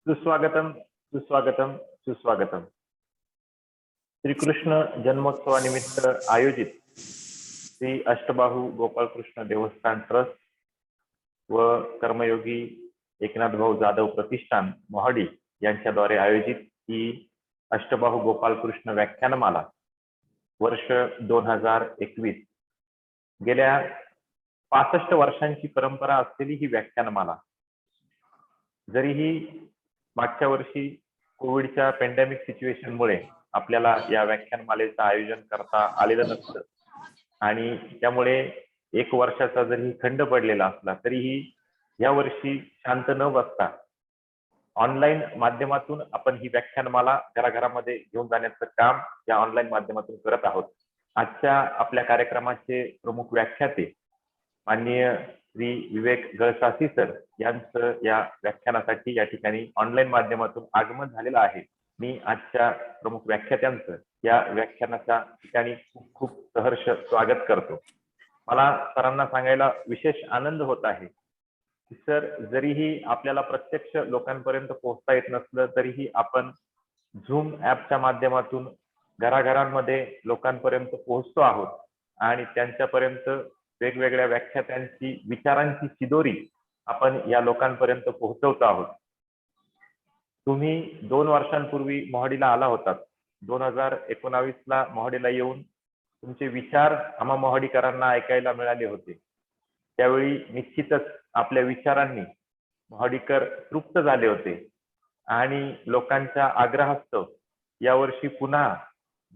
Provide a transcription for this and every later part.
सुस्वागतम सुस्वागतम सुस्वागतम. श्रीकृष्ण जन्मोत्सवानिमित्त आयोजित श्री अष्टबाहू गोपालकृष्ण देवस्थान ट्रस्ट व कर्मयोगी एकनाथ भाऊ जाधव प्रतिष्ठान मोहाडी यांच्याद्वारे आयोजित ही अष्टबाहू गोपालकृष्ण व्याख्यानमाला वर्ष 2021 गेल्या 65 वर्षांची परंपरा असलेली ही व्याख्यानमाला जरीही मागच्या वर्षी कोविडच्या पॅन्डेमिक सिच्युएशनमुळे आपल्याला या व्याख्यानमालेचं आयोजन करता आलेलं नसतं आणि त्यामुळे एक वर्षाचा जरी खंड पडलेला असला तरीही या वर्षी शांत न बसता ऑनलाईन माध्यमातून आपण ही व्याख्यानमाला घराघरामध्ये घेऊन जाण्याचं काम या ऑनलाईन माध्यमातून करत आहोत. आजच्या आपल्या कार्यक्रमाचे प्रमुख व्याख्याते माननीय श्री विवेक गळसासी सर यांचं या व्याख्यानासाठी या ठिकाणी ऑनलाईन माध्यमातून आगमन झालेलं आहे. मी आजच्या प्रमुख व्याख्यात्यांचं या व्याख्यानाच्या ठिकाणी खूप खूप सहर्ष स्वागत करतो. मला सरांना सांगायला विशेष आनंद होत आहे की सर जरीही आपल्याला प्रत्यक्ष लोकांपर्यंत पोहोचता येत नसलं तरीही आपण झूम ऍपच्या माध्यमातून घराघरांमध्ये लोकांपर्यंत पोहोचतो आहोत आणि त्यांच्यापर्यंत वेगवेगळ्या व्याख्यात्यांची विचारांची शिदोरी आपण या लोकांपर्यंत पोहोचवतो आहोत. तुम्ही 2 वर्षांपूर्वी मोहाडीला आला होतात. 2019 ला मोहाडीला येऊन तुमचे विचार आम्हा मोहाडीकरांना ऐकायला मिळाले होते. त्यावेळी निश्चितच आपल्या विचारांनी मोहाडीकर तृप्त झाले होते आणि लोकांच्या आग्रहास्तव यावर्षी पुन्हा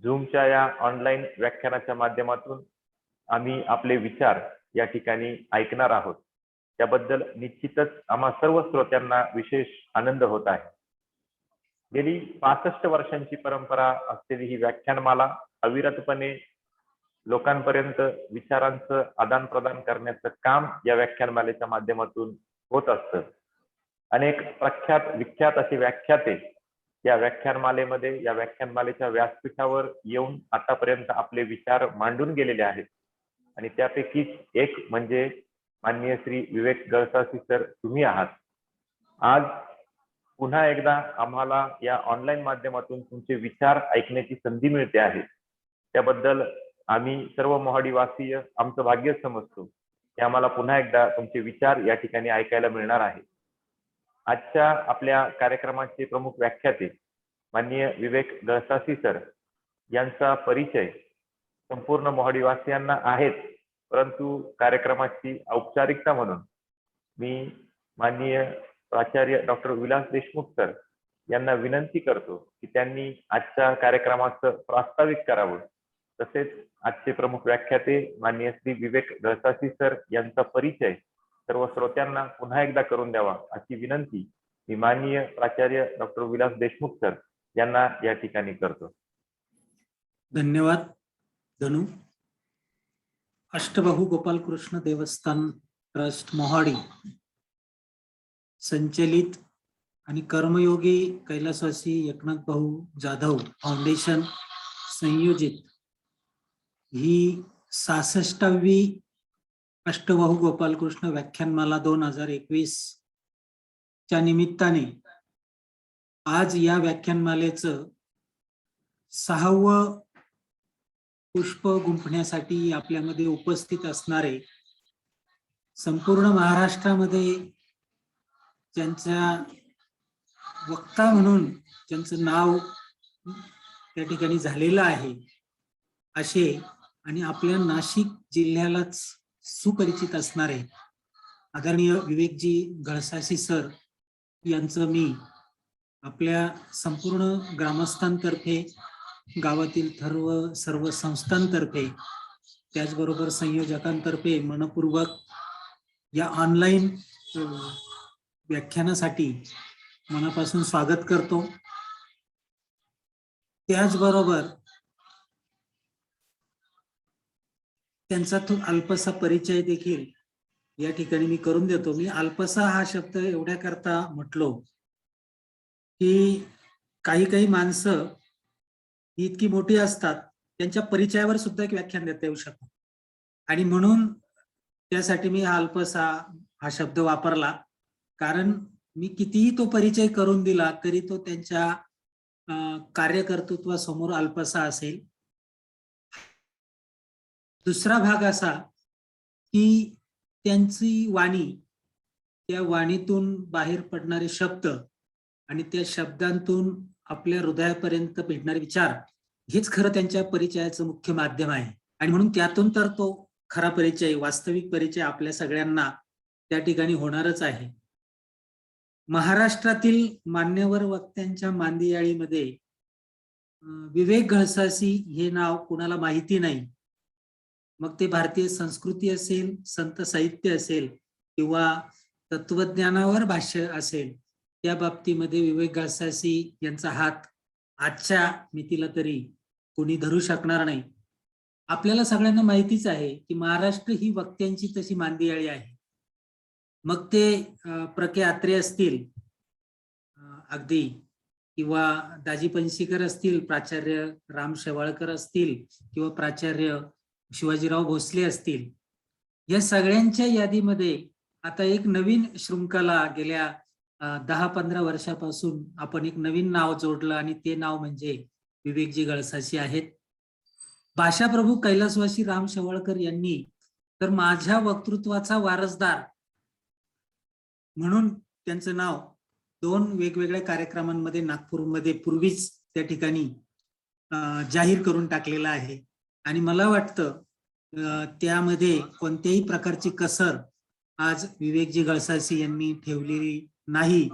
झूमच्या या ऑनलाईन व्याख्यानाच्या माध्यमातून आम्ही आपले विचार या ठिकाणी ऐकणार आहोत. त्याबद्दल निश्चितच आम्हा सर्व श्रोत्यांना विशेष आनंद होत आहे. गेली 65 वर्षांची परंपरा असलेली ही व्याख्यानमाला अविरतपणे लोकांपर्यंत विचारांचं आदान प्रदान करण्याचं काम या व्याख्यानमालेच्या माध्यमातून होत असतं. अनेक प्रख्यात विख्यात असे व्याख्याते या व्याख्यानमालेमध्ये या व्याख्यानमालेच्या व्यासपीठावर येऊन आतापर्यंत आपले विचार मांडून गेलेले आहेत आणि त्यापैकीच एक म्हणजे माननीय श्री विवेक गळसासी सर तुम्ही आहात. आज पुन्हा एकदा आम्हाला या ऑनलाईन माध्यमातून तुमचे विचार ऐकण्याची संधी मिळते आहे. त्याबद्दल आम्ही सर्व मोहाडीवासीय आमचं भाग्य समजतो की आम्हाला पुन्हा एकदा तुमचे विचार या ठिकाणी ऐकायला मिळणार आहे. आजच्या आपल्या कार्यक्रमाचे प्रमुख व्याख्याते माननीय विवेक गळसासी सर यांचा परिचय संपूर्ण मोहाडीवासियांना आहेच, परंतु कार्यक्रमाची औपचारिकता म्हणून मी माननीय प्राचार्य डॉक्टर विलास देशमुख सर यांना विनंती करतो की त्यांनी आजच्या कार्यक्रमाचं प्रास्ताविक करावं. तसेच आजचे प्रमुख व्याख्याते माननीय श्री विवेक गळसासी सर यांचा परिचय सर्व श्रोत्यांना पुन्हा एकदा करून द्यावा अशी विनंती मी माननीय प्राचार्य डॉक्टर विलास देशमुख सर यांना या ठिकाणी करतो. धन्यवाद धनु. अष्टबाहू गोपालकृष्ण देवस्थान ट्रस्ट मोहाडी संचलित आणि कर्मयोगी कैलासवासी एकनाथ भाऊ जाधव फाउंडेशन संयोजित ही 66वी अष्टबाहू गोपालकृष्ण व्याख्यानमाला 2021 च्या निमित्ताने आज या व्याख्यानमालेचं 6वं पुष्प गुंफण्यासाठी आपल्यामध्ये उपस्थित असणारे संपूर्ण महाराष्ट्रामध्ये ज्यांच्या वक्ता म्हणून ज्यांचं नाव त्या ठिकाणी झालेलं आहे असे आणि आपल्या नाशिक जिल्ह्यालाच सुपरिचित असणारे आदरणीय विवेकजी गळसासी सर यांचं मी आपल्या संपूर्ण ग्रामस्थांतर्फे गावातील सर्व संस्थांतर्फे त्याचबरोबर संयोजकांतर्फे मनपूर्वक या ऑनलाईन व्याख्यानासाठी मनापासून स्वागत करतो. त्याचबरोबर त्यांचा तो अल्पसा परिचय देखील या ठिकाणी मी करून देतो. मी अल्पसा हा शब्द एवढ्या करता म्हटलो की काही माणसं ही इतकी मोठी असतात त्यांच्या परिचयावर सुद्धा एक व्याख्यान देता येऊ शकतं आणि म्हणून त्यासाठी मी हा अल्पसा हा शब्द वापरला. कारण मी कितीही तो परिचय करून दिला तरी तो त्यांच्या कार्यकर्तृत्वासमोर अल्पसा असेल. दुसरा भाग असा की त्यांची वाणी, त्या वाणीतून बाहेर पडणारे शब्द आणि त्या शब्दांतून आपल्या हृदयापर्यंत भेटणारे विचार, हेच खरं त्यांच्या परिचयाचं मुख्य माध्यम आहे. आणि म्हणून त्यातून तर तो खरा परिचय, वास्तविक परिचय आपल्या सगळ्यांना त्या ठिकाणी होणारच आहे. महाराष्ट्रातील मान्यवर वक्त्यांच्या मांदियाळीमध्ये विवेक घळसासी हे नाव कुणाला माहिती नाही. मग ते भारतीय संस्कृती असेल, संत साहित्य असेल किंवा तत्वज्ञानावर भाष्य असेल, त्या बाबतीमध्ये विवेक घळसासी यांचा हात आजच्या मितीला तरी कोणी धरू शकणार नाही. आपल्याला सगळ्यांना माहितीच आहे की महाराष्ट्र ही वक्त्यांची तशी मांदियाळी आहे. मग ते प्रके आत्रे असतील अगदी, किंवा दाजी पणशीकर असतील, प्राचार्य राम शेवाळकर असतील, किंवा प्राचार्य शिवाजीराव भोसले असतील, या सगळ्यांच्या यादीमध्ये आता एक नवीन शृंखला गेल्या 10-15 वर्षापासून आपण एक नवीन नाव जोडलं आणि ते नाव म्हणजे विवेकजी घळसासी आहेत. भाषाप्रभू कैलासवासी राम शेवाळकर यांनी तर माझ्या वक्तृत्वाचा वारसदार म्हणून त्यांचं नाव 2 वेगवेगळ्या कार्यक्रमांमध्ये नागपूरमध्ये पूर्वीच त्या ठिकाणी जाहीर करून टाकलेलं आहे. आणि मला वाटतं त्यामध्ये कोणत्याही प्रकारची कसर आज विवेकजी घळसासी यांनी ठेवलेली नाही.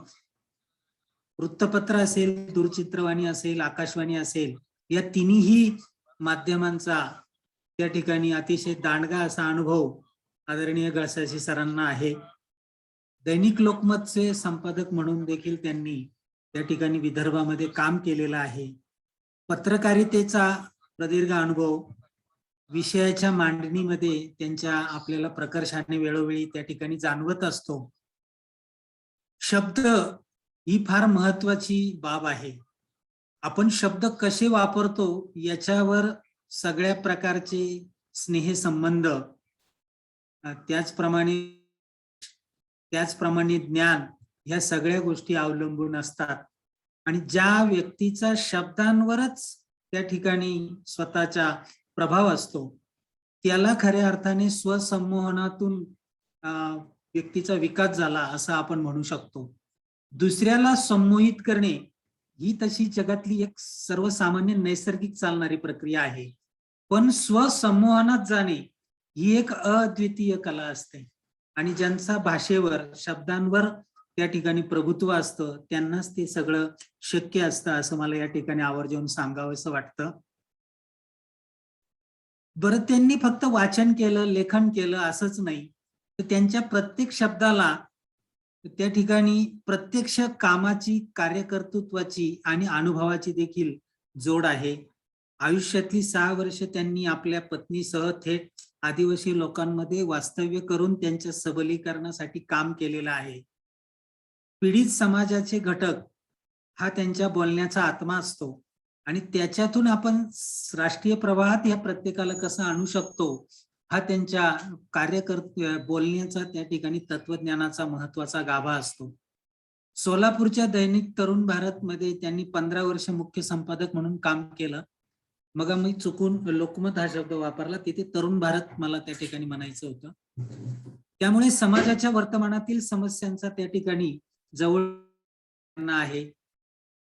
वृत्तपत्र असेल, दूरचित्रवाणी असेल, आकाशवाणी असेल, या तिन्ही माध्यमांचा त्या ठिकाणी अतिशय दांडगा असा अनुभव आदरणीय घळसासी सरांना आहे. दैनिक लोकमतचे संपादक म्हणून देखील त्यांनी त्या ठिकाणी विदर्भामध्ये काम केलेलं आहे. पत्रकारितेचा प्रदीर्घ अनुभव, विषयाच्या मांडणीमध्ये त्यांच्या आपल्याला प्रकर्षाने वेळोवेळी त्या ठिकाणी जाणवत असतो. शब्द ही फार महत्वाची बाब आहे. आपण शब्द कसे वापरतो याच्यावर सगळ्या प्रकारचे स्नेहसंबंध, त्याचप्रमाणे ज्ञान, ह्या सगळ्या गोष्टी अवलंबून असतात. आणि ज्या व्यक्तीचा शब्दांवरच त्या ठिकाणी स्वतःचा प्रभाव असतो, त्याला खऱ्या अर्थाने स्वसंमोहनातून व्यक्तीचा विकास झाला असं आपण म्हणू शकतो. दुसऱ्याला संमोहित करणे ही तशी जगातली एक सर्वसामान्य नैसर्गिक चालणारी प्रक्रिया आहे. पण स्वसंमोहनात जाणे ही एक अद्वितीय कला असते. आणि ज्यांचा भाषेवर, शब्दांवर त्या ठिकाणी प्रभुत्व असतं, त्यांनाच ते सगळं शक्य असतं असं मला या ठिकाणी आवर्जून सांगावंसं वाटतं. बरं, त्यांनी फक्त वाचन केलं, लेखन केलं असंच नाही, तर त्यांच्या प्रत्येक शब्दाला त्या ठिकाणी प्रत्यक्ष कामाची, कार्यकर्तृत्वाची आणि अनुभवाची देखील जोड आहे. आयुष्यातली 6 वर्ष त्यांनी आपल्या पत्नीसह थेट आदिवासी लोकांमध्ये वास्तव्य करून त्यांच्या सबलीकरणासाठी काम केलेलं आहे. पीडित समाजाचे घटक हा त्यांच्या बोलण्याचा आत्मा असतो आणि त्याच्यातून आपण राष्ट्रीय प्रवाहात या प्रत्येकाला कसं आणू शकतो, हा त्यांच्या बोलण्याचा त्या ठिकाणी तत्वज्ञानाचा महत्वाचा गाभा असतो. सोलापूरच्या दैनिक तरुण भारत मध्ये त्यांनी 15 वर्ष मुख्य संपादक म्हणून काम केलं. मग मी चुकून लोकमत हा शब्द वापरला, तिथे तरुण भारत मला त्या ठिकाणी म्हणायचं होतं. त्यामुळे समाजाच्या वर्तमानातील समस्यांचा त्या ठिकाणी जवळ आहे.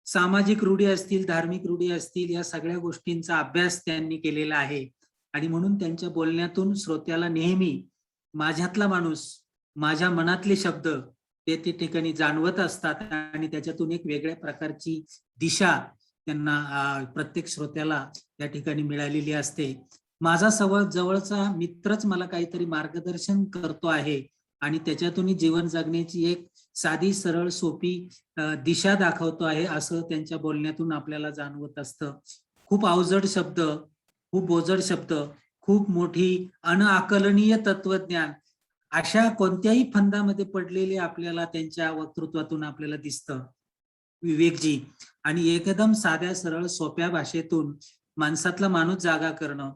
सामाजिक रूढी असतील, धार्मिक रूढी असतील, या सगळ्या गोष्टींचा अभ्यास त्यांनी केलेला आहे. आणि म्हणून त्यांच्या बोलण्यातून श्रोत्याला नेहमी माझ्यातला माणूस, माझ्या मनातले शब्द ते ठिकाणी जाणवत असतात आणि त्याच्यातून एक वेगळ्या प्रकारची दिशा त्यांना, प्रत्येक श्रोत्याला त्या ठिकाणी मिळालेली असते. माझा जवळचा मित्रच मला काहीतरी मार्गदर्शन करतो आहे आणि त्याच्यातून जीवन जगण्याची एक साधी, सरळ, सोपी दिशा दाखवतो आहे असं त्यांच्या बोलण्यातून आपल्याला जाणवत असतं. खूप अवजड शब्द, खूप बोजड शब्द, खूप मोठी अनआकलनीय तत्वज्ञान, अशा कोणत्याही फंदामध्ये पडलेले आपल्याला त्यांच्या वक्तृत्वातून आपल्याला दिसतं विवेकजी. आणि एकदम साध्या, सरळ, सोप्या भाषेतून माणसातला माणूस जागा करणं,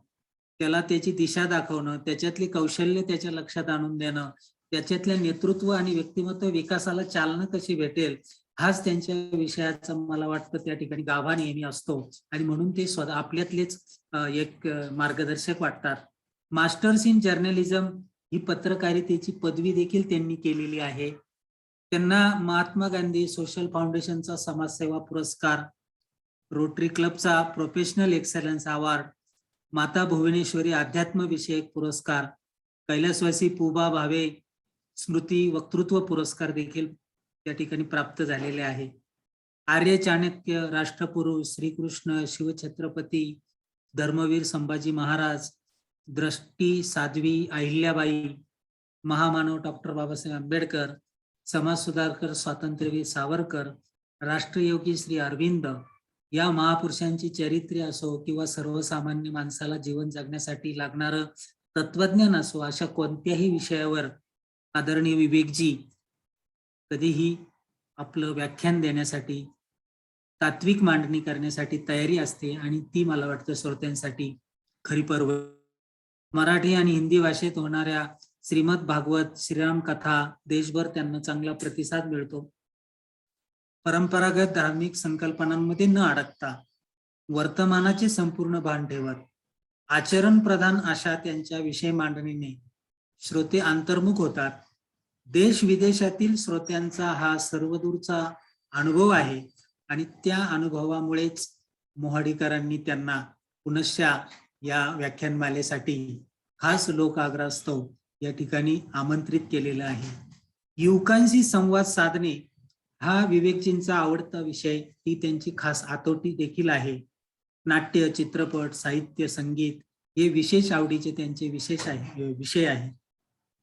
त्याला त्याची दिशा दाखवणं, त्याच्यातली कौशल्य त्याच्या लक्षात आणून देणं, त्याच्यातल्या नेतृत्व आणि व्यक्तिमत्व विकासाला चालना कशी भेटेल, हाच त्यांच्या विषयाचा मला वाटतं त्या ठिकाणी गाभा नेहमी असतो. आणि म्हणून ते स्वतः आपल्यातलेच एक मार्गदर्शक वाटतात. मास्टर्स इन जर्नलिझम ही पत्रकारितेची पदवी देखील त्यांनी केलेली आहे. त्यांना महात्मा गांधी सोशल फाउंडेशनचा समाजसेवा पुरस्कार, रोटरी क्लबचा प्रोफेशनल एक्सलन्स अवॉर्ड, माता भुवनेश्वरी अध्यात्म विषयक पुरस्कार, कैलासवासी पुबा भावे स्मृती वक्तृत्व पुरस्कार देखील त्या ठिकाणी प्राप्त झालेले आहे. आर्य चाणक्य, राष्ट्रपुरुष, श्रीकृष्ण, शिवछत्रपती, धर्मवीर संभाजी महाराज, द्रष्टी साध्वी अहिल्याबाई, महामानव डॉक्टर बाबासाहेब आंबेडकर, समाज सुधारकर स्वातंत्र्यवीर सावरकर, राष्ट्रयोगी श्री अरविंद या महापुरुषांची चरित्रे असो किंवा सर्वसामान्य माणसाला जीवन जगण्यासाठी लागणारं तत्वज्ञान असो, अशा कोणत्याही विषयावर आदरणीय विवेकजी कधीही आपलं व्याख्यान देण्यासाठी, तात्विक मांडणी करण्यासाठी तयारी असते. आणि ती मला वाटतं श्रोत्यांसाठी खरी पर्व. मराठी आणि हिंदी भाषेत होणाऱ्या श्रीमद भागवत, श्रीराम कथा देशभर त्यांना चांगला प्रतिसाद मिळतो. परंपरागत धार्मिक संकल्पनांमध्ये न अडकता वर्तमानाचे संपूर्ण भान ठेवत आचरण प्रधान अशा त्यांच्या विषय मांडणीने श्रोते अंतर्मुख होतात. देश विदेशातील श्रोत्यांचा हा सर्वदूरचा अनुभव आहे आणि त्या अनुभवामुळेच मोहाडीकरांनी त्यांना पुनश्च या व्याख्यानमालेसाठी खास लोकाग्रहास्तव या ठिकाणी आमंत्रित केलेलं आहे. युवकांशी संवाद साधणे हा विवेकजींचा आवडता विषय, ही त्यांची खास आतोटी देखील आहे. नाट्य, चित्रपट, साहित्य, संगीत हे विशेष आवडीचे त्यांचे विषय आहे.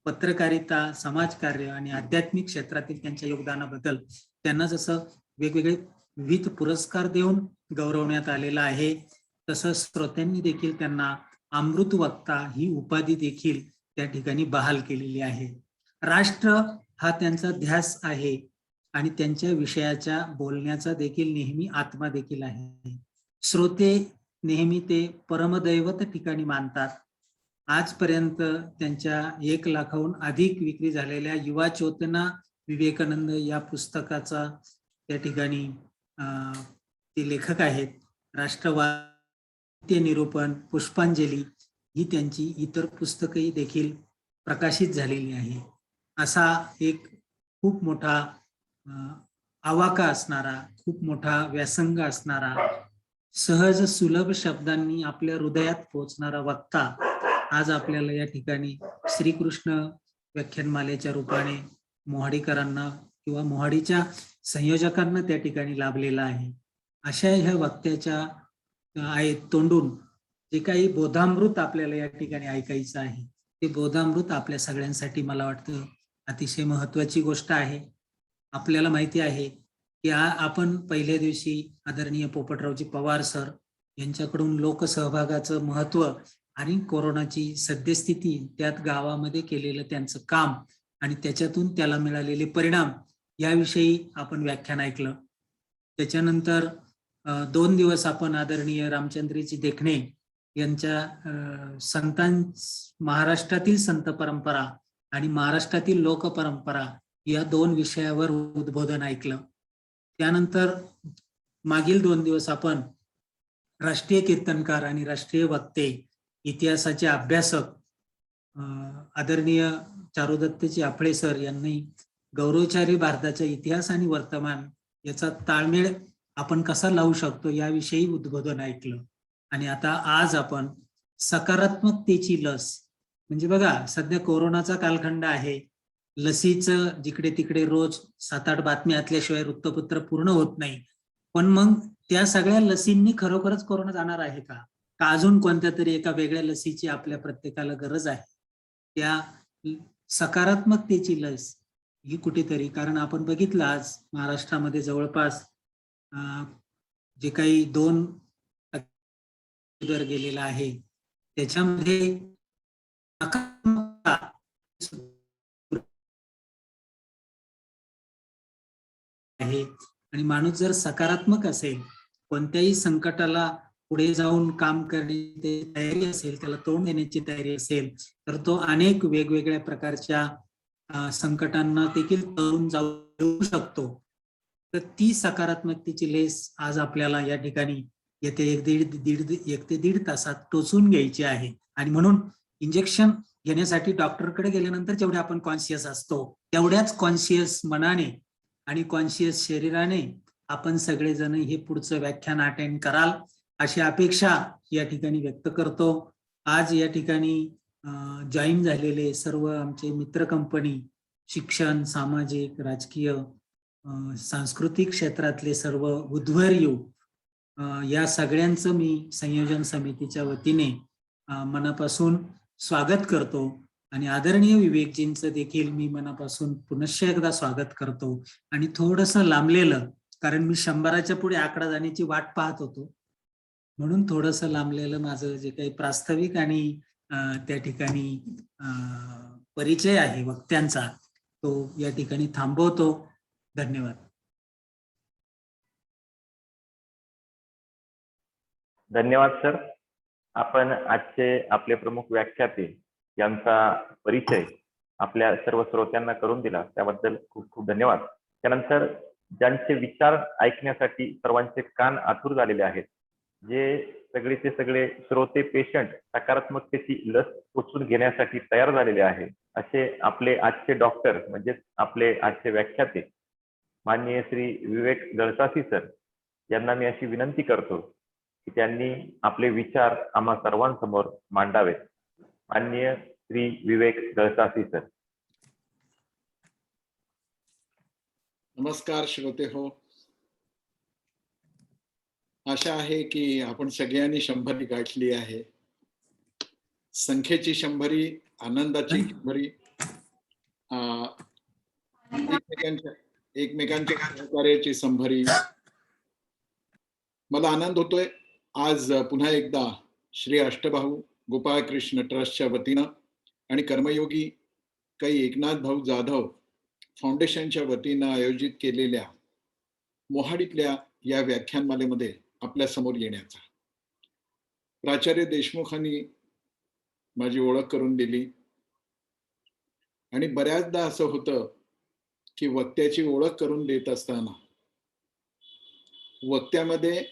पत्रकारिता, समाजकार्य आणि आध्यात्मिक क्षेत्रातील त्यांच्या योगदानाबद्दल त्यांना जसं वेगवेगळे विविध पुरस्कार देऊन गौरवण्यात आलेला आहे, तसं श्रोत्यांनी देखील त्यांना अमृत वक्ता ही उपाधी देखील त्या ठिकाणी बहाल केलेली आहे. राष्ट्र हा त्यांचा ध्यास आहे आणि त्यांच्या विषयाच्या बोलण्याचा देखील नेहमी आत्मा देखील आहे. श्रोते नेहमी ते परमदैवत ठिकाणी मानतात. आजपर्यंत त्यांच्या 1 लाखाहून अधिक विक्री झालेल्या युवा चेतना विवेकानंद या पुस्तकाचा त्या ठिकाणी ते लेखक आहेत. राष्ट्रवादी निरूपण, पुष्पांजली ही त्यांची इतर पुस्तकही देखील प्रकाशित झालेली आहे. असा एक खूप मोठा आवाका असणारा, खूप मोठा व्यासंग असणारा, सहज सुलभ शब्दांनी आपल्या हृदयात पोहोचणारा वक्ता आज आपल्याला या ठिकाणी श्रीकृष्ण व्याख्यानमालेच्या रूपाने मोहाडीकरांना किंवा मोहाडीच्या संयोजकांना त्या ठिकाणी लाभलेला आहे. अशा ह्या वक्त्याच्या तोंडून जे काही बोधामृत आपल्याला या ठिकाणी ऐकायचं आहे, ते बोधामृत आपल्या सगळ्यांसाठी मला वाटतं अतिशय महत्वाची गोष्ट आहे. आपल्याला माहिती आहे की आपण पहिल्या दिवशी आदरणीय पोपटरावजी पवार सर यांच्याकडून लोकसहभागाचं महत्व आणि कोरोनाची सद्यस्थिती, त्यात गावामध्ये केलेलं त्यांचं काम आणि त्याच्यातून त्याला मिळालेले परिणाम याविषयी आपण व्याख्यान ऐकलं. त्याच्यानंतर 2 दिवस आपण आदरणीय रामचंद्रजी देखणे यांच्या महाराष्ट्रातील संत परंपरा आणि महाराष्ट्रातील लोकपरंपरा या 2 विषयावर उद्बोधन ऐकलं. त्यानंतर मागील 2 दिवस आपण राष्ट्रीय कीर्तनकार आणि राष्ट्रीय वक्ते, इतिहासाचे अभ्यासक आदरणीय चारुदत्तजी आपळे सर यांनी गौरवचारी भारताचा इतिहास आणि वर्तमान याचा ताळमेळ आपण कसा लावू शकतो याविषयी उद्बोधन ऐकलं. आणि आता आज आपण सकारात्मकतेची लस, म्हणजे बघा सध्या कोरोनाचा कालखंड आहे, लसीचं जिकडे तिकडे रोज 7-8 बातम्या असल्याशिवाय वृत्तपत्र पूर्ण होत नाही. पण मग त्या सगळ्या लसींनी खरोखरच कोरोना जाणार आहे का अजून कोणत्या तरी एका वेगळ्या लसीची आपल्या प्रत्येकाला गरज आहे? त्या सकारात्मकतेची लस ही कुठेतरी, कारण आपण बघितलं आज महाराष्ट्रामध्ये जवळपास जे काही 2 दर गेलेला आहे त्याच्यामध्ये आहे. आणि माणूस जर सकारात्मक असेल, कोणत्याही संकटाला पुढे जाऊन काम करण्याची तयारी असेल, त्याला तोंड देण्याची तयारी असेल, तर तो अनेक वेगवेगळ्या प्रकारच्या संकटांना देखील तरून जाऊ शकतो. तर ती सकारात्मकतेची लेस आज आपल्याला या ठिकाणी येते एक ते दीड तासात टोचून घ्यायची आहे. आणि म्हणून इंजेक्शन घेण्यासाठी डॉक्टरकडे गेल्यानंतर जेवढे आपण कॉन्शियस असतो तेवढ्याच कॉन्शियस मनाने आणि कॉन्शियस शरीराने आपण सगळेजण हे पुढचं व्याख्यान अटेंड कराल अशी अपेक्षा या ठिकाणी व्यक्त करतो. आज या ठिकाणी जॉईन झालेले सर्व आमचे मित्र कंपनी, शिक्षण, सामाजिक, राजकीय, सांस्कृतिक क्षेत्रातले सर्व बुधवारीयू या सगळ्यांचं मी संयोजन समितीच्या वतीने मनापासून स्वागत करतो. आणि आदरणीय विवेकजींचं देखील मी मनापासून पुनश्च एकदा स्वागत करतो. आणि थोडंसं लांबलेलं, कारण मी 100च्या पुढे आकडा जाण्याची वाट पाहत होतो, म्हणून थोडंसं लांबलेलं माझं जे काही प्रास्ताविक आणि त्या ठिकाणी परिचय आहे वक्त्यांचा, तो या ठिकाणी थांबवतो. धन्यवाद. धन्यवाद सर. आपण आजचे आपले प्रमुख व्याख्याते यांचा परिचय आपल्या सर्व श्रोत्यांना करून दिला, त्याबद्दल खूप खूप धन्यवाद. त्यानंतर ज्यांचे विचार ऐकण्यासाठी सर्वांचे कान आतुर झालेले आहेत, जे सगळेचे सगळे श्रोते पेशंट सकारात्मकतेची लस टोचून घेण्यासाठी तयार झालेले आहे, असे आपले आजचे डॉक्टर म्हणजेच आपले आजचे व्याख्याते माननीय श्री विवेक जळसासी सर यांना मी अशी विनंती करतो की त्यांनी आपले विचार आम्हा सर्वांसमोर मांडावेत. माननीय श्री विवेक जळसासी सर. नमस्कार श्रोते हो. आशा आहे की आपण सगळ्यांनी 100 गाठली आहे. संख्येची 100, आनंदाची 100, एकमेकांच्या सहकार्याची 100. मला आनंद होतोय आज पुन्हा एकदा श्री अष्टबाहू गोपाळकृष्ण ट्रस्टच्या वतीनं आणि कर्मयोगी काही एकनाथ भाऊ जाधव फाउंडेशनच्या वतीनं आयोजित केलेल्या मोहाडीतल्या या व्याख्यानमालेमध्ये आपल्या समोर येण्याचा. प्राचार्य देशमुखांनी माझी ओळख करून दिली आणि बऱ्याचदा असं होतं की वक्त्याची ओळख करून देत असताना वक्त्यामध्ये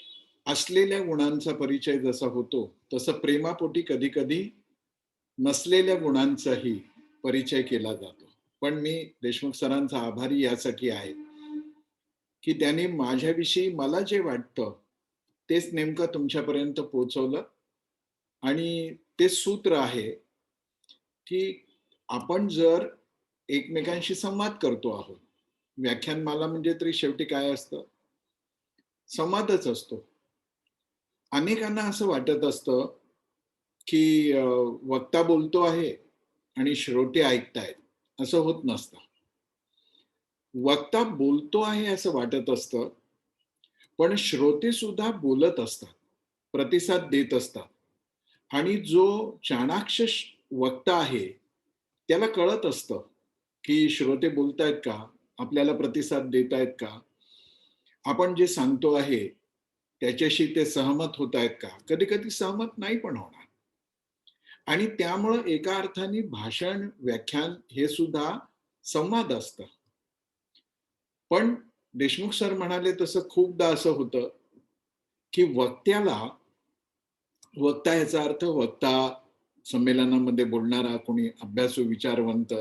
असलेल्या गुणांचा परिचय जसा होतो तसं प्रेमापोटी कधी कधी नसलेल्या गुणांचाही परिचय केला जातो. पण मी देशमुख सरांचा आभारी यासाठी आहे की त्यांनी माझ्याविषयी मला जे वाटतं तेच नेमकं तुमच्यापर्यंत पोहोचवलं. आणि ते सूत्र आहे की आपण जर एकमेकांशी संवाद करतो आहोत, व्याख्यानमाला म्हणजे तरी शेवटी काय असतं, संवादच असतो. अनेकांना असं वाटत असतं की वक्ता बोलतो आहे आणि श्रोते ऐकतायत. असं होत नसतं. वक्ता बोलतो आहे असं वाटत असतं, पण श्रोते सुद्धा बोलत असतात, प्रतिसाद देत असतात. आणि जो चाणाक्ष वक्ता आहे त्याला कळत असतं की श्रोते बोलतायत का, आपल्याला प्रतिसाद देतायत का, आपण जे सांगतो आहे त्याच्याशी ते सहमत होत आहेत का. कधी कधी सहमत नाही पण होणार. आणि त्यामुळं एका अर्थाने भाषण, व्याख्यान हे सुद्धा संवाद असतं. पण देशमुख सर म्हणाले तसं खूपदा असं होतं की वक्ता याचा अर्थ वक्ता, संमेलनामध्ये बोलणारा कोणी अभ्यासू, विचारवंत,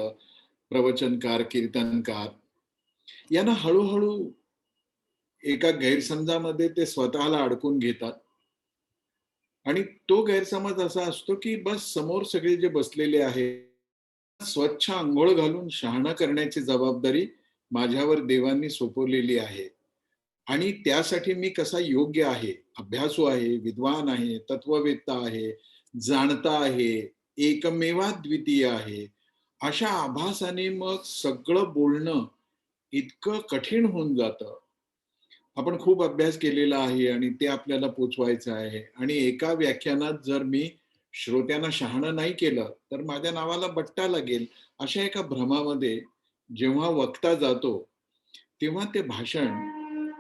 प्रवचनकार, कीर्तनकार, यांना हळूहळू एका गैरसमजामध्ये ते स्वतःला अडकून घेतात. आणि तो गैरसमज असा असतो की बस समोर सगळे जे बसलेले आहेत स्वच्छ अंघोळ घालून शहाणा करण्याची जबाबदारी माझ्यावर देवांनी सोपवलेली आहे आणि त्यासाठी मी कसा योग्य आहे, अभ्यासू आहे, विद्वान आहे, तत्ववेत्ता आहे, जाणता आहे, एकमेवाद्वितीय आहे, अशा आभासाने मग सगळं बोलणं इतकं कठीण होऊन जातं. आपण खूप अभ्यास केलेला आहे आणि ते आपल्याला पोचवायचं आहे. आणि एका व्याख्यानात जर मी श्रोत्यांना शहाणं नाही केलं तर माझ्या नावाला बट्टा लागेल, अशा एका भ्रमामध्ये जेव्हा वक्ता जातो तेव्हा ते भाषण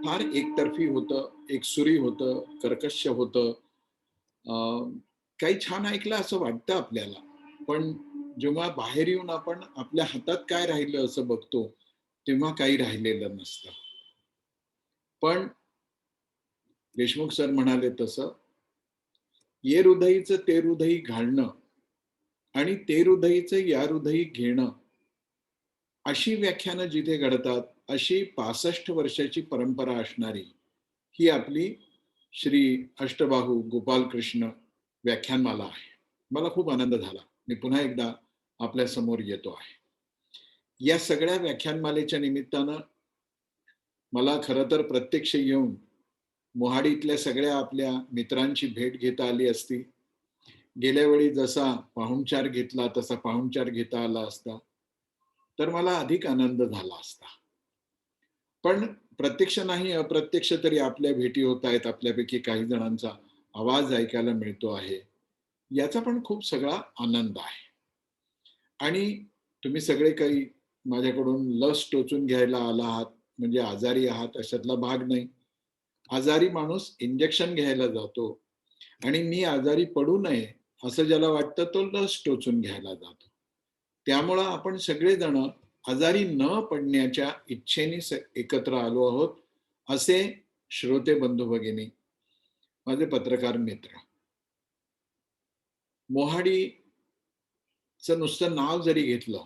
फार एकतर्फी होतं, एकसुरी होतं, कर्कश होतं. काही छान ऐकलं असं वाटतं आपल्याला, पण जेव्हा बाहेर येऊन आपण आपल्या हातात काय राहिलं असं बघतो, तेव्हा काही राहिलेलं नसतं. पण देशमुख सर म्हणाले तसं, ये हृदयीचं ते हृदयी घालणं आणि ते हृदयीचं या हृदयी घेणं, अशी व्याख्यानं जिथे घडतात, अशी 65 वर्षाची परंपरा असणारी ही आपली श्री अष्टबाहू गोपालकृष्ण व्याख्यानमाला आहे. मला खूप आनंद झाला. मी पुन्हा एकदा आपल्या समोर येतो आहे. या सगळ्या व्याख्यानमालेच्या निमित्तानं मला खरं तर प्रत्यक्ष येऊन मोहाडीतल्या सगळ्या आपल्या मित्रांची भेट घेता आली असती. गेल्या वेळी जसा पाहुणचार घेतला तसा पाहुणचार घेता आला असता, तर मला अधिक आनंद झाला असता. पण प्रत्यक्ष नाही, अप्रत्यक्ष तरी आपल्या भेटी होत आहेत. आपल्यापैकी काही जणांचा आवाज ऐकायला मिळतो आहे. याचा पण खूप सगळा आनंद आहे. आणि तुम्ही सगळे काही माझ्याकडून लस टोचून घ्यायला आला आहात, म्हणजे आजारी आहात अशातला भाग नाही. आजारी माणूस इंजेक्शन घ्यायला जातो आणि मी आजारी पडू नये असं ज्याला वाटतं तो लस टोचून घ्यायला जातो. त्यामुळं आपण सगळेजण आजारी न पडण्याच्या इच्छेने एकत्र आलो आहोत, असे श्रोते बंधू भगिनी, माझे पत्रकार मित्र. मोहाडीचं नुसतं नाव जरी घेतलं,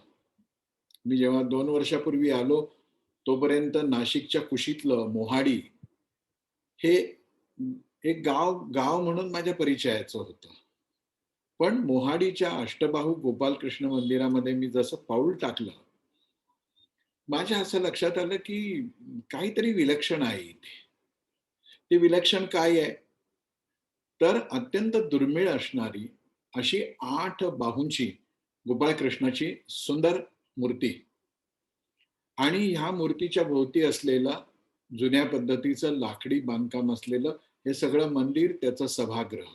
मी जेव्हा 2 वर्षापूर्वी आलो तोपर्यंत नाशिकच्या कुशीतलं मोहाडी हे एक गाव गाव म्हणून माझ्या परिचयाचं होतं. पण मोहाडीच्या अष्टबाहू गोपालकृष्ण मंदिरामध्ये मी जसं पाऊल टाकलं, माझ्या असं लक्षात आलं की काहीतरी विलक्षण आहे इथे. ते विलक्षण काय आहे? तर अत्यंत दुर्मिळ असणारी अशी 8 बाहूंची गोपाळकृष्णाची सुंदर मूर्ती आणि ह्या मूर्तीच्या भोवती असलेला जुन्या पद्धतीचं लाकडी बांधकाम असलेलं हे सगळं मंदिर, त्याचं सभागृह.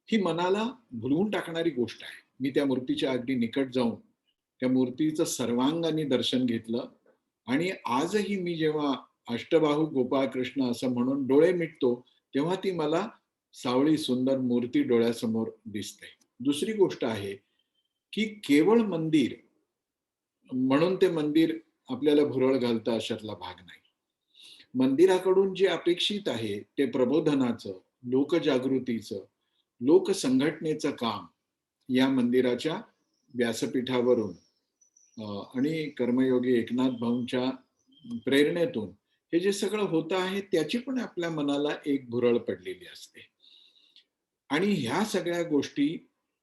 ही मनाला भुलवून टाकणारी गोष्ट आहे. मी त्या मूर्तीच्या अगदी निकट जाऊन त्या मूर्तीचं सर्वांगाने दर्शन घेतलं आणि आजही मी जेव्हा अष्टबाहू गोपाळकृष्ण असं म्हणून डोळे मिटतो, तेव्हा ती मला सावळी सुंदर मूर्ती डोळ्यासमोर दिसते. दुसरी गोष्ट आहे की केवळ मंदिर म्हणून ते मंदिर आपल्याला भुरळ घालतं अशातला भाग नाही. मंदिराकडून जे अपेक्षित आहे ते प्रबोधनाचं, लोकजागृतीचं, लोकसंघटनेचं काम या मंदिराच्या व्यासपीठावरून आणि कर्मयोगी एकनाथ भाऊंच्या प्रेरणेतून हे जे सगळं होतं आहे त्याची पण आपल्या मनाला एक भुरळ पडलेली असते. आणि ह्या सगळ्या गोष्टी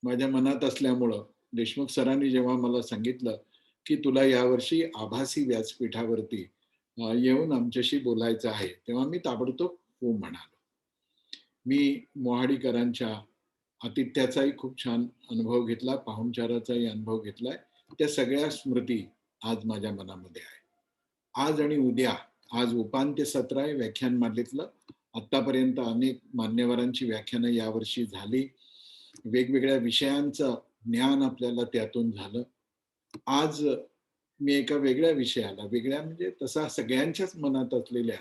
माझ्या मनात असल्यामुळं देशमुख सरांनी जेव्हा मला सांगितलं की तुला यावर्षी आभासी व्यासपीठावरती येऊन आमच्याशी बोलायचं आहे, तेव्हा मी ताबडतोब हो म्हणालो. मी मोहाडीकरांच्या आतिथ्याचाही खूप छान अनुभव घेतला, पाहुणचाराचाही अनुभव घेतलाय. त्या सगळ्या स्मृती आज माझ्या मनामध्ये आहे. आज आणि उद्या, आज उपांत्य सत्र आहे व्याख्यानमालेतलं. आतापर्यंत अनेक मान्यवरांची व्याख्यानं यावर्षी झाली. वेगवेगळ्या विषयांचं ज्ञान आपल्याला त्यातून झालं. आज मी एका वेगळ्या विषयाला, वेगळ्या म्हणजे तसा सगळ्यांच्याच मनात असलेल्या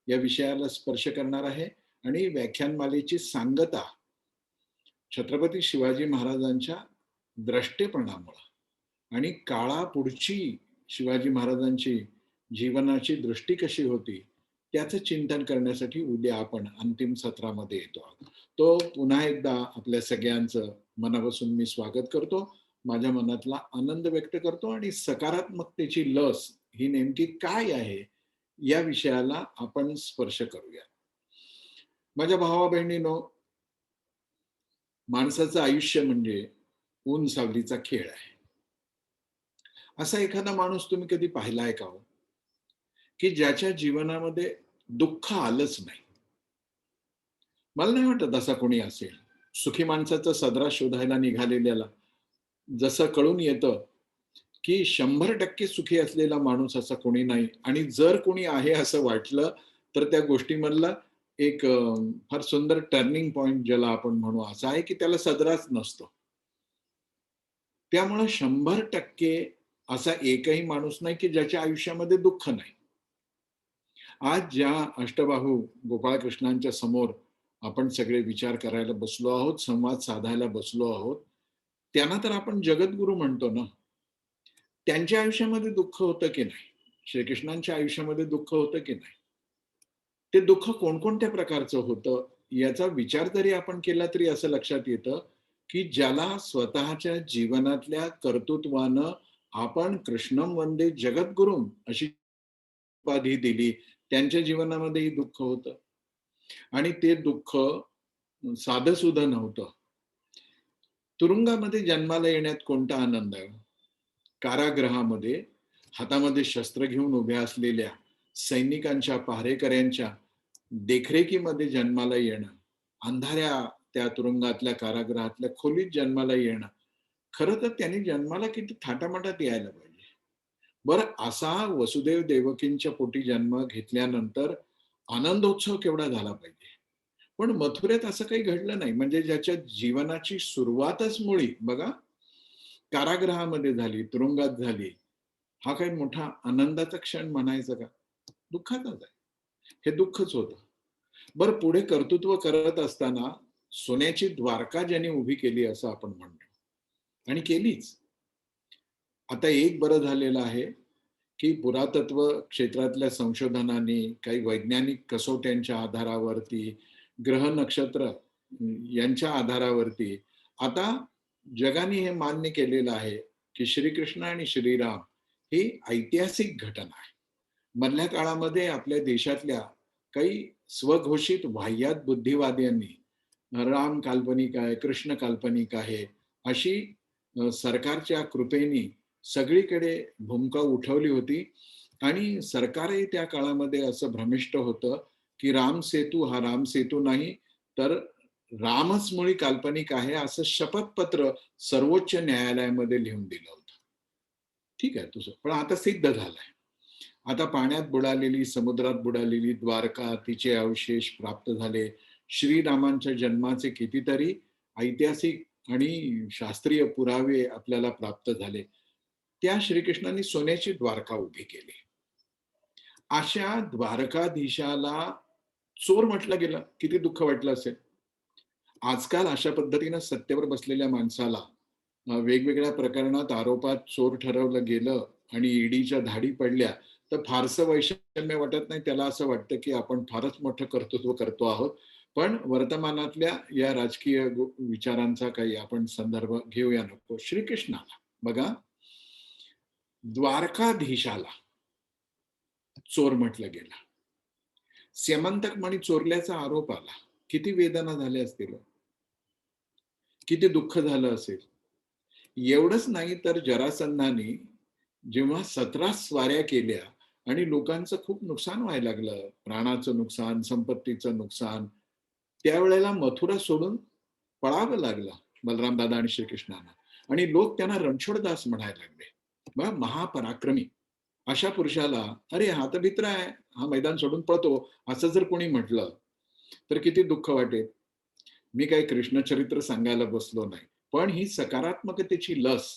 या विषयाला स्पर्श करणार आहे आणि व्याख्यानमालेची सांगता छत्रपती शिवाजी महाराजांच्या द्रष्टेपणामुळं आणि काळापुढची शिवाजी महाराजांची जीवनाची दृष्टी कशी होती त्याचं चिंतन करण्यासाठी उद्या आपण अंतिम सत्रामध्ये येतो आहोत. तो पुन्हा एकदा आपल्या सगळ्यांचं मनापासून मी स्वागत करतो, माझ्या मनातला आनंद व्यक्त करतो आणि सकारात्मकतेची लस ही नेमकी काय आहे या विषयाला आपण स्पर्श करूया. माझ्या भावा बहिणींनो, माणसाचं आयुष्य म्हणजे ऊन सावलीचा खेळ आहे. असा एखादा माणूस तुम्ही कधी पाहिलाय का हो, की ज्याच्या जीवनामध्ये दुःख आलंच नाही? मला नाही वाटत असा कोणी असेल. सुखी माणसाचा सदरा शोधायला निघालेल्याला जसं कळून येतं की 100% सुखी असलेला माणूस असा कोणी नाही आणि जर कोणी आहे असं वाटलं तर त्या गोष्टीमधला एक फार सुंदर टर्निंग पॉइंट ज्याला आपण म्हणू असा आहे की त्याला सदराच नसतो. त्यामुळे 100% असा एकही माणूस नाही की ज्याच्या आयुष्यामध्ये दुःख नाही. आज ज्या अष्टबाहू गोपाळकृष्णांच्या समोर आपण सगळे विचार करायला बसलो आहोत, संवाद साधायला बसलो आहोत, त्यांना तर आपण जगद्गुरु म्हणतो ना. त्यांच्या आयुष्यामध्ये दुःख होतं की नाही? श्रीकृष्णांच्या आयुष्यामध्ये दुःख होतं की नाही? ते दुःख कोणकोणत्या प्रकारचं होतं याचा विचार जरी आपण केला तरी असं लक्षात येतं, की ज्याला स्वतःच्या जीवनातल्या कर्तृत्वानं आपण कृष्णं वंदे जगद्गुरुम अशी उपाधी दिली, त्यांच्या जीवनामध्येही दुःख होतं. आणि ते दुःख साधंसुधं नव्हतं. तुरुंगामध्ये जन्माला येण्यात कोणता आनंद आहे? कारागृहामध्ये हातामध्ये शस्त्र घेऊन उभ्या असलेल्या सैनिकांच्या, पहारेकऱ्यांच्या देखरेखीमध्ये जन्माला येणं, अंधाऱ्या त्या तुरुंगातल्या कारागृहातल्या खोलीत जन्माला येणं, खरं तर त्यांनी जन्माला किती थाटामाटात यायला पाहिजे. बरं असा वसुदेव देवकींच्या पोटी जन्म घेतल्यानंतर आनंदोत्सव केवढा झाला पाहिजे. पण मथुरेत असं काही घडलं नाही. म्हणजे ज्याच्या जीवनाची सुरुवातच मुळी बघा कारागृहामध्ये झाली, तुरुंगात झाली. हा काही मोठा आनंदाचा क्षण म्हणायचा का? दुःखाचाच आहे. हे दुःखच होतं. बरं पुढे कर्तृत्व करत असताना सोन्याची द्वारका ज्यांनी उभी केली असं आपण म्हणतो आणि केलीच. आता एक बरं झालेलं आहे, की पुरातत्व क्षेत्रातल्या संशोधनाने, काही वैज्ञानिक कसोट्यांच्या आधारावरती, ग्रह नक्षत्र यांच्या आधारावरती आता जगाने हे मान्य केलेलं आहे, की श्रीकृष्ण आणि श्रीराम ही ऐतिहासिक घटना आहे. मधल्या काळामध्ये आपल्या देशातल्या काही स्वघोषित वाह्यात बुद्धिवाद्यांनी राम काल्पनिक आहे, कृष्ण काल्पनिक आहे, अशी सरकारच्या कृपेने सगळीकडे भूमिका उठवली होती आणि सरकारही त्या काळामध्ये असं भ्रमिष्ट होतं, की राम सेतू हा राम सेतू नाही, तर रामच मुळी काल्पनिक आहे, असं शपथपत्र सर्वोच्च न्यायालयामध्ये लिहून दिलं होतं. ठीक आहे तुझं, पण आता सिद्ध झालंय. आता पाण्यात बुडालेली, समुद्रात बुडालेली द्वारका, तिचे अवशेष प्राप्त झाले. श्रीरामांच्या जन्माचे कितीतरी ऐतिहासिक आणि शास्त्रीय पुरावे आपल्याला प्राप्त झाले. त्या श्रीकृष्णांनी सोन्याची द्वारका उभी केली. अशा द्वारकाधीशाला चोर म्हटलं गेलं, किती दुःख वाटलं असेल. आजकाल अशा पद्धतीनं सत्तेवर बसलेल्या माणसाला वेगवेगळ्या प्रकरणात आरोपात चोर ठरवलं गेलं आणि ईडीच्या धाडी पडल्या, तर फारसं वैषम्य वाटत नाही. त्याला असं वाटतं, की आपण फारच मोठं कर्तृत्व करतो आहोत. पण वर्तमानातल्या या राजकीय विचारांचा काही आपण संदर्भ घेऊया नको. श्रीकृष्णाला बघा, द्वारकाधीशाला चोर म्हटलं गेलं. स्यमंतक मणी चोरल्याचा आरोप आला. किती वेदना झाल्या असतील, किती दुःख झालं असेल. एवढंच नाही तर जरासंधाने जेव्हा 17 स्वाऱ्या केल्या आणि लोकांचं खूप नुकसान व्हायला लागलं, प्राणाचं नुकसान, संपत्तीचं नुकसान, त्यावेळेला मथुरा सोडून पळावं लागलं बलराम दादा आणि श्रीकृष्णांना आणि लोक त्यांना रणछोडदास म्हणायला लागले. बघा, महापराक्रमी अशा पुरुषाला अरे हा तर मित्र आहे, हा मैदान सोडून पळतो, असं जर कोणी म्हटलं तर किती दुःख वाटेल. मी काही कृष्ण चरित्र सांगायला बसलो नाही, पण ही सकारात्मकतेची लस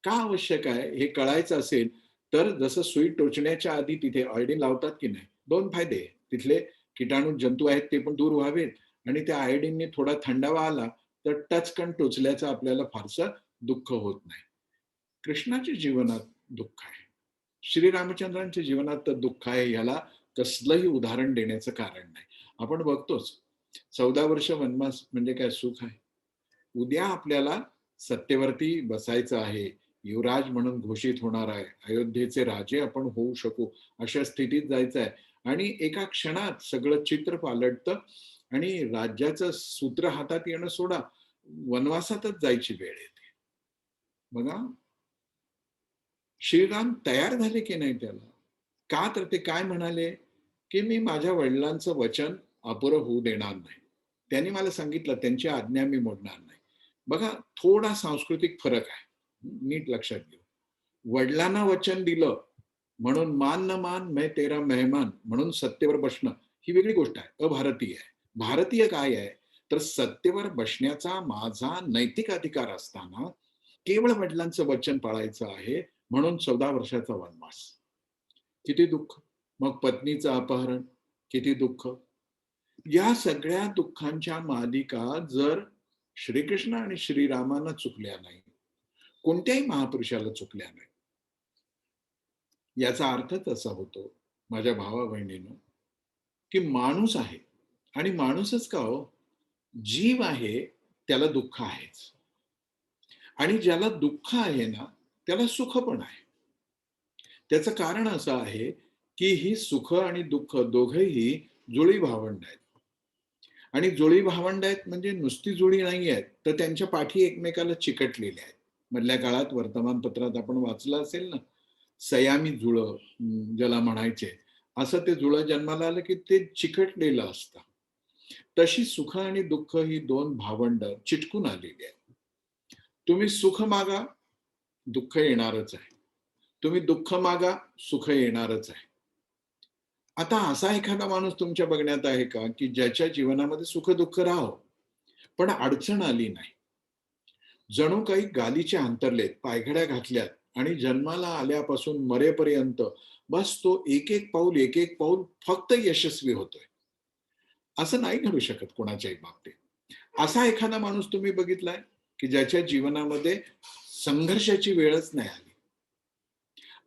का आवश्यक आहे हे कळायचं असेल तर जसं सुई टोचण्याच्या आधी तिथे आयोडीन लावतात की नाही, दोन फायदे. तिथले किटाणू जंतू आहेत ते पण दूर व्हावेत आणि त्या आयोडीनने थोडा थंडावा आला तर टचकन टोचल्याचं आपल्याला फारसं दुःख होत नाही. कृष्णाच्या जीवनात दुःख आहे, श्रीरामचंद्रांच्या जीवनात तर दुःख आहे, याला कसलंही उदाहरण देण्याचं कारण नाही. आपण बघतोच 14 वर्ष वनवास म्हणजे काय सुख आहे? उद्या आपल्याला सत्तेवरती बसायचं आहे, युवराज म्हणून घोषित होणार आहे, अयोध्येचे राजे आपण होऊ शकू अशा स्थितीत जायचं आहे आणि एका क्षणात सगळं चित्र पालटतं आणि राज्याचं सूत्र हातात येणं सोडा, वनवासातच जायची वेळ येते. बघा, श्रीराम तयार झाले की नाही त्याला? का तर ते काय म्हणाले, की मी माझ्या वडिलांचं वचन अपुरं होऊ देणार नाही. त्यांनी मला सांगितलं त्यांची आज्ञा मी मोडणार नाही. बघा, थोडा सांस्कृतिक फरक आहे. नीट लक्षात घेऊ. वडिलांना वचन दिलं म्हणून मान न मान मैं तेरा मेहमान म्हणून सत्तेवर बसणं ही वेगळी गोष्ट आहे, अभारतीय आहे. भारतीय काय आहे, तर सत्तेवर बसण्याचा माझा नैतिक अधिकार असताना केवळ वडिलांचं वचन पाळायचं आहे म्हणून 14 वर्षाचा वनवास. किती दुःख. मग पत्नीचं अपहरण, किती दुःख. या सगळ्या दुःखांच्या मालिका जर श्रीकृष्ण आणि श्रीरामांना चुकल्या नाही कोणत्याही महापुरुषाला चुकल्या नाही. याचा अर्थच असा होतो माझ्या भावा बहिणींनो, की माणूस आहे आणि माणूसच का हो, जीव आहे त्याला दुःख आहेच, आणि ज्याला दुःख आहे ना त्याला सुख पण आहे. त्याचं कारण असं आहे की ही सुख आणि दुःख दोघेही जुळी भावंड आहेत. आणि जुळी भावंड आहेत म्हणजे नुसती जुळी नाही आहेत, तर त्यांच्या पाठी एकमेकाला चिकटलेल्या आहेत. मधल्या काळात वर्तमानपत्रात आपण वाचलं असेल ना, सयामी जुळं ज्याला म्हणायचे, असं ते जुळं जन्माला आलं की ते चिकटलेलं असतं. तशी सुख आणि दुःख ही दोन भावंड चिटकून आलेली आहेत. तुम्ही सुख मागा, दुःख येणारच आहे. तुम्ही दुःख मागा, सुख येणारच आहे. आता असा एखादा माणूस तुमच्या बघण्यात आहे का, की ज्याच्या जीवनामध्ये सुख दुःख राहो, पण अडचण आली नाही. जणू काही गालीचे अंतरलेत, पायघड्या घातल्यात आणि जन्माला आल्यापासून मरेपर्यंत बस तो एक एक पाऊल फक्त यशस्वी होतोय. असं नाही घडू शकत कोणाच्याही बाबतीत. असा एखादा माणूस तुम्ही बघितलाय, की ज्याच्या जीवनामध्ये संघर्षाची वेळच नाही आली?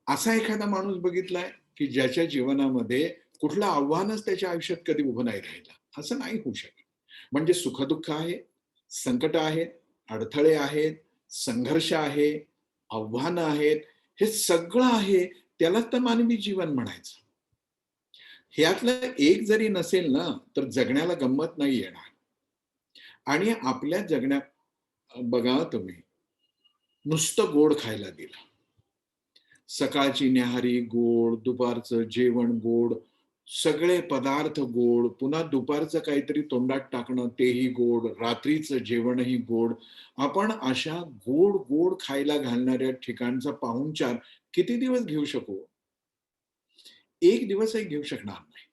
असा एखादा माणूस बघितलाय, की ज्याच्या जीवनामध्ये कुठलं आव्हानच त्याच्या आयुष्यात कधी उभं नाही राहिलं? असं नाही होऊ शकत. म्हणजे सुख-दुःख आहे, संकट आहेत, अडथळे आहेत, संघर्ष आहे, आव्हानं आहेत, हे सगळं आहे, त्यालाच तर मानवी जीवन म्हणायचं. ह्यातलं एक जरी नसेल ना, तर जगण्याला गंमत नाही येणार. आणि आपल्या जगण्यात बघा तुम्ही, नुसतं गोड खायला दिलं. सकाळची न्याहारी गोड, दुपारचं जेवण गोड, सगळे पदार्थ गोड, पुन्हा दुपारचं काहीतरी तोंडात टाकणं तेही गोड, रात्रीचं जेवणही गोड. आपण अशा गोड गोड खायला घालणाऱ्या ठिकाणचा पाहुणचार किती दिवस घेऊ शकू? एक दिवसही घेऊ शकणार नाही.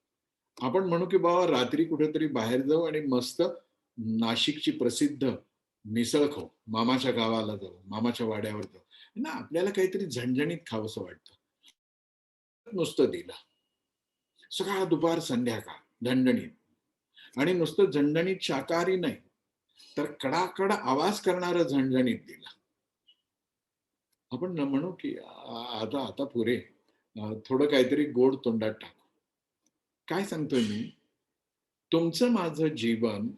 आपण म्हणू की बाबा रात्री कुठेतरी बाहेर जाऊ आणि मस्त नाशिकची प्रसिद्ध मिसळ खाऊ, मामाच्या गावाला जाऊ, मामाच्या वाड्यावर जाऊ. ना आपल्याला काहीतरी झणझणीत खावंसं वाटतं. नुसतं दिलं. सकाळ, दुपार, संध्याकाळ झणझणीत, आणि नुसतं झणझणीत शाकाहारी नाही, तर कडाकड आवाज करणारं झणझणीत दिलं. आपण म्हणू की आता आता पुरे, थोडं काहीतरी गोड तोंडात टाकू. काय सांगतोय मी? तुमचं माझं जीवन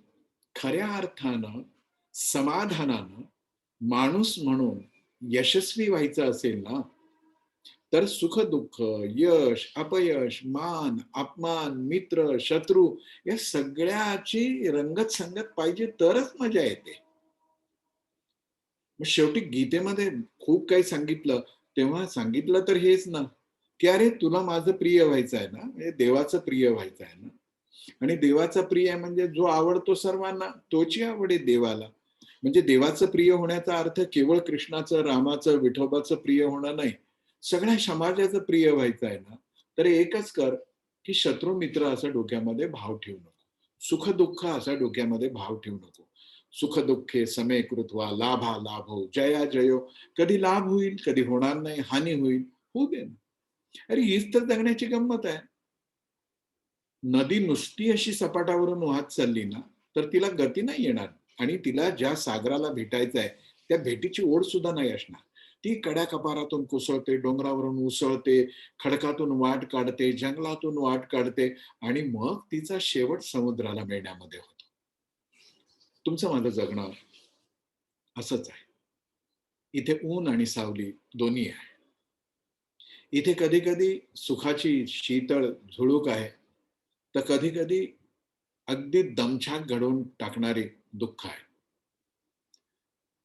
खऱ्या अर्थानं, समाधानानं माणूस म्हणून यशस्वी व्हायचं असेल ना, तर सुख-दुःख, यश, अपयश, मान, अपमान, मित्र, शत्रू या सगळ्याची रंगत-संगत पाहिजे तरच मजा येते. मग शेवटी गीतेमध्ये खूप काही सांगितलं, तेव्हा सांगितलं तर हेच ना, की "अरे तुला माझं प्रिय व्हायचं आहे ना, म्हणजे देवाचं प्रिय व्हायचं आहे ना." आणि देवाचा प्रिय म्हणजे जो आवडतो सर्वांना, तोची आवड आहे देवाला. म्हणजे देवाचं प्रिय होण्याचा अर्थ केवळ कृष्णाचं, रामाचं, विठोबाचं प्रिय होणं नाही. सगळ्या समाजाचं प्रिय व्हायचं आहे ना, तर एकच कर, की शत्रू मित्र असं डोक्यामध्ये भाव ठेवू नको. सुख-दुःख असा डोक्यामध्ये भाव ठेवू नको. सुख-दुःखे समे कृत्वा लाभा लाभो जया जयो. कधी लाभ होईल, कधी होणार नाही, हानी होईल, होऊ दे ना. अरे हीच तर जगण्याची गंमत आहे. नदी नुसती अशी सपाटावरून वाहत चालली ना, तर तिला गती नाही येणार, आणि तिला ज्या सागराला भेटायचं आहे, त्या भेटीची ओढ सुद्धा नाही असणार. ती कड्या-कपारातून कोसळते, डोंगरावरून उसळते, खडकातून वाट काढते, जंगलातून वाट काढते, आणि मग तिचा शेवट समुद्राला मिळण्यामध्ये होतो. तुमचं माझं जगणं असंच आहे. इथे ऊन आणि सावली दोन्ही आहे. इथे कधी-कधी सुखाची शीतळ झुळूक आहे, तर कधी-कधी अगदी दमछाक घडवून टाकणारे दुःख आहे.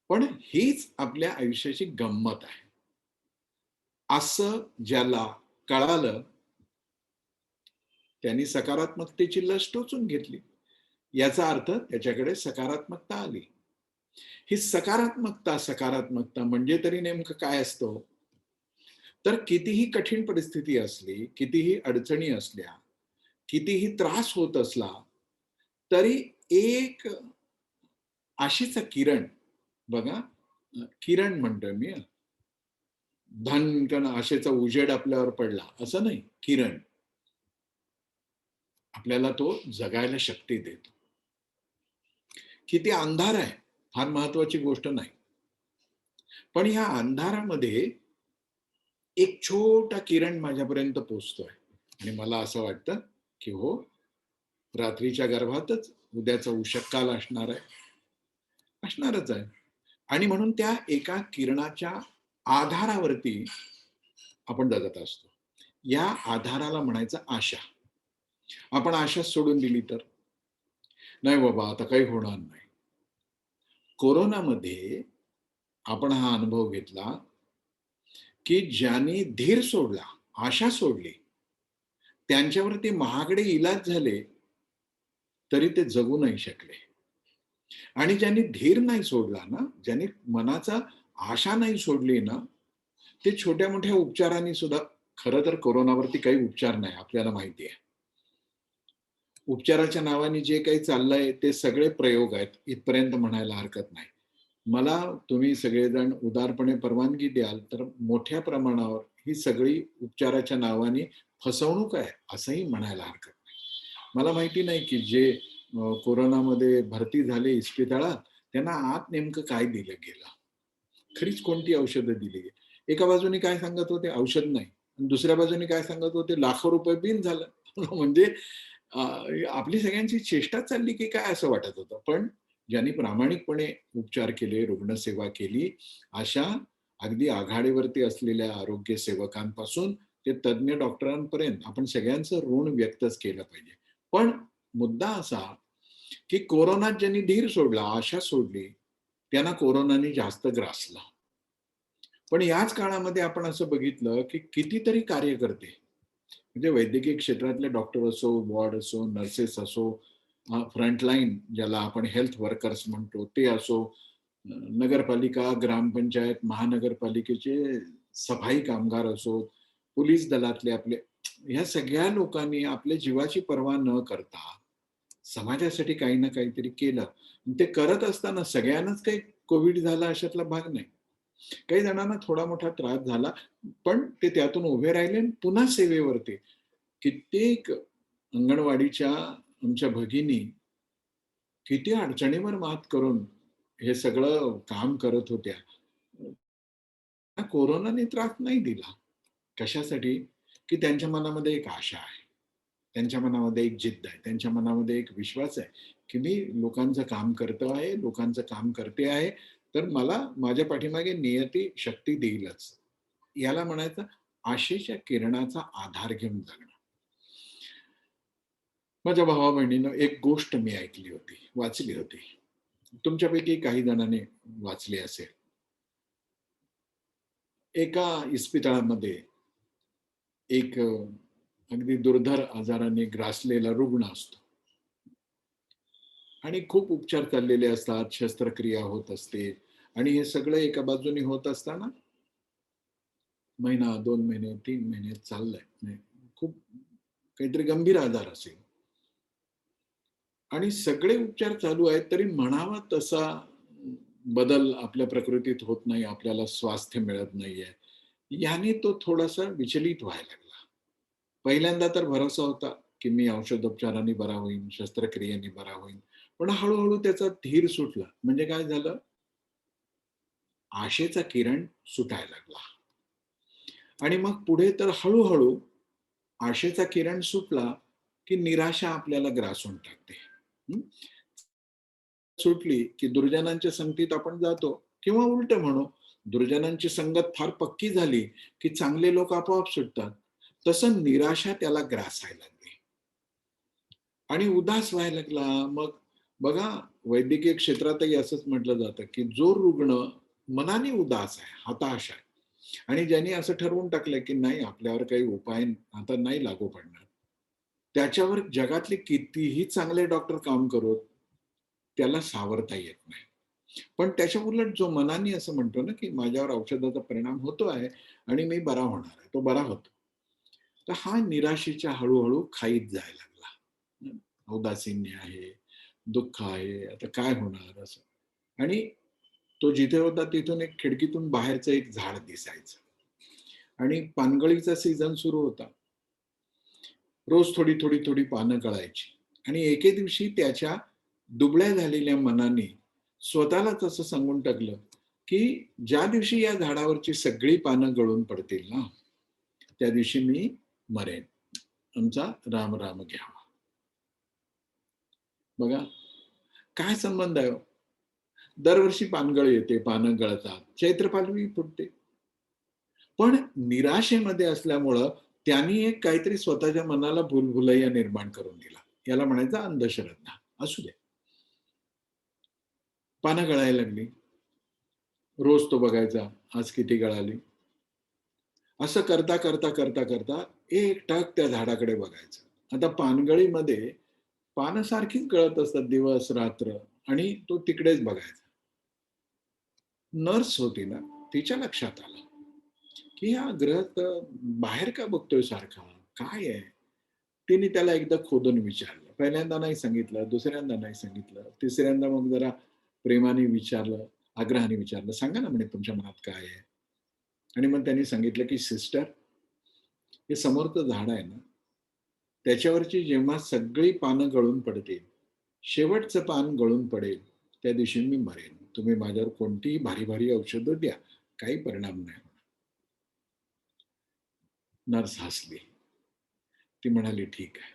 पण हीच आपल्या आयुष्याची गंमत आहे. असं ज्याला कळालं, त्यांनी सकारात्मकतेची लस टोचून घेतली. याचा अर्थ त्याच्याकडे सकारात्मकता आली. ही सकारात्मकता सकारात्मकता म्हणजे तरी नेमकं काय असतं? तर कितीही कठीण परिस्थिती असली, कितीही अडचणी असल्या, कितीही त्रास होत असला, तरी एक आशेचा किरण, बघा, किरण म्हणतोय मी, धनकन आशेचा उजेड आपल्यावर पडला असं नाही, किरण आपल्याला तो जगायला शक्ती देतो. किती अंधार आहे फार महत्वाची गोष्ट नाही, पण ह्या अंधारामध्ये एक छोटा किरण माझ्यापर्यंत पोहोचतोय आणि मला असं वाटतं की हो, रात्रीच्या गर्भातच उद्याचा उषः काल असणारच आहे. आणि म्हणून त्या एका किरणाच्या आधारावरती आपण जगत असतो. या आधाराला म्हणायचं आशा. आपण आशा सोडून दिली तर नाही बाबा आता काही होणार नाही. कोरोनामध्ये आपण हा अनुभव घेतला की ज्यांनी धीर सोडला, आशा सोडली, त्यांच्यावरती महागडे इलाज झाले तरी ते जगू नाही शकले. आणि ज्यांनी धीर नाही सोडला ना, ज्यांनी मनाचा आशा नाही सोडली ना, ते छोट्या मोठ्या उपचारांनी सुद्धा, खरं तर कोरोनावरती काही उपचार नाही आपल्याला माहिती आहे. उपचाराच्या नावाने जे काही चाललंय ते सगळे प्रयोग आहेत इथपर्यंत म्हणायला हरकत नाही. मला तुम्ही सगळेजण उदारपणे परवानगी द्याल तर मोठ्या प्रमाणावर ही सगळी उपचाराच्या नावाने फसवणूक आहे असंही म्हणायला हरकत नाही. मला माहिती नाही की जे कोरोनामध्ये भरती झाले इस्पितळात त्यांना आत नेमकं काय दिलं गेलं, खरीच कोणती औषधं दिली गेली. एका बाजूने काय सांगत होते औषध नाही, दुसऱ्या बाजूने काय सांगत होते लाखो रुपये बिल झालं. म्हणजे आपली सगळ्यांची चेष्टा चालली की काय असं वाटत होतं. पण ज्यांनी प्रामाणिकपणे उपचार केले, रुग्णसेवा केली, अशा अगदी आघाडीवरती असलेल्या आरोग्य सेवकांपासून ते तज्ञ डॉक्टरांपर्यंत आपण सगळ्यांचं ऋण व्यक्तच केलं पाहिजे. पण मुद्दा असा की कोरोनात ज्यांनी धीर सोडला, आशा सोडली, त्यांना कोरोनाने जास्त ग्रासला. पण याच काळामध्ये आपण असं बघितलं की कितीतरी कार्यकर्ते म्हणजे वैद्यकीय क्षेत्रातले डॉक्टर असो, वॉर्ड असो, नर्सेस असो, फ्रंटलाईन ज्याला आपण हेल्थ वर्कर्स म्हणतो ते असो, नगरपालिका, ग्रामपंचायत, महानगरपालिकेचे सफाई कामगार असो, पोलीस दलातले आपले, ह्या सगळ्या लोकांनी आपल्या जीवाची पर्वा न करता समाजासाठी काही ना काहीतरी केलं. ते करत असताना सगळ्यांनाच काही कोविड झाला अशातला भाग नाही. काही जणांना थोडा मोठा त्रास झाला, पण ते त्यातून उभे राहिले आणि पुन्हा सेवेवरती. कित्येक अंगणवाडीच्या आमच्या भगिनी किती अडचणीवर मात करून हे सगळं काम करत होत्या. कोरोनाने त्रास नाही दिला. कशासाठी? की त्यांच्या मनामध्ये एक आशा आहे. त्यांच्या मनामध्ये एक जिद्द आहे. त्यांच्या मनामध्ये एक विश्वास आहे, की मी लोकांचं काम करतो आहे, लोकांचं काम करते आहे, तर मला माझ्या पाठीमागे नियती शक्ती देईलच. याला म्हणायचं आशेच्या किरणाचा आधार घेऊन जगणं. माझ्या भावा-बहिणींनो, एक गोष्ट मी ऐकली होती, वाचली होती. तुमच्यापैकी काही जणांनी वाचली असेल. एका इस्पितळामध्ये एक अगदी दुर्धर आजाराने ग्रासलेला रुग्ण असतो आणि खूप उपचार चाललेले असतात, शस्त्रक्रिया होत असते आणि हे सगळं एका बाजूने होत असताना महिना, 2 महिने, 3 महिने चाललंय. म्हणजे खूप काहीतरी गंभीर आजार असेल आणि सगळे उपचार चालू आहेत तरी म्हणावा तसा बदल आपल्या प्रकृतीत होत नाही, आपल्याला स्वास्थ्य मिळत नाहीये. याने तो थोडासा विचलित व्हायला लागला. पहिल्यांदा तर भरोसा होता, की मी औषधोपचाराने बरा होईन, शस्त्रक्रियेने बरा होईन. पण हळू त्याचा धीर सुटला. म्हणजे काय झालं? आशेचा किरण सुटायला लागला. आणि मग पुढे तर हळू आशेचा किरण सुटला, की निराशा आपल्याला ग्रासून टाकते. हं. सुटली, की दुर्जनांच्या संगतीत आपण जातो किंवा उलटं म्हणू, दुर्जनांची संगत फार पक्की झाली, की चांगले लोक आपोआप सुटतात. तसं निराशा त्याला ग्रासायला लागली आणि उदास व्हायला लागला. मग बघा, वैद्यकीय क्षेत्रातही असंच म्हटलं जातं, की जो रुग्ण मनाने उदास आहे, हताश आहे आणि ज्यांनी असं ठरवून टाकलंय, की नाही आपल्यावर काही उपाय आता नाही लागू पडणार. त्याच्यावर जगातले कितीही चांगले डॉक्टर काम करोत, त्याला सावरता येत नाही. पण त्याच्या उलट जो मनाने असं म्हणतो ना, की माझ्यावर औषधाचा परिणाम होतो आहे आणि मी बरा होणार आहे, तो बरा होतो. तर हा निराशेच्या हळू खाईत जायला लागला. औदासिन्य आहे, दुःख आहे, आता काय होणार असं. आणि तो जिथे होता तिथून एक खिडकीतून बाहेरचं एक झाड दिसायचं आणि पानगळीचा सीझन सुरू होता. रोज थोडी पानं गळायची आणि एके दिवशी त्याच्या दुबळ्या झालेल्या मनाने स्वतःलाच असं सांगून टाकलं, की ज्या दिवशी या झाडावरची सगळी पानं गळून पडतील ना, त्या दिवशी मी मरेन. आमचा राम राम घ्यावा. बघा काय संबंध आहे हो? दरवर्षी पानगळ येते, पानं गळतात, चैत्रपालवी फुटते. पण निराशेमध्ये असल्यामुळं त्यांनी एक काहीतरी स्वतःच्या मनाला भूलभुलैया निर्माण करून दिला. याला म्हणायचं अंधश्रद्धा. असू दे. पानं गळायला लागली. रोज तो बघायचा, आज किती गळाली. असं करता करता करता करता एकटक त्या झाडाकडे बघायचं. आता पानगळीमध्ये पानं सारखीच गळत असतात दिवस रात्र आणि तो तिकडेच बघायचा. नर्स होती ना, तिच्या लक्षात आलं की हा ग्रह बाहेर का बघतोय सारखा, काय आहे. तिने त्याला एकदा खोदून विचारलं. पहिल्यांदा नाही सांगितलं, दुसऱ्यांदा नाही सांगितलं, तिसऱ्यांदा मग जरा प्रेमाने विचारलं, आग्रहाने विचारलं, सांगा ना म्हणे तुमच्या मनात काय आहे. आणि मग त्यांनी सांगितलं की सिस्टर, हे समोरचं झाड आहे ना, त्याच्यावरची जेव्हा सगळी पानं गळून पडतील, शेवटचं पान गळून पडेल, त्या दिवशी मी मरेन. तुम्ही माझ्यावर कोणतीही भारी भारी औषधं द्या, काही परिणाम नाही. नर्स हसली. ती म्हणाली ठीक आहे.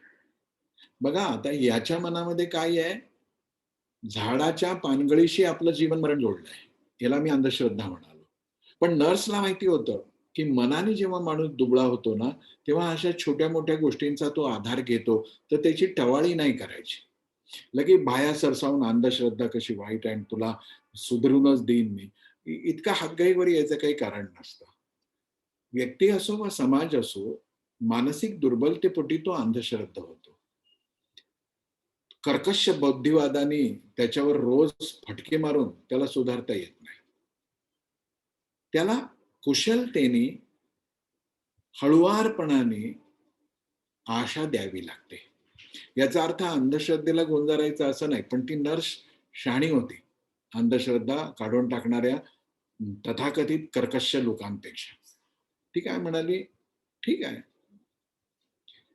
बघा आता याच्या मनामध्ये काय आहे, झाडाच्या पानगळीशी आपलं जीवन मरण जोडलं आहे. याला मी अंधश्रद्धा म्हणालो. पण नर्सला माहिती होतं की मनाने जेव्हा माणूस दुबळा होतो ना, तेव्हा अशा छोट्या मोठ्या गोष्टींचा तो आधार घेतो, तर त्याची टवाळी नाही करायची. लगे बाया सरसावून अंधश्रद्धा कशी वाईट आहे, तुला सुधरूनच देईन मी, इतका हातगाईवर यायचं काही कारण नसतं. व्यक्ती असो वा समाज असो, मानसिक दुर्बलतेपोटी तो अंधश्रद्धा होतो. कर्कश बुद्धिवादाने त्याच्यावर रोज फटके मारून त्याला सुधारता येत नाही. त्याला कुशलतेने, हळुवारपणाने आशा द्यावी लागते. याचा अर्थ अंधश्रद्धेला गोंजारायचा असं नाही, पण ती नर्स शहाणी होती अंधश्रद्धा काढून टाकणाऱ्या तथाकथित कर्कश लोकांपेक्षा. ती काय म्हणाली, ठीक आहे,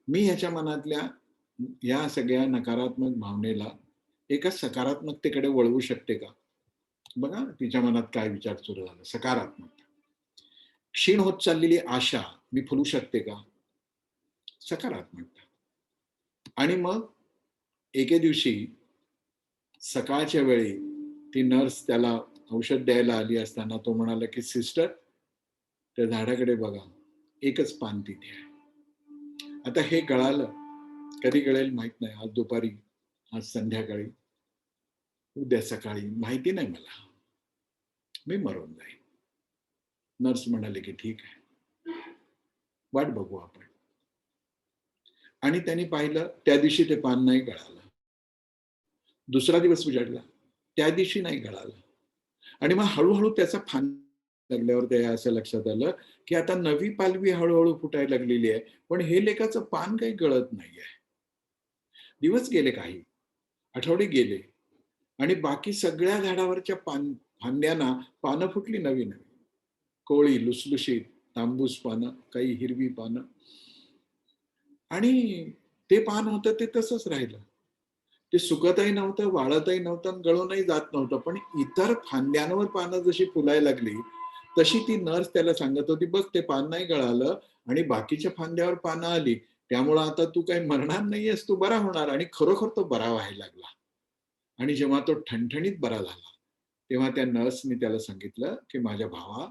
मी ह्याच्या मनातल्या या सगळ्या नकारात्मक भावनेला एका सकारात्मकतेकडे वळवू शकते का. बघा तिच्या मनात काय विचार सुरू झाला, सकारात्मक. क्षीण होत चाललेली आशा मी फुलू शकते का, सकारात्मकता. आणि मग एके दिवशी सकाळच्या वेळी ती नर्स त्याला औषध द्यायला आली असताना तो म्हणाला की सिस्टर, त्या झाडाकडे बघा, एकच पान तिथे आहे. आता हे गळालं, कधी गळेल माहित नाही, आज दुपारी, आज संध्याकाळी, उद्या सकाळी, माहिती नाही मला, मी मरून जाईन. नर्स म्हणाले की ठीक आहे, वाट बघू आपण. आणि त्यांनी पाहिलं, त्या दिवशी ते पान नाही गळालं. दुसरा दिवस उजाडला, त्या दिवशी नाही गळालं. आणि मग हळूहळू त्याचा फांद लागल्यावर त्या असं लक्षात आलं की आता नवी पालवी हळूहळू फुटायला लागलेली आहे, पण हे लेखाचं पान काही गळत नाहीये. दिवस गेले, काही आठवडे गेले, आणि बाकी सगळ्या झाडावरच्या फांद्यांना पानं फुटली, नवी नवी, कोळी, लुसलुशीत, तांबूस पानं, काही हिरवी पानं. आणि ते पान होतं ते तसंच राहिलं. ते सुकतही नव्हतं, वाळतही नव्हतं, गळूनही जात नव्हतं. पण इतर फांद्यांवर पानं जशी फुलायला लागली, तशी ती नर्स त्याला सांगत होती, बघ ते पान नाही गळालं आणि बाकीच्या फांद्यावर पानं आली, त्यामुळं आता तू काही मरणार नाहीयेस, तू बरा होणार. आणि खरोखर तो बरा व्हायला लागला. आणि जेव्हा तो ठणठणीत बरा झाला, तेव्हा त्या नर्सने त्याला सांगितलं की माझ्या भावा,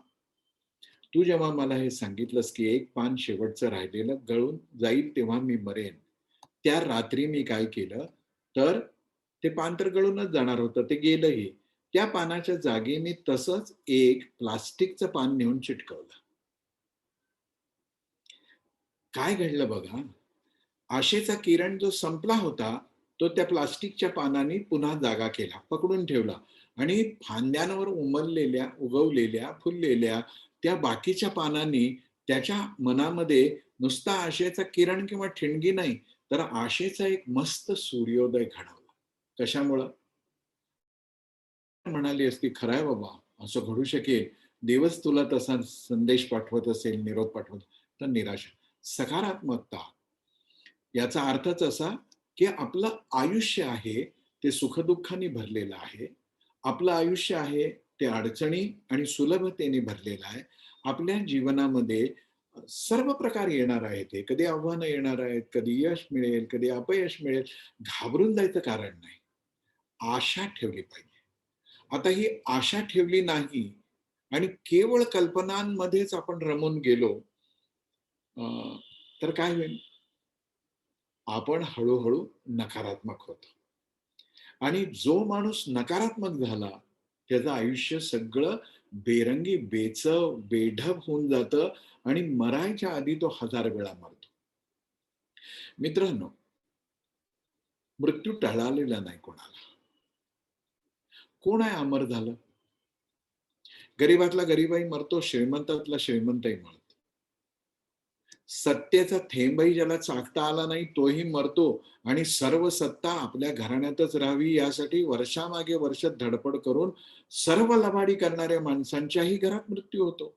तू जेव्हा मला हे सांगितलंस की एक पान शेवटचं राहिलेलं गळून जाईल तेव्हा मी मरेन, त्या रात्री मी काय केलं, तर ते पान तर गळूनच जाणार होतं, ते गेलंही. त्या पानाच्या जागी मी तसंच एक प्लास्टिकचं पान नेऊन चिटकवलं. काय घडलं बघा, आशेचा किरण जो संपला होता, तो त्या प्लास्टिकच्या पानांनी पुन्हा जागा केला, पकडून ठेवला. आणि फांद्यांवर उमललेल्या, उगवलेल्या, फुललेल्या त्या बाकीच्या पानांनी त्याच्या मनामध्ये नुसता आशेचा किरण किंवा ठिणगी नाही, तर आशेचा एक मस्त सूर्योदय घडवला. कशामुळं? म्हणाली असती, खरंय बाबा, असं घडू शकेल, देवच तुला तसा संदेश पाठवत असेल, निरोप पाठवत, तर निराशा. सकारात्मकता याचा अर्थच असा की आपलं आयुष्य आहे ते सुखदुःखाने भरलेलं आहे. आपलं आयुष्य आहे ते अडचणी आणि सुलभतेने भरलेलं आहे. आपल्या जीवनामध्ये सर्व प्रकार येणार आहेत. हे कधी आव्हानं येणार आहेत, कधी यश मिळेल, कधी अपयश मिळेल. घाबरून जायचं कारण नाही. आशा ठेवली पाहिजे. आता ही आशा ठेवली नाही आणि केवळ कल्पनांमध्येच आपण रमून गेलो, तर काय होईल? आपण हळूहळू नकारात्मक होतो. आणि जो माणूस नकारात्मक झाला, त्याचं आयुष्य सगळं बेरंगी, बेचव, बेढप होऊन जातं आणि मरायच्या आधी तो 1000 वेळा मरतो. मित्रांनो, मृत्यू टळालेला नाही कोणाला. कोण आहे अमर झालं? गरीबातला गरीबही मरतो, श्रीमंतातला श्रीमंतही मरतो. सत्तेचा थेंबही ज्याला चाखता आला नाही तोही मरतो आणि सर्व सत्ता आपल्या घराण्यातच राहावी यासाठी वर्षामागे वर्ष धडपड करून सर्व लबाडी करणाऱ्या माणसांच्याही घरात मृत्यू होतो.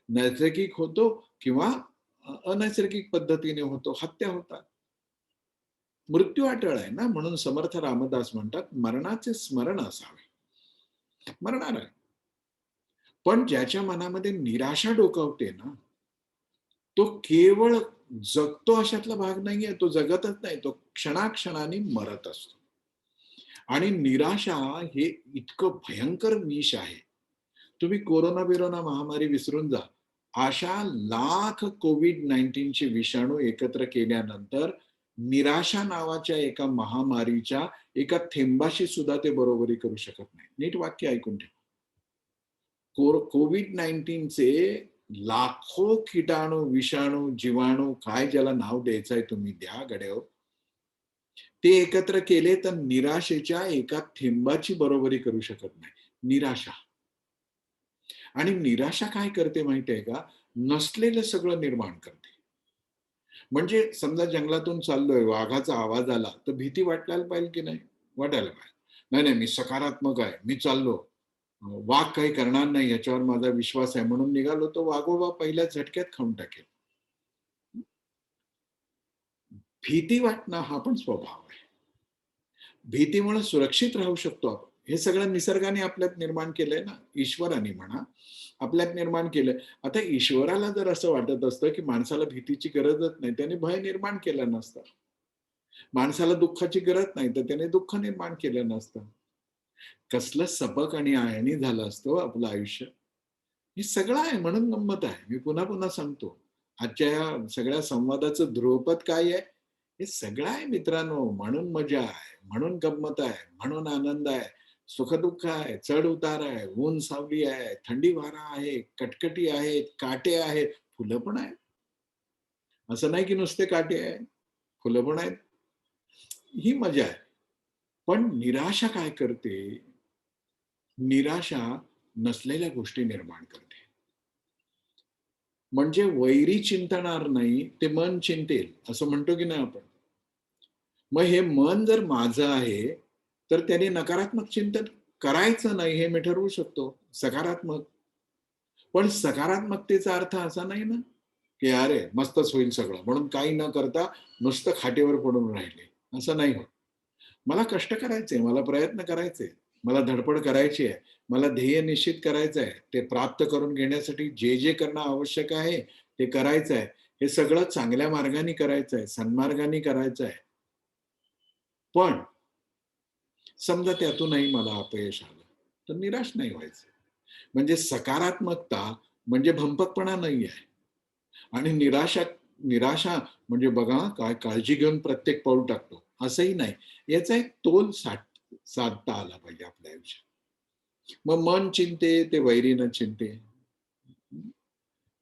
नैसर्गिक होतो किंवा अनैसर्गिक पद्धतीने होतो, हत्या होतात. मृत्यू अटळ आहे ना, म्हणून समर्थ रामदास म्हणतात मरणाचे स्मरण असावे. मरणार आहे, पण ज्याच्या मनामध्ये निराशा डोकावते ना, तो केवळ जगतो अशातला भाग नाहीये, तो जगतच नाही, तो क्षणाक्षणाने मरत असतो. आणि निराशा हे इतकं भयंकर विष आहे. तुम्ही कोरोना बिरोना महामारी विसरून जा. अशा लाख कोविड-19 चे विषाणू एकत्र केल्यानंतर निराशा नावाच्या एका महामारीच्या एका थेंबाशी सुद्धा ते बरोबरी करू शकत नाही. नीट वाक्य ऐकून ठेवा. कोविड-19 चे लाखो किटाणू, विषाणू, जीवाणू, काय ज्याला नाव द्यायचंय तुम्ही द्या गड्यावर, ते एकत्र केले तर निराशेच्या एका थेंबाची बरोबरी करू शकत नाही. निराशा. आणि निराशा काय करते माहितीये का? नसलेलं सगळं निर्माण करते. म्हणजे समजा जंगलातून चाललोय, वाघाचा आवाज आला तर भीती वाटायला पाहिजे की नाही? वाटायला पाहिजे. नाही नाही, मी सकारात्मक आहे, मी चाललो, वाघ काही करणार नाही याच्यावर माझा विश्वास आहे म्हणून निघालो, तो वाघोबा पहिल्या झटक्यात खाऊन टाकेल. भीती वाटणं हा पण स्वभाव आहे. भीतीमुळे सुरक्षित राहू शकतो आपण. हे सगळं निसर्गाने आपल्यात निर्माण केलंय ना, ईश्वराने म्हणा, आपल्यात निर्माण केलंय. आता ईश्वराला जर असं वाटत असतं की माणसाला भीतीची गरजच नाही, त्याने भय निर्माण केलं नसतं. माणसाला दुःखाची गरज नाही तर त्याने दुःख निर्माण केलं नसतं. कसलं सपक आणि आयणी झालं असतं आपलं आयुष्य. हे सगळं आहे म्हणून गंमत आहे. मी पुन्हा पुन्हा सांगतो, आजच्या या सगळ्या संवादाचं ध्रुवपद काय आहे? हे सगळं आहे मित्रांनो, म्हणून मजा आहे, म्हणून गंमत आहे, म्हणून आनंद आहे, सुखदुःख आहे, चढ उतार आहे, ऊन सावली आहे, थंडी वारा आहे, कटकटी आहेत, काटे आहेत, फुलं पण आहेत. असं नाही की नुसते काटे आहेत, फुलं पण आहेत. ही मजा आहे. पण निराशा काय करते? निराशा नसलेल्या गोष्टी निर्माण करते. म्हणजे वैरी चिंतणार नाही, ते मन चिंतेल, असं म्हणतो की नाही आपण? मग हे मन जर माझं आहे, तर त्याने नकारात्मक चिंतन करायचं नाही हे मी ठरवू शकतो. सकारात्मक. पण सकारात्मकतेचा अर्थ असा नाही ना, की अरे मस्तच होईल सगळं म्हणून काही न करता नुसतं खाटेवर पडून राहिले. असं नाही होत. मला कष्ट करायचे, मला प्रयत्न करायचे, मला धडपड करायची आहे, मला ध्येय निश्चित करायचं आहे, ते प्राप्त करून घेण्यासाठी जे जे करणं आवश्यक आहे ते करायचं आहे. हे सगळं चांगल्या मार्गाने करायचं आहे, सन्मार्गाने करायचं आहे. पण समजा त्यातूनही मला अपयश आलं तर निराश नाही व्हायचं. म्हणजे सकारात्मकता म्हणजे भंपकपणा नाही आहे. आणि निराशा निराशा म्हणजे बघा काय काळजी घेऊन प्रत्येक पाऊल टाकतो असंही नाही. याचा एक तोल साधता आला पाहिजे आपल्या आयुष्यात. मग मन चिंते ते वैरीनं चिंते.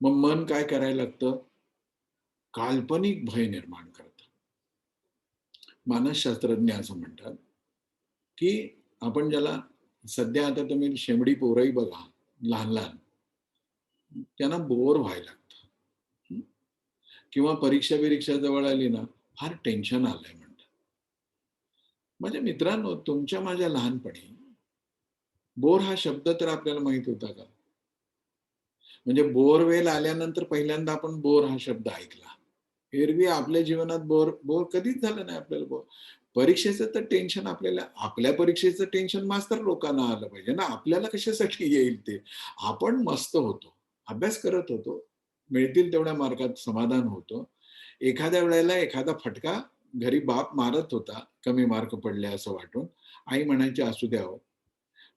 मग मन काय करायला लागतं? काल्पनिक भय निर्माण करतं. मानसशास्त्रज्ञ असं म्हणतात की आपण ज्याला सध्या आता तुम्ही शेंबडी पोरही बघा, लहान लहान, त्यांना बोर व्हायला लागतं. किंवा परीक्षा जवळ आली ना, फार टेन्शन आलंय म्हणतात. म्हणजे मित्रांनो, तुमच्या माझ्या लहानपणी बोर हा शब्द तर आपल्याला माहित होता का? म्हणजे बोरवेल आल्यानंतर पहिल्यांदा आपण बोर हा शब्द ऐकला. एरवी आपल्या जीवनात बोर बोर कधीच झालं नाही आपल्याला बोर. परीक्षेचं तर टेन्शन आपल्याला, आपल्या परीक्षेचं टेन्शन मास्तर लोकांना आलं पाहिजे ना, आपल्याला कशासाठी येईल ते. आपण मस्त होतो, अभ्यास करत होतो, मिळतील तेवढ्या मार्कात समाधान होतो. एखाद्या वेळेला एखादा फटका घरी बाप मारत होता, कमी मार्क पडले असं वाटून. आई म्हणायची असू द्या हो.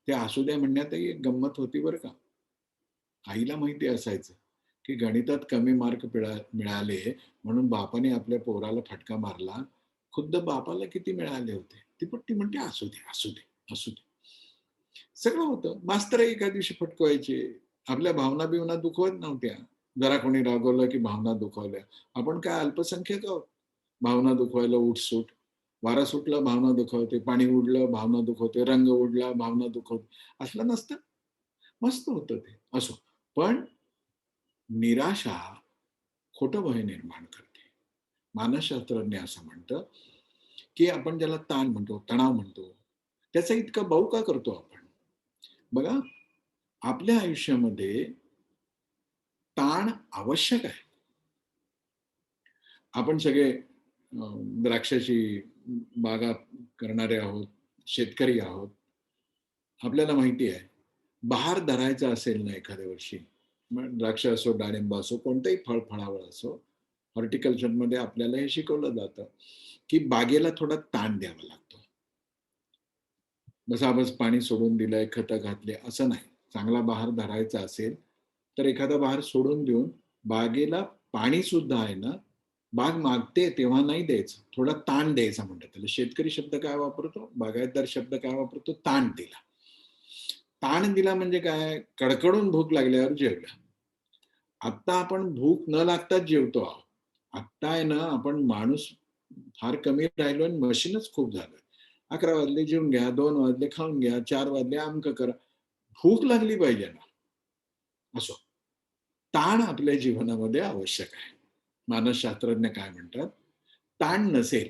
ते असू द्या म्हणण्यातही एक गंमत होती बरं का. आईला माहिती असायचं की गणितात कमी मार्क मिळाले म्हणून बापाने आपल्या पोराला फटका मारला. खुद्द बापाला किती मिळाले होते. ती म्हणते असू दे, असू दे, असू दे. सगळं होतं. मास्तर एका दिवशी फटकवायचे. आपल्या भावना-बिवना दुखवत नव्हत्या. जरा कोणी रागवलं की भावना दुखावल्या. आपण काय अल्पसंख्याक आहोत. भावना दुखवायला उठ-सूट. वारा सुटला भावना दुखावते, पाणी उडलं भावना दुखवते, रंग उडला भावना दुखवते. असलं नसतं. मस्त होतं ते. असो. पण निराशा खोटं भय निर्माण करते. मानसशास्त्रज्ञ असं म्हणतं, की आपण ज्याला ताण म्हणतो, तणाव म्हणतो, त्याचा इतका बाऊ का करतो आपण? बघा, आपल्या आयुष्यामध्ये ताण आवश्यक आहे. आपण सगळे द्राक्षाची बागा करणारे आहोत, शेतकरी आहोत. आपल्याला माहिती आहे, बहार धरायचा असेल ना एखाद्या वर्षी, मग द्राक्ष असो, डाळिंब असो, कोणतंही फळ फळावळ असो, हॉर्टिकल्चरमध्ये आपल्याला हे शिकवलं जातं, की बागेला थोडा ताण द्यावा लागतो. बसाबस पाणी सोडून दिलंय, खतं घातले असं नाही. चांगला बहार धरायचा असेल, तर एखादा बहार सोडून देऊन बागेला पाणी सुद्धा आहे ना, बाग मागते तेव्हा नाही द्यायचं. थोडा ताण द्यायचा म्हणतात त्याला. शेतकरी शब्द काय वापरतो? बागायतदार शब्द काय वापरतो? ताण दिला. ताण दिला म्हणजे काय? कडकडून भूक लागल्यावर जेवलं. आत्ता आपण भूक न लागताच जेवतो आहोत. आत्ता आहे ना आपण माणूस फार कमी राहिलो आणि मशीनच खूप झालोय. 11 वाजले जेवून घ्या, 2 वाजले खाऊन घ्या, 4 वाजले अमकं करा. भूक लागली पाहिजे ना. असो. ताण आपल्या जीवनामध्ये आवश्यक आहे. मानसशास्त्रज्ञ काय म्हणतात? ताण नसेल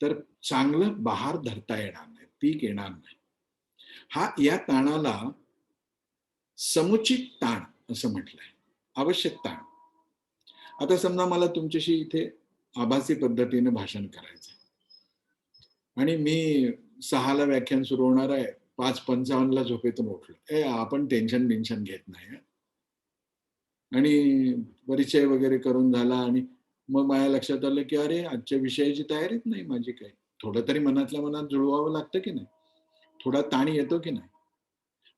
तर चांगलं बहार धरता येणार नाही, पीक येणार नाही. या ताणाला समुचित ताण असं म्हटलंय. आवश्यक ताण. आता समजा मला तुमच्याशी इथे आभासी पद्धतीने भाषण करायचं आणि मी 6 ला व्याख्यान सुरू होणार आहे. 5:55 ला झोपेतून उठलो. आपण टेन्शन घेत नाही हं. आणि परिचय वगैरे करून झाला आणि मग माझ्या लक्षात आलं, की अरे आजच्या विषयाची तयारीच नाही माझी काही. थोडं तरी मनातल्या मनात जुळवावं लागतं की नाही? थोडा ताण येतो की नाही?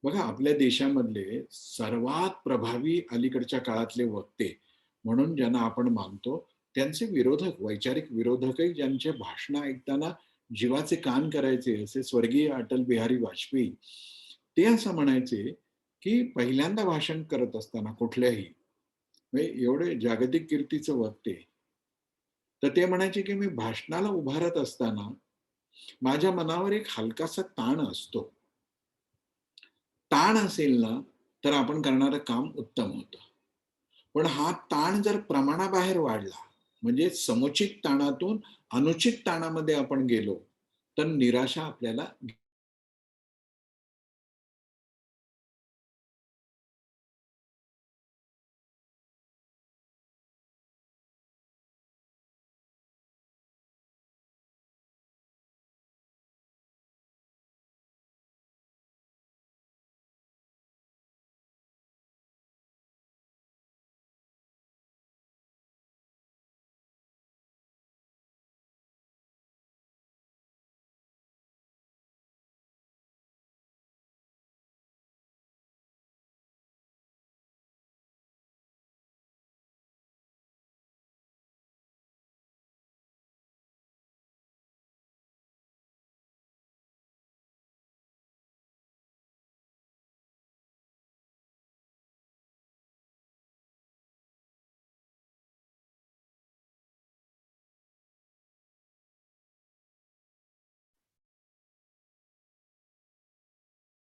बघा आपल्या देशामधले सर्वात प्रभावी अलीकडच्या काळातले वक्ते म्हणून ज्यांना आपण मानतो, त्यांचे विरोधक, वैचारिक विरोधकही ज्यांचे भाषणं ऐकताना जीवाचे कान करायचे, असे स्वर्गीय अटल बिहारी वाजपेयी. ते असं म्हणायचे, की पहिल्यांदा भाषण करत असताना कुठल्याही म्हणजे एवढे जागतिक कीर्तीचं वक्ते, तर ते म्हणायचे, की मी भाषणाला उभारत असताना माझ्या मनावर एक हलकासा ताण असतो. ताण असेल ना, तर आपण करणारं काम उत्तम होतं. पण हा ताण जर प्रमाणाबाहेर वाढला, म्हणजे समुचित ताणातून अनुचित ताणामध्ये आपण गेलो, तर निराशा आपल्याला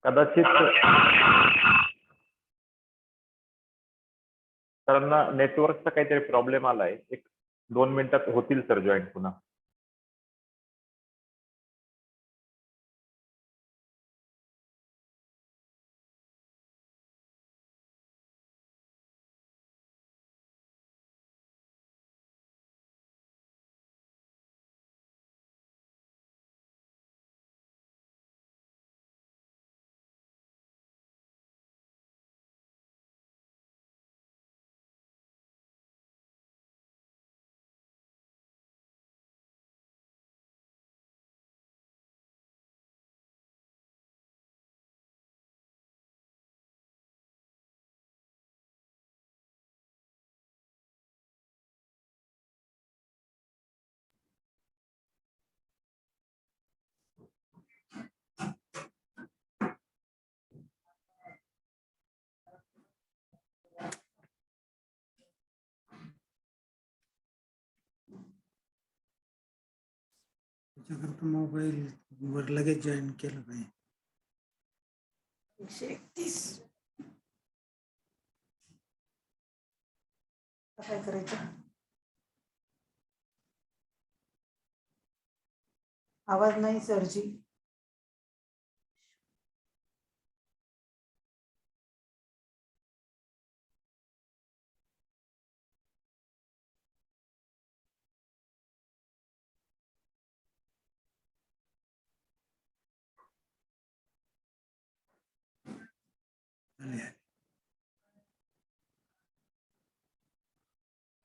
कदाचित सरांना नेटवर्कचा काहीतरी प्रॉब्लेम आलाय. एक 2 मिनिटात होतील सर जॉईन पुन्हा. त्याच्याकरता मोबाईल वर लगेच जॉईन केलं पाहिजे. 131. काय करायचं? आवाज नाही सरजी. आले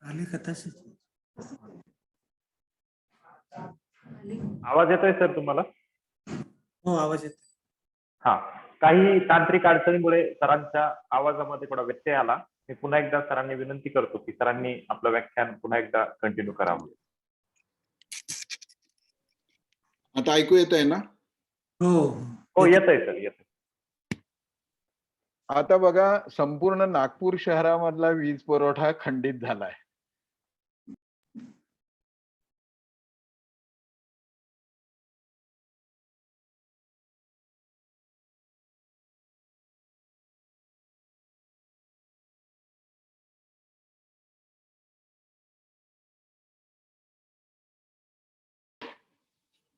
आले का तसेच? आवाज येतोय सर तुम्हाला? हो, आवाज येतो. हा, काही तांत्रिक अडचणीमुळे सरांच्या आवाजामध्ये थोडा व्यत्यय आला. मी पुन्हा एकदा सरांनी विनंती करतो की सरांनी आपलं व्याख्यान पुन्हा एकदा कंटिन्यू करावं. आता ऐकू येत आहे ना? हो हो, येतंय सर, येतंय. आता बघा, संपूर्ण नागपूर शहरामधला वीज पुरवठा खंडित झालाय.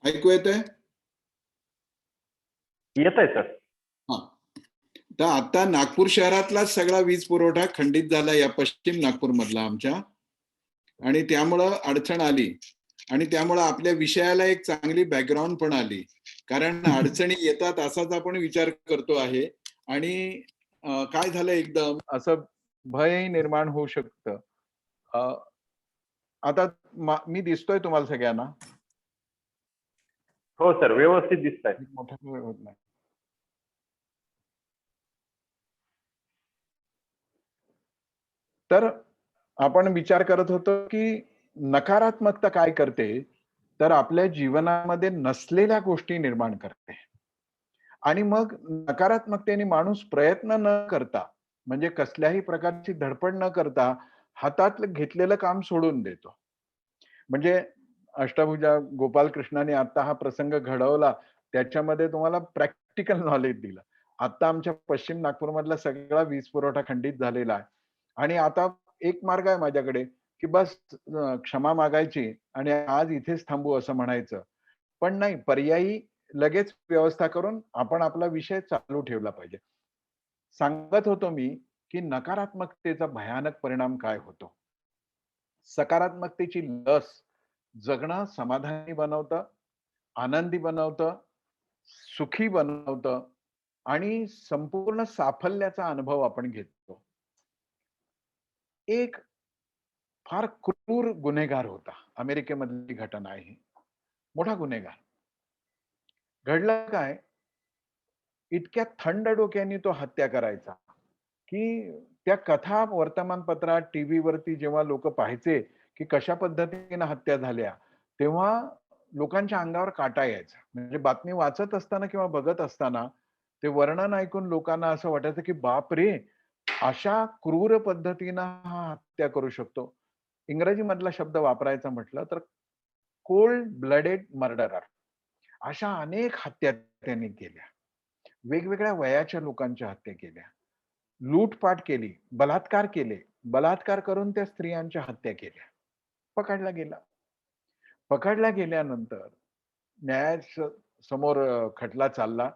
ऐकू येत आहे? येतंय सर. हा, तर आता नागपूर शहरातला सगळा वीज पुरवठा खंडित झाला या पश्चिम नागपूर मधला आमच्या, आणि त्यामुळं अडचण आली. आणि त्यामुळं आपल्या विषयाला एक चांगली बॅकग्राऊंड पण आली, कारण अडचणी येतात असाच आपण विचार करतो आहे. आणि काय झालं, एकदम असं भय निर्माण होऊ शकतं. आता मी दिसतोय तुम्हाला सगळ्यांना? हो सर, व्यवस्थित दिसतंय. मोठा होत नाही. तर आपण विचार करत होतो की नकारात्मकता काय करते, तर आपल्या जीवनामध्ये नसलेल्या गोष्टी निर्माण करते. आणि मग नकारात्मकतेने माणूस प्रयत्न न करता, म्हणजे कसल्याही प्रकारची धडपड न करता हातात घेतलेलं काम सोडून देतो. म्हणजे अष्टभुजा गोपालकृष्णाने आता हा प्रसंग घडवला, त्याच्यामध्ये तुम्हाला प्रॅक्टिकल नॉलेज दिलं. आता आमच्या पश्चिम नागपूर मधला सगळा वीज पुरवठा खंडित झालेला आहे. आणि आता एक मार्ग आहे माझ्याकडे की बस क्षमा मागायची आणि आज इथेच थांबू असं म्हणायचं. पण नाही, पर्यायी लगेच व्यवस्था करून आपण आपला विषय चालू ठेवला पाहिजे. सांगत होतो मी की नकारात्मकतेचा भयानक परिणाम काय होतो. सकारात्मकतेची लस जगणं समाधानी बनवतं, आनंदी बनवतं, सुखी बनवतं आणि संपूर्ण साफल्याचा अनुभव आपण घेतो. एक फार क्रूर गुन्हेगार होता. अमेरिकेमधली घटना आहे ही. मोठा गुन्हेगार. घडलं काय, इतक्या थंड डोक्याने तो हत्या करायचा की त्या कथा वर्तमानपत्रात, टीव्ही वरती जेव्हा लोक पाहायचे की कशा पद्धतीने हत्या झाल्या, तेव्हा लोकांच्या अंगावर काटा यायचा. म्हणजे बातमी वाचत असताना किंवा बघत असताना ते वर्णन ऐकून लोकांना असं वाटायचं की बाप रे, अशा क्रूर पद्धतीनं हा हत्या करू शकतो. इंग्रजी मधला शब्द वापरायचा म्हटलं तर कोल्ड ब्लडेड मर्डरर. अशा अनेक हत्या त्यांनी केल्या. वेगवेगळ्या वयाच्या लोकांच्या हत्या केल्या, लूटपाट केली, बलात्कार केले, बलात्कार करून त्या स्त्रियांच्या हत्या केल्या. पकडला गेला. पकडला गेल्यानंतर समोर खटला चालला.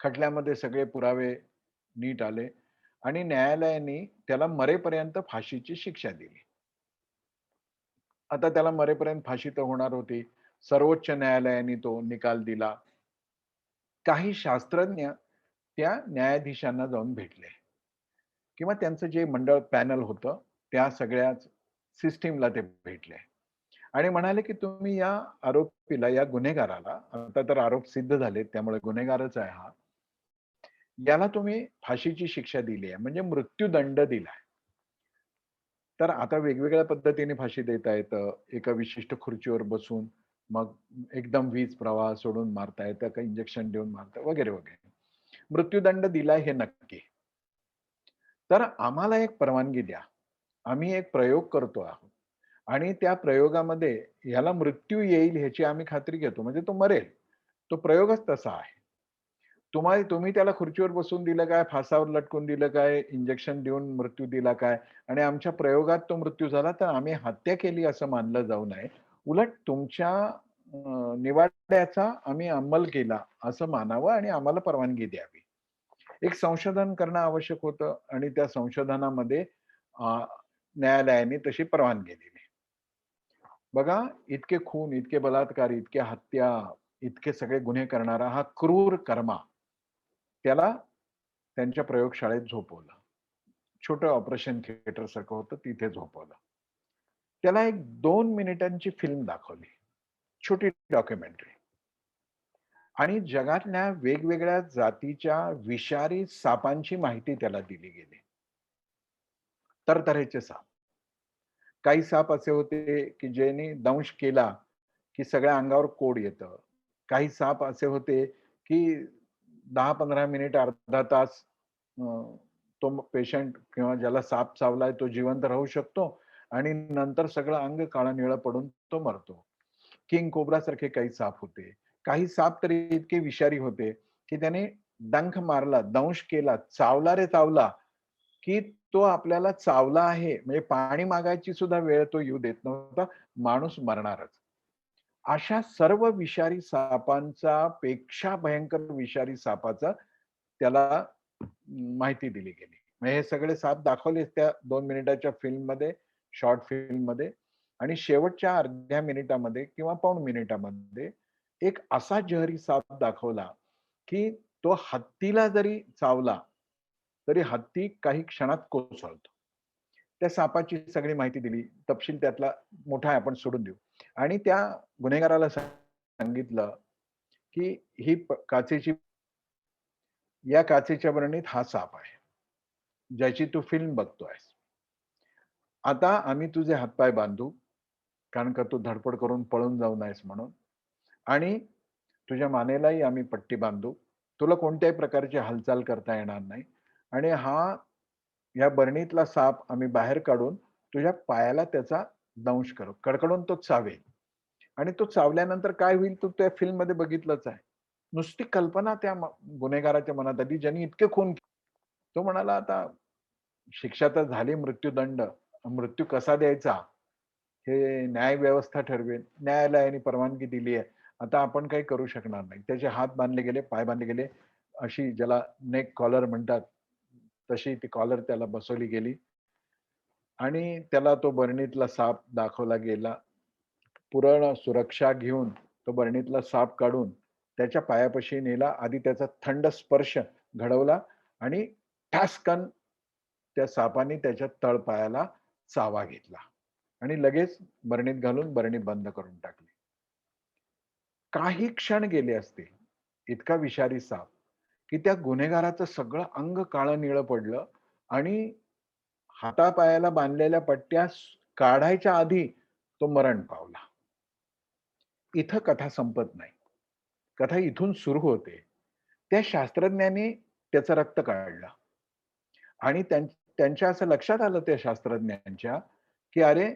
खटल्यामध्ये सगळे पुरावे नीट आले आणि न्यायालयाने त्याला मरेपर्यंत फाशीची शिक्षा दिली. आता त्याला मरेपर्यंत फाशी तर होणार होती. सर्वोच्च न्यायालयाने तो निकाल दिला. काही शास्त्रज्ञ त्या न्यायाधीशांना जाऊन भेटले किंवा त्यांचं जे मंडळ पॅनल होतं त्या सगळ्या सिस्टीमला ते भेटले आणि म्हणाले की तुम्ही या आरोपीला, या गुन्हेगाराला, आता तर आरोप सिद्ध झाले त्यामुळे गुन्हेगारच आहे हा, याला तुम्ही फाशीची शिक्षा दिली आहे, म्हणजे मृत्यूदंड दिलाय. तर आता वेगवेगळ्या पद्धतीने फाशी देता येतं. एका विशिष्ट खुर्चीवर बसून मग एकदम वीज प्रवाह सोडून मारता येतं, का इंजेक्शन देऊन मारता, वगैरे वगैरे. मृत्यूदंड दिलाय हे नक्की. तर आम्हाला एक परवानगी द्या, आम्ही एक प्रयोग करतो आहोत. आणि त्या प्रयोगामध्ये ह्याला मृत्यू येईल ह्याची आम्ही खात्री घेतो, म्हणजे तो मरेल. तो प्रयोगच तसा आहे. तुम्ही त्याला खुर्चीवर बसवून दिलं काय, फासावर लटकून दिलं काय, इंजेक्शन देऊन मृत्यू दिला काय आणि आमच्या प्रयोगात तो मृत्यू झाला, तर आम्ही हत्या केली असं मानलं जाऊ नये. उलट तुमच्या निवाड्याचा आम्ही अंमल केला असं मानावं आणि आम्हाला परवानगी द्यावी. एक संशोधन करणं आवश्यक होतं आणि त्या संशोधनामध्ये न्यायालयाने तशी परवानगी दिली. बघा, इतके खून, इतके बलात्कार, इतक्या हत्या, इतके सगळे गुन्हे करणारा हा क्रूर कर्मा, त्याला त्यांच्या प्रयोगशाळेत झोपवलं. छोटं ऑपरेशन थिएटर सारखं होतं, तिथे झोपवलं. त्याला एक 2 मिनिटांची फिल्म दाखवली. छोटी डॉक्युमेंटरी आणि जगातल्या वेगवेगळ्या जातीच्या विषारी सापांची माहिती त्याला दिली गेली. तऱ्हेचे साप. काही साप असे होते, की ज्यांनी दंश केला, की सगळ्या अंगावर कोड येतं. काही साप असे होते, की 10-15 मिनिट, अर्धा तास तो पेशंट किंवा ज्याला साप चावलाय तो जिवंत राहू शकतो आणि नंतर सगळं अंग काळं-निळं पडून तो मरतो. किंग कोब्रा सारखे काही साप होते. काही साप तरी इतके विषारी होते, की त्याने डंख मारला, दंश केला, चावला रे चावला, की तो आपल्याला चावला आहे म्हणजे पाणी मागायची सुद्धा वेळ तो येऊ देत नव्हता. माणूस मरणारच. अशा सर्व विषारी सापांचा पेक्षा भयंकर विषारी सापाचा त्याला माहिती दिली गेली. म्हणजे हे सगळे साप दाखवलेच त्या 2 मिनिटाच्या फिल्ममध्ये, शॉर्ट फिल्ममध्ये आणि शेवटच्या अर्ध्या मिनिटामध्ये किंवा पाऊण मिनिटामध्ये एक असा जहरी साप दाखवला, की तो हत्तीला जरी चावला, तरी हत्ती काही क्षणात कोसळतो. त्या सापाची सगळी माहिती दिली. तपशील त्यातला मोठा आहे, आपण सोडून देऊ. आणि त्या गुन्हेगाराला सांगितलं, की ही काचेची या काचेच्या बरणीत हा साप आहे, ज्याची तू फिल्म बघतोयस. आता आम्ही तुझे हातपाय बांधू, कारण का तू धडपड करून पळून जाऊ नयेस म्हणून. आणि तुझ्या मानेलाही आम्ही पट्टी बांधू. तुला कोणत्याही प्रकारची हालचाल करता येणार नाही. आणि या बरणीतला साप आम्ही बाहेर काढून तुझ्या पायाला त्याचा दंश करू. कडकडून तो चावेल. आणि तो चावल्यानंतर काय होईल तू त्या फिल्ममध्ये बघितलंच आहे. नुसती कल्पना त्या गुन्हेगाराच्या मनात आली, ज्यांनी इतके खून तो म्हणाला, आता शिक्षा तर झाली, मृत्यूदंड. मृत्यू कसा द्यायचा हे न्यायव्यवस्था ठरवेल. न्यायालयाने परवानगी दिली आहे. आता आपण काही करू शकणार नाही. त्याचे हात बांधले गेले, पाय बांधले गेले. अशी ज्याला नेक कॉलर म्हणतात, तशी ती कॉलर त्याला बसवली गेली आणि त्याला तो बरणीतला साप दाखवला गेला. पूर्ण सुरक्षा घेऊन तो बरणीतला साप काढून त्याच्या पायापाशी नेला. आधी त्याचा थंड स्पर्श घडवला आणि ठासकन त्या सापाने त्याच्या तळपायाला चावा घेतला आणि लगेच बरणीत घालून बरणी बंद करून टाकली. काही क्षण गेले असतील, इतका विषारी साप, की त्या गुन्हेगाराचं सगळं अंग काळं निळं पडलं आणि हातापायाला बांधलेल्या पट्ट्या काढायच्या आधी तो मरण पावला. इथं कथा संपत नाही. कथा इथून सुरू होते. त्या शास्त्रज्ञांनी त्याचं रक्त काढलं आणि त्यांच्या असं लक्षात आलं त्या शास्त्रज्ञांच्या, की अरे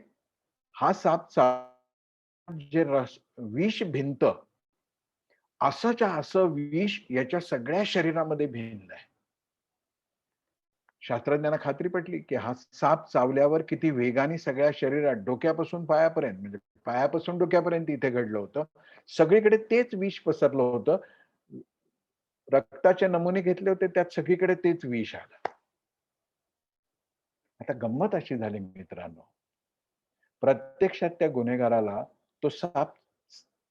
हा साप जे विष भिनतं, असंच्या असं विष याच्या सगळ्या शरीरामध्ये भिनलंय. शास्त्रज्ञांना खात्री पटली, की हा साप चावल्यावर किती वेगाने सगळ्या शरीरात डोक्यापासून पायापर्यंत म्हणजे पायापासून डोक्यापर्यंत इथे घडलं होतं. सगळीकडे तेच विष पसरलं होतं. रक्ताचे नमुने घेतले होते, त्यात सगळीकडे तेच विष आलं. आता गंमत अशी झाली मित्रांनो, प्रत्यक्षात त्या गुन्हेगाराला तो साप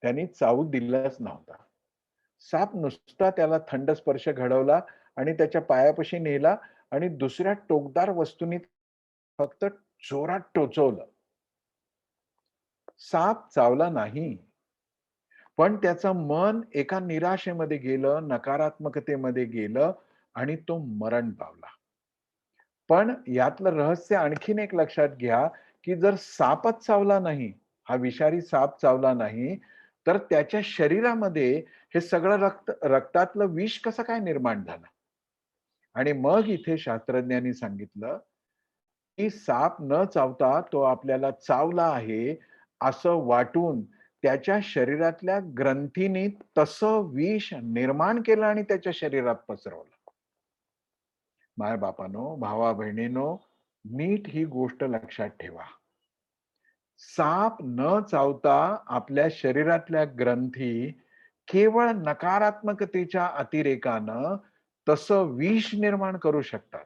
त्यांनी चावू दिलाच नव्हता. साप नुसता त्याला थंड स्पर्श घडवला आणि त्याच्या पायापाशी नेला आणि दुसऱ्या टोकदार वस्तूंनी फक्त जोरात टोचवलं. साप चावला नाही. पण त्याचं मन एका निराशेमध्ये गेलं, नकारात्मकतेमध्ये गेलं आणि तो मरण पावला. पण यातलं रहस्य आणखीन एक लक्षात घ्या, की जर सापच चावला नाही, हा विषारी साप चावला नाही, तर त्याच्या शरीरामध्ये हे सगळं रक्तातलं विष कसं काय निर्माण झालं? आणि मग इथे शास्त्रज्ञांनी सांगितलं, की साप न चावता तो आपल्याला चावला आहे असं वाटून त्याच्या शरीरातल्या ग्रंथींनी तसं विष निर्माण केलं आणि त्याच्या शरीरात पसरवलं. माय बापानो, भावा बहिणीनो, नीट ही गोष्ट लक्षात ठेवा. साप न चावता आपल्या शरीरातल्या ग्रंथी केवळ नकारात्मकतेच्या अतिरेकानं तसं विष निर्माण करू शकतात.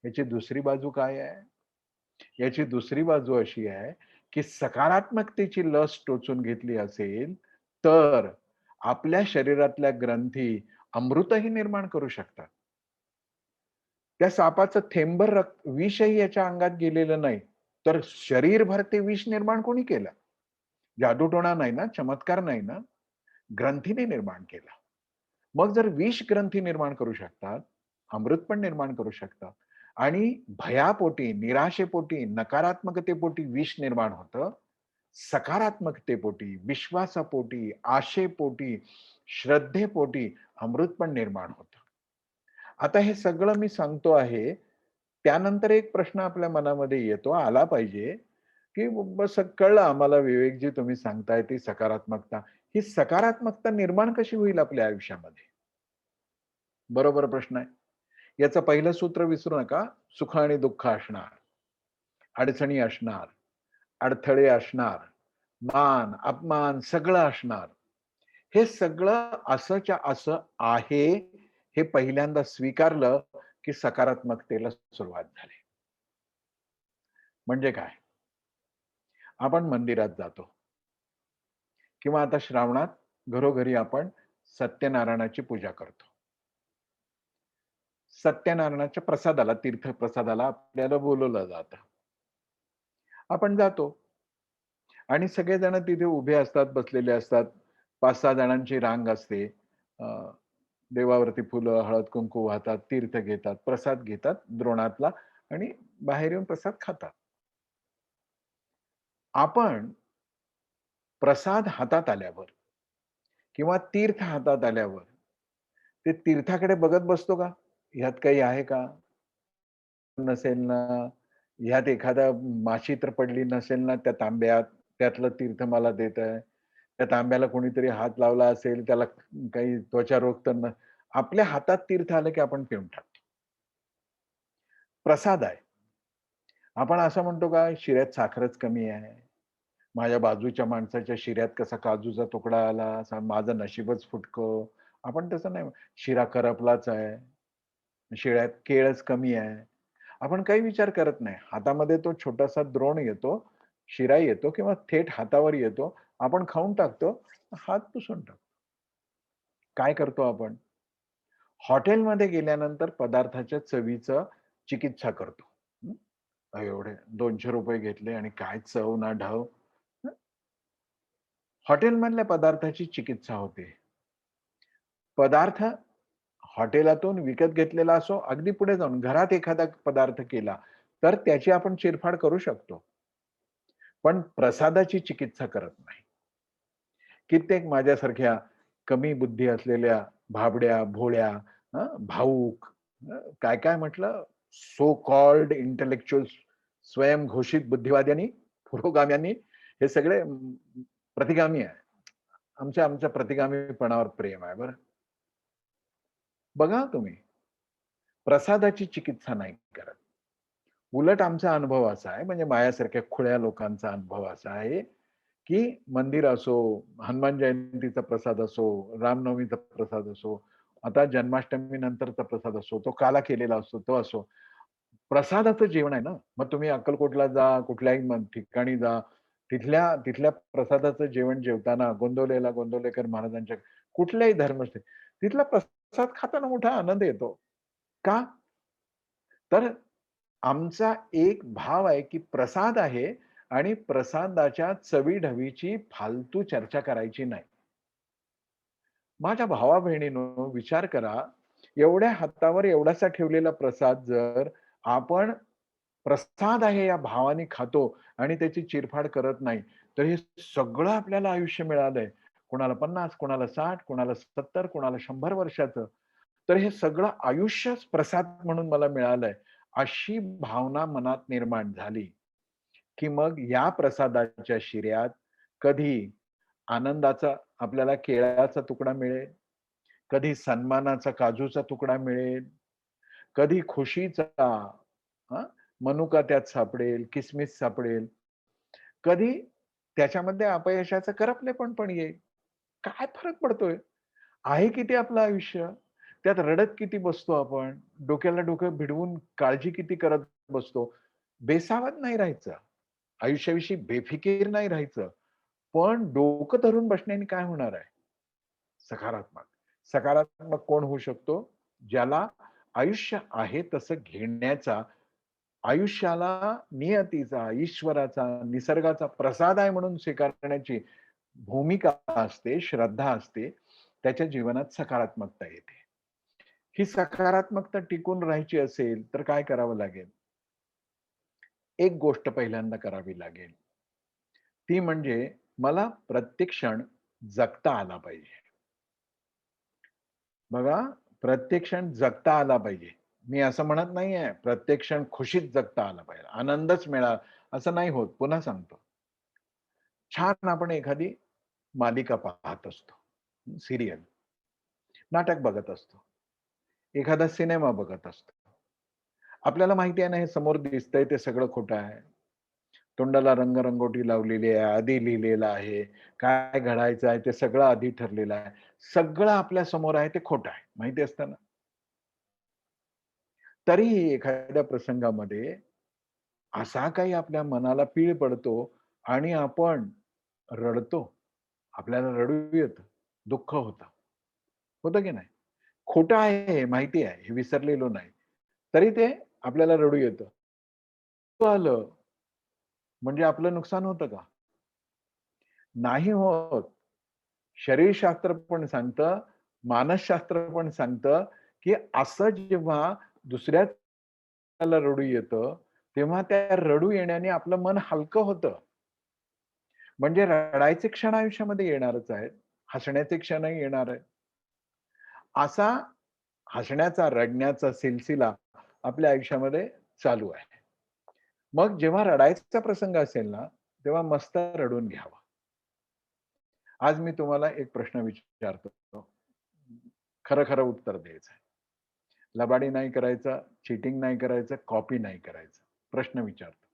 याची दुसरी बाजू काय आहे? याची दुसरी बाजू अशी आहे, की सकारात्मकतेची लस टोचून घेतली असेल, तर आपल्या शरीरातल्या ग्रंथी अमृतही निर्माण करू शकतात. त्या सापाचं थेंबर विषही याच्या अंगात गेलेलं नाही, तर शरीरभर ते विष निर्माण कोणी केलं? जादूटोणा नाही ना, चमत्कार नाही ना, ग्रंथीने निर्माण केला. मग जर विष ग्रंथी निर्माण करू शकतात, अमृत पण निर्माण करू शकतात आणि भयापोटी, निराशेपोटी, नकारात्मकतेपोटी विष निर्माण होतं. सकारात्मकतेपोटी, विश्वासापोटी, आशेपोटी, श्रद्धेपोटी अमृत पण निर्माण होतं. आता हे सगळं मी सांगतो आहे, त्यानंतर एक प्रश्न आपल्या मनामध्ये येतो, आला पाहिजे, की बस कळलं आम्हाला विवेकजी तुम्ही सांगताय ती सकारात्मकता. ही सकारात्मकता निर्माण कशी होईल आपल्या आयुष्यामध्ये? बरोबर प्रश्न आहे. याचं पहिलं सूत्र विसरू नका. सुख आणि दुःख असणार, अडचणी असणार, अडथळे असणार, मान, अपमान सगळं असणार. हे सगळं असंच्या असं आहे, हे पहिल्यांदा स्वीकारलं, की सकारात्मकतेला सुरुवात झाली. म्हणजे काय? आपण मंदिरात जातो किंवा आता श्रावणात घरोघरी आपण सत्यनारायणाची पूजा करतो. सत्यनारायणाच्या प्रसादाला, तीर्थप्रसादाला आपल्याला बोलवलं जातं. आपण जातो आणि सगळेजण तिथे उभे असतात, बसलेले असतात. 5-6 जणांची रांग असते. अ, देवावरती फुलं, हळद-कुंकू वाहतात, तीर्थ घेतात, प्रसाद घेतात द्रोणातला आणि बाहेर येऊन प्रसाद खातात. आपण प्रसाद हातात आल्यावर किंवा तीर्थ हातात आल्यावर ते तीर्थाकडे बघत बसतो का? ह्यात काही आहे का? नसेल ना, ह्यात एखादा माशी तर पडली नसेल ना त्या तांब्यात, त्यातलं तीर्थ मला देतंय. त्या तांब्याला कोणीतरी हात लावला असेल, त्याला काही त्वचारोग तर आपल्या हातात तीर्थ आलं की आपण पिऊन टाकतो. प्रसाद आहे. आपण असं म्हणतो का शिऱ्यात साखरच कमी आहे. माझ्या बाजूच्या माणसाच्या शिऱ्यात कसा काजूचा तुकडा आला, असा माझं नशीबच फुटकं. आपण तसं नाही शिरा करपलाच आहे. शिळ्यात केळच कमी आहे. आपण काही विचार करत नाही. हातामध्ये तो छोटासा द्रोण येतो, शिरा येतो किंवा थेट हातावर येतो. आपण खाऊन टाकतो, हात पुसून टाकतो. काय करतो आपण? हॉटेलमध्ये गेल्यानंतर पदार्थाच्या चवीचं चिकित्सा करतो. हं. एवढे ₹200 घेतले आणि काय चव ना ढव. हं. हॉटेलमधल्या पदार्थाची चिकित्सा होते. पदार्थ हॉटेलातून विकत घेतलेला असो, अगदी पुढे जाऊन घरात एखादा पदार्थ केला, तर त्याची आपण चिरफाड करू शकतो. पण प्रसादाची चिकित्सा करत नाही. कित्येक माझ्यासारख्या कमी बुद्धी असलेल्या भाबड्या, भोळ्या, भावूक, काय-काय म्हटलं, सो कॉल्ड इंटेलेक्चुअल्स, स्वयंघोषित बुद्धिवाद्यांनी, पुरोगाम्यांनी हे सगळे प्रतिगामी आहे. आमच्या आमच्या प्रतिगामीपणावर प्रेम आहे बरं. बघा तुम्ही, प्रसादाची चिकित्सा नाही करत. उलट आमचा अनुभव असा आहे, म्हणजे माझ्यासारख्या खुळ्या लोकांचा अनुभव असा आहे, की मंदिर असो, हनुमान जयंतीचा प्रसाद असो, रामनवमीचा प्रसाद असो, आता जन्माष्टमी नंतरचा प्रसाद असो, तो काला केलेला असतो, तो असो. प्रसादाचं जेवण आहे ना. मग तुम्ही अक्कलकोटला जा, कुठल्याही ठिकाणी जा, तिथल्या तिथल्या प्रसादाचं जेवण जेवताना गोंदवलेला गोंदवलेकर महाराजांच्या कुठल्याही धर्मस्थळी तिथला प्रसाद खाताना मोठा आनंद येतो. का? तर आमचा एक भाव आहे, की प्रसाद आहे आणि प्रसादाच्या चवी-ढवीची फालतू चर्चा करायची नाही. माझ्या भावा-बहिणींनो विचार करा, एवढ्या हातावर एवढासा ठेवलेला प्रसाद जर आपण प्रसाद आहे या भावाने खातो आणि त्याची चिरफाड करत नाही, तर हे सगळं आपल्याला आयुष्य मिळालंय. कोणाला 50, कोणाला 60, कोणाला 70, कोणाला 100 वर्षाचं. तर हे सगळं आयुष्यच प्रसाद म्हणून मला मिळालंय अशी भावना मनात निर्माण झाली, की मग या प्रसादाच्या शिऱ्यात कधी आनंदाचा आपल्याला केळाचा तुकडा मिळेल, कधी सन्मानाचा काजूचा तुकडा मिळेल, कधी खुशीचा हां, मनुका त्यात सापडेल, किसमिस सापडेल, कधी त्याच्यामध्ये अपयशाचं करपलेपण पण येईल. काय फरक पडतोय? आहे किती आपलं आयुष्य? त्यात रडत किती बसतो आपण? डोक्याला डोकं भिडवून काळजी किती करत बसतो? बेसावध नाही राहायचं. आयुष्याविषयी बेफिकीर नाही राहायचं. पण डोकं धरून बसण्याने काय होणार आहे? सकारात्मक. सकारात्मक कोण होऊ शकतो? ज्याला आयुष्य आहे तसं घेण्याचा, आयुष्याला नियतीचा, ईश्वराचा, निसर्गाचा प्रसाद आहे म्हणून स्वीकारण्याची भूमिका असते, श्रद्धा असते. त्याच्या जीवनात सकारात्मकता येते. ही सकारात्मकता टिकून राहायची असेल तर काय करावं लागेल? एक गोष्ट पहिल्यांदा करावी लागेल. ती म्हणजे मला प्रत्येक क्षण जगता आला पाहिजे. बघा, प्रत्येक क्षण जगता आला पाहिजे. मी असं म्हणत नाहीये, प्रत्येक क्षण खुशीत जगता आला पाहिजे. आनंदच मिळाला असं नाही होत. पुन्हा सांगतो. छान आपण एखादी मालिका पाहत असतो. सीरियल, नाटक बघत असतो. एखादा सिनेमा बघत असतो. आपल्याला माहिती आहे ना, हे समोर दिसतंय ते सगळं खोटं आहे. तोंडाला रंगरंगोटी लावलेली आहे, आधी लिहिलेलं आहे. काय घडायचं आहे ते सगळं आधी ठरलेलं आहे. सगळं आपल्या समोर आहे ते खोटं आहे. माहिती असतं ना? तरीही एखाद्या प्रसंगामध्ये असा काही आपल्या मनाला पीळ पडतो आणि आपण रडतो. आपल्याला रडू येतं, दुःख होतं. होतं की नाही? खोटं आहे हे माहिती आहे, हे विसरलेलो नाही. तरी ते आपल्याला रडू येतं. आलं म्हणजे आपलं नुकसान होतं का? नाही होत. शरीरशास्त्र पण सांगतं, मानसशास्त्र पण सांगतं, की असं जेव्हा दुसऱ्याला रडू येतं, तेव्हा त्या रडू येण्याने आपलं मन हलकं होतं. म्हणजे रडायचे क्षण आयुष्यामध्ये येणारच आहेत. हसण्याचे क्षणही येणार आहेत. असा हसण्याचा, रडण्याचा सिलसिला आपल्या आयुष्यामध्ये चालू आहे. मग जेव्हा रडायचा प्रसंग असेल ना, तेव्हा मस्त रडून घ्यावं. आज मी तुम्हाला एक प्रश्न विचारतो. खरं-खरं उत्तर द्यायचं आहे. लबाडी नाही करायचा, चीटिंग नाही करायचं, कॉपी नाही करायचं. प्रश्न विचारतो.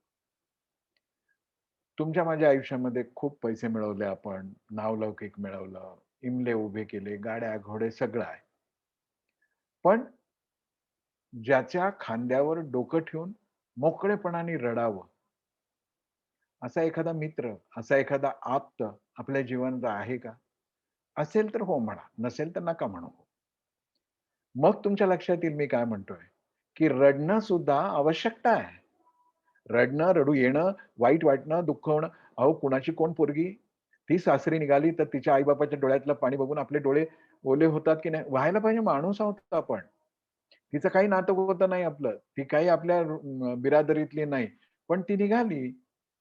तुमच्या माझ्या आयुष्यामध्ये खूप पैसे मिळवले आपण, नावलौकिक मिळवलं, इमले उभे केले, गाड्या, घोडे सगळं आहे. पण ज्याच्या खांद्यावर डोकं ठेवून मोकळेपणाने रडावं, असा एखादा मित्र, असा एखादा आप्त आपल्या जीवनात आहे का? असेल तर हो म्हणा, नसेल तर नका म्हणू. मग तुमच्या लक्षात येईल मी काय म्हणतोय, की रडणं सुद्धा आवश्यकता आहे. रडणं, रडू येणं, वाईट वाटणं, दुःख होणं. अहो कुणाची कोण पोरगी, ती सासरी निघाली तर तिच्या आई-बापाच्या डोळ्यातलं पाणी बघून आपले डोळे ओले होतात की नाही? व्हायला पाहिजे, माणूस आहोत आपण. तिचं काही नातं होतं नाही आपलं. ती काही आपल्या बिरादरीतली नाही. पण ती निघाली,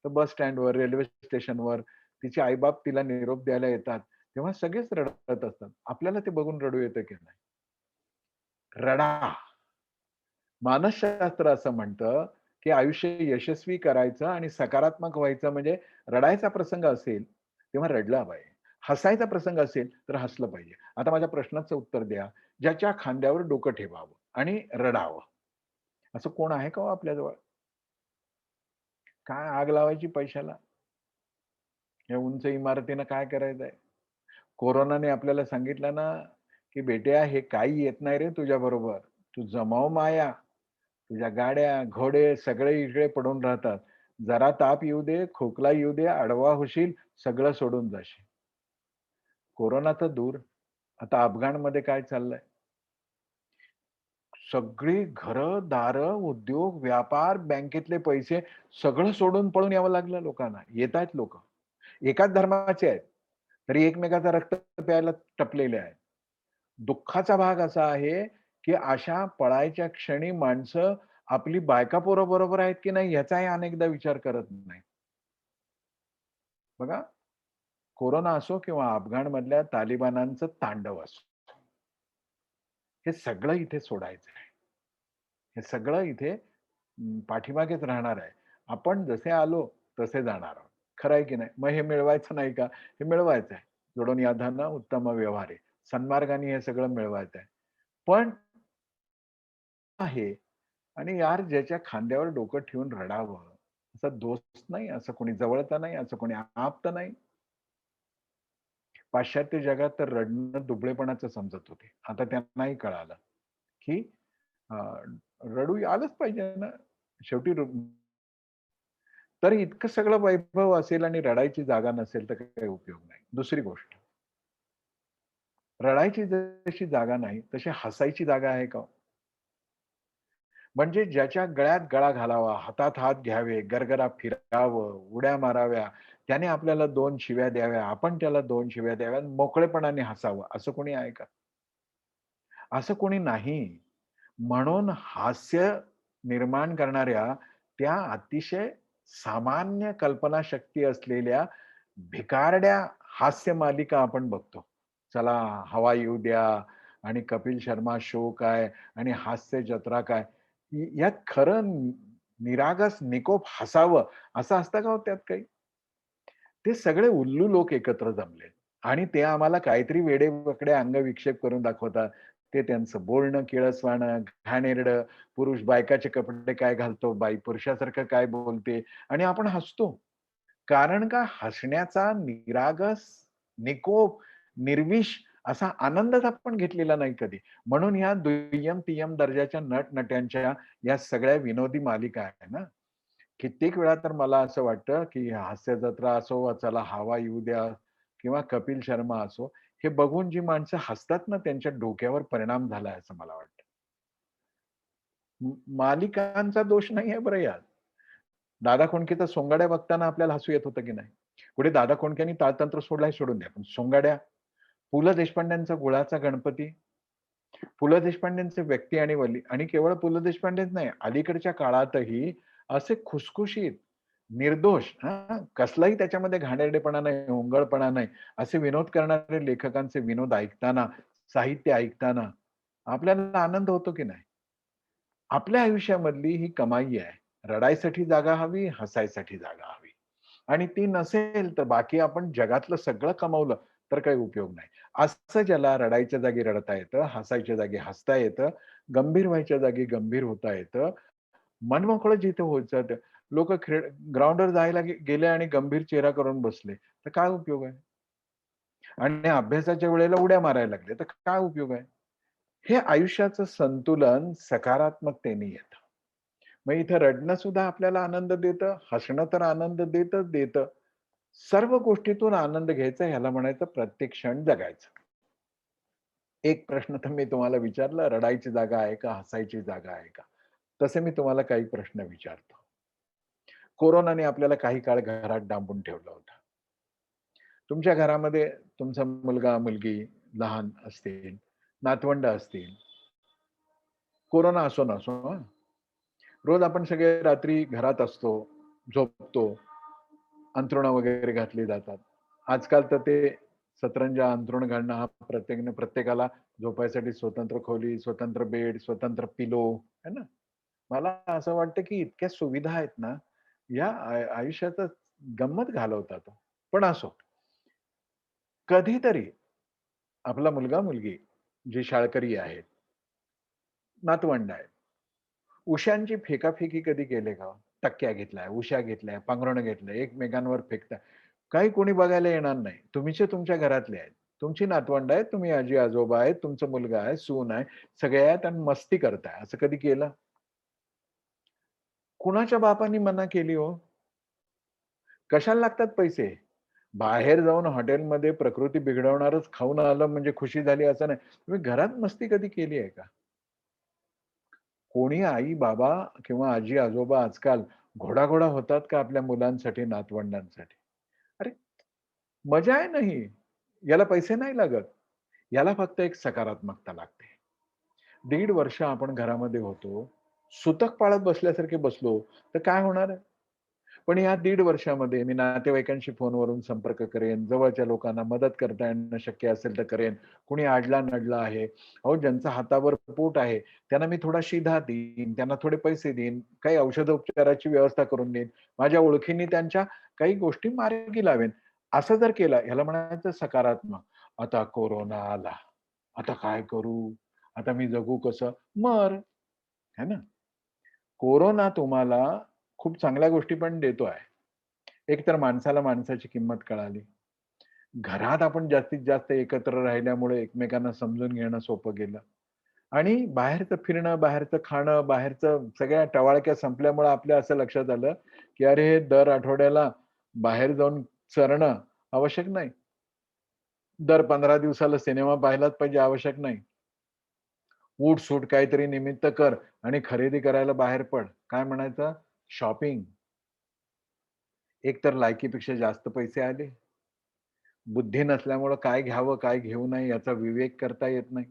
तर बस स्टँडवर, रेल्वे स्टेशनवर तिचे आई-बाप तिला निरोप द्यायला येतात. तेव्हा सगळेच रडत असतात. आपल्याला ते बघून रडू येतं की नाही? रडा. मानसशास्त्र असं म्हणतं, की आयुष्य यशस्वी करायचं आणि सकारात्मक व्हायचं म्हणजे रडायचा प्रसंग असेल, तेव्हा रडला पाहिजे. हसायचा प्रसंग असेल, तर हसलं पाहिजे. आता माझ्या प्रश्नाचं उत्तर द्या. ज्याच्या खांद्यावर डोकं ठेवावं आणि रडावं. असं कोण आहे का हो आपल्याजवळ? काय आग लावायची पैशाला? या उंच इमारतीनं काय करायचंय? कोरोनाने आपल्याला सांगितलं ना, की "बेट्या हे काही येत नाही रे तुझ्याबरोबर. तू जमाव माया." तुझ्या गाड्या, घोडे सगळे इकडे पडून राहतात. जरा ताप येऊ दे, खोकला येऊ दे, आडवा होशील, सगळं सोडून जाशील. कोरोना तर दूर, आता अफगाणमध्ये काय चाललंय? सगळी घरं, दारं, उद्योग, व्यापार, बँकेतले पैसे सगळं सोडून पळून यावं लागलं लोकांना. येतायत लोकं. एकाच धर्माचे आहेत, तरी एकमेकाचं रक्त प्यायला टपलेले आहेत. दुःखाचा भाग असा आहे, की अशा पळायच्या क्षणी माणसं आपली बायका पोरं बरोबर आहेत की नाही ह्याचाही अनेकदा विचार करत नाही. बघा, कोरोना असो किंवा अफगाणमधल्या तालिबानांचं तांडव असो, हे सगळं इथे सोडायचं आहे. हे सगळं इथे पाठीमागेच राहणार आहे. आपण जसे आलो तसे जाणार आहोत. खरं आहे की नाही? मग हे मिळवायचं नाही का? हे मिळवायचं आहे. जोडून याधान उत्तम व्यवहारे. सन्मार्गाने हे सगळं मिळवायचं आहे. पण आहे आणि यार ज्याच्या खांद्यावर डोकं ठेवून रडावं, असा दोस्त नाही, असं कोणी जवळचा नाही, असं कोणी आप्त नाही. पाश्चात्य जगात तर रडणं दुबळेपणाचं समजत होते. आता त्यांनाही कळालं, की अ, रडू आलंच पाहिजे ना. शेवटी तर इतकं सगळं वैभव असेल आणि रडायची जागा नसेल तर काही उपयोग नाही. दुसरी गोष्ट, रडायची जशी जागा नाही, तशी हसायची जागा आहे का हो? म्हणजे ज्याच्या गळ्यात गळा घालावा, हातात हात घ्यावे, गरगरा फिरावं, उड्या माराव्या, त्याने आपल्याला 2 शिव्या द्याव्या, आपण त्याला 2 शिव्या द्याव्या, मोकळेपणाने हसावं, असं कोणी आहे का? असं कोणी नाही. म्हणून हास्य निर्माण करणाऱ्या त्या अतिशय सामान्य कल्पनाशक्ती असलेल्या भिकारड्या हास्य मालिका आपण बघतो. चला हवा येऊ द्या आणि कपिल शर्मा शो काय आणि हास्य जत्रा काय. यात खरं निरागस निकोप हसावं असं असतं का हो त्यात काही? ते सगळे उल्लू लोक एकत्र जमले आणि ते आम्हाला काहीतरी वेडेवाकडे अंगविक्षेप करून दाखवतात. ते त्यांचं बोलणं किळसवाणं, घाणेरडं, पुरुष बायकाचे कपडे काय घालतो, बाई पुरुषासारखं काय बोलते आणि आपण हसतो. कारण का हसण्याचा निरागस, निकोप, निर्विष असा आनंदच आपण घेतलेला नाही कधी. म्हणून ह्या दुय्यम-तिय्यम दर्जाच्या नट-नट्यांच्या या सगळ्या विनोदी मालिका आहे ना, कित्येक वेळा तर मला असं वाटतं, की हास्य जत्रा असो, वा चला हवा येऊ द्या किंवा कपिल शर्मा असो, हे बघून जी माणसं हसतात ना, त्यांच्या डोक्यावर परिणाम झालाय असं मला वाटतं. मालिकांचा दोष नाहीये बरं यात. दादा कोंडकेचा सोंगाड्या बघताना आपल्याला हसू येत होतं की नाही? पुढे दादा कोंडकेंनी ताळतंत्र सोडला हे सोडून द्या. पण सोंगाड्या, पु. ल. देशपांड्यांचा गुळाचा गणपती, पु. ल. देशपांडेंचे व्यक्ती आणि वल्ली आणि केवळ पु. ल. देशपांडेच नाही, अलीकडच्या काळातही असे खुसखुशीत, निर्दोष कसलाही त्याच्यामध्ये घाणेरडेपणा नाही, ओंगळपणा नाही, असे विनोद करणारे लेखकांचे विनोद ऐकताना, साहित्य ऐकताना आपल्याला आनंद होतो की नाही? आपल्या आयुष्यामधली ही कमाई आहे. रडायसाठी जागा हवी, हसायसाठी जागा हवी. आणि ती नसेल तर बाकी आपण जगातलं सगळं कमावलं तर काही उपयोग नाही. असं ज्याला रडायच्या जागी रडता येतं, हसायच्या जागी हसता येतं, गंभीर व्हायच्या जागी गंभीर होता येतं, मनमोकळं जिथे व्हायचं लोकं ग्राउंडवर जायला गेले आणि गंभीर चेहरा करून बसले, तर काय उपयोग आहे? आणि अभ्यासाच्या वेळेला उड्या मारायला लागले, तर काय उपयोग आहे? हे आयुष्याचं संतुलन सकारात्मकतेने येतं. मग इथं रडणं सुद्धा आपल्याला आनंद देतं, हसणं तर आनंद देतच देतं. सर्व गोष्टीतून आनंद घ्यायचा ह्याला म्हणायचं प्रत्येक क्षण जगायचं. एक प्रश्न तर मी तुम्हाला विचारला, रडायची जागा आहे का? हसायची जागा आहे का? तसे मी तुम्हाला काही प्रश्न विचारतो. कोरोनाने आपल्याला काही काळ घरात डांबून ठेवलं होतं. तुमच्या घरामध्ये तुमचा मुलगा-मुलगी लहान असतील, नातवंड असतील. कोरोना असो नसो रोज आपण सगळे रात्री घरात असतो, झोपतो, अंथरुणं वगैरे घातली जातात. आजकाल तर ते सतरंजा, अंथरुण घालणं हा प्रत्येकाला झोपायसाठी स्वतंत्र खोली, स्वतंत्र बेड, स्वतंत्र पिलो, है ना? मला असं वाटतं की इतक्या सुविधा आहेत ना, या आयुष्याचा गंमत घालवतात हो. पण असो, कधीतरी आपला मुलगा-मुलगी जी शाळकरी आहेत, नातवंड आहेत. उशांची फेकाफेकी कधी केली का हो? टक्क्या घेतलाय, उशा घेतल्या, पांघरुणं घेतलंय, एकमेकांवर फेकताय. काही कोणी बघायला येणार नाही. तुम्हीचे तुमच्या घरातले आहेत. तुमची नातवंड आहेत, तुम्ही आजी-आजोबा आहेत, तुमचा मुलगा आहे, सून आहे, सगळे आहेत आणि मस्ती करताय. असं कधी केलं? कुणाच्या बापांनी मना केली हो? कशाला लागतात पैसे? बाहेर जाऊन हॉटेलमध्ये प्रकृती बिघडवणारच खाऊन आलं म्हणजे खुशी झाली असं नाही. तुम्ही घरात मस्ती कधी केली आहे का? कोणी आई-बाबा किंवा आजी-आजोबा आजकाल घोडा-घोडा होतात का आपल्या मुलांसाठी, नातवंडांसाठी? अरे, मजा आहे ना ही. याला पैसे नाही लागत. याला फक्त एक सकारात्मकता लागते. 1.5 वर्ष आपण घरामध्ये होतो. सुतक पाळत बसल्यासारखे बसलो, तर काय होणार आहे? पण या 1.5 वर्षामध्ये मी नातेवाईकांशी फोनवरून संपर्क करेन, जवळच्या लोकांना मदत करता येणं शक्य असेल तर करेन. कुणी अडला-नडला आहे, अहो ज्यांचं हातावर पोट आहे, त्यांना मी थोडा शिधा देईन, त्यांना थोडे पैसे देईन, काही औषधोपचाराची व्यवस्था करून देईन. माझ्या ओळखीने त्यांच्या काही गोष्टी मार्गी लावेन. असं जर केलं, ह्याला म्हणायचं सकारात्मक. आता कोरोना आला, आता काय करू? आता मी जगू कसं? मर, है ना? कोरोना तुम्हाला खूप चांगल्या गोष्टी पण देतो आहे. एक तर माणसाला माणसाची किंमत कळाली. घरात आपण जास्तीत जास्त एकत्र राहिल्यामुळे एकमेकांना समजून घेणं सोपं गेलं. आणि बाहेरचं फिरणं, बाहेरचं खाणं, बाहेरचं सगळ्या टवाळक्या संपल्यामुळे आपल्या असं लक्षात आलं, की अरे दर आठवड्याला बाहेर जाऊन चरणं आवश्यक नाही. दर 15 दिवसाला सिनेमा पाहिलाच पाहिजे आवश्यक नाही. उठ-सूट काहीतरी निमित्त कर आणि खरेदी करायला बाहेर पड. काय म्हणायचं? शॉपिंग. एक तर लायकीपेक्षा जास्त पैसे आले. बुद्धी नसल्यामुळं काय घ्यावं, काय घेऊ नये याचा विवेक करता येत नाही.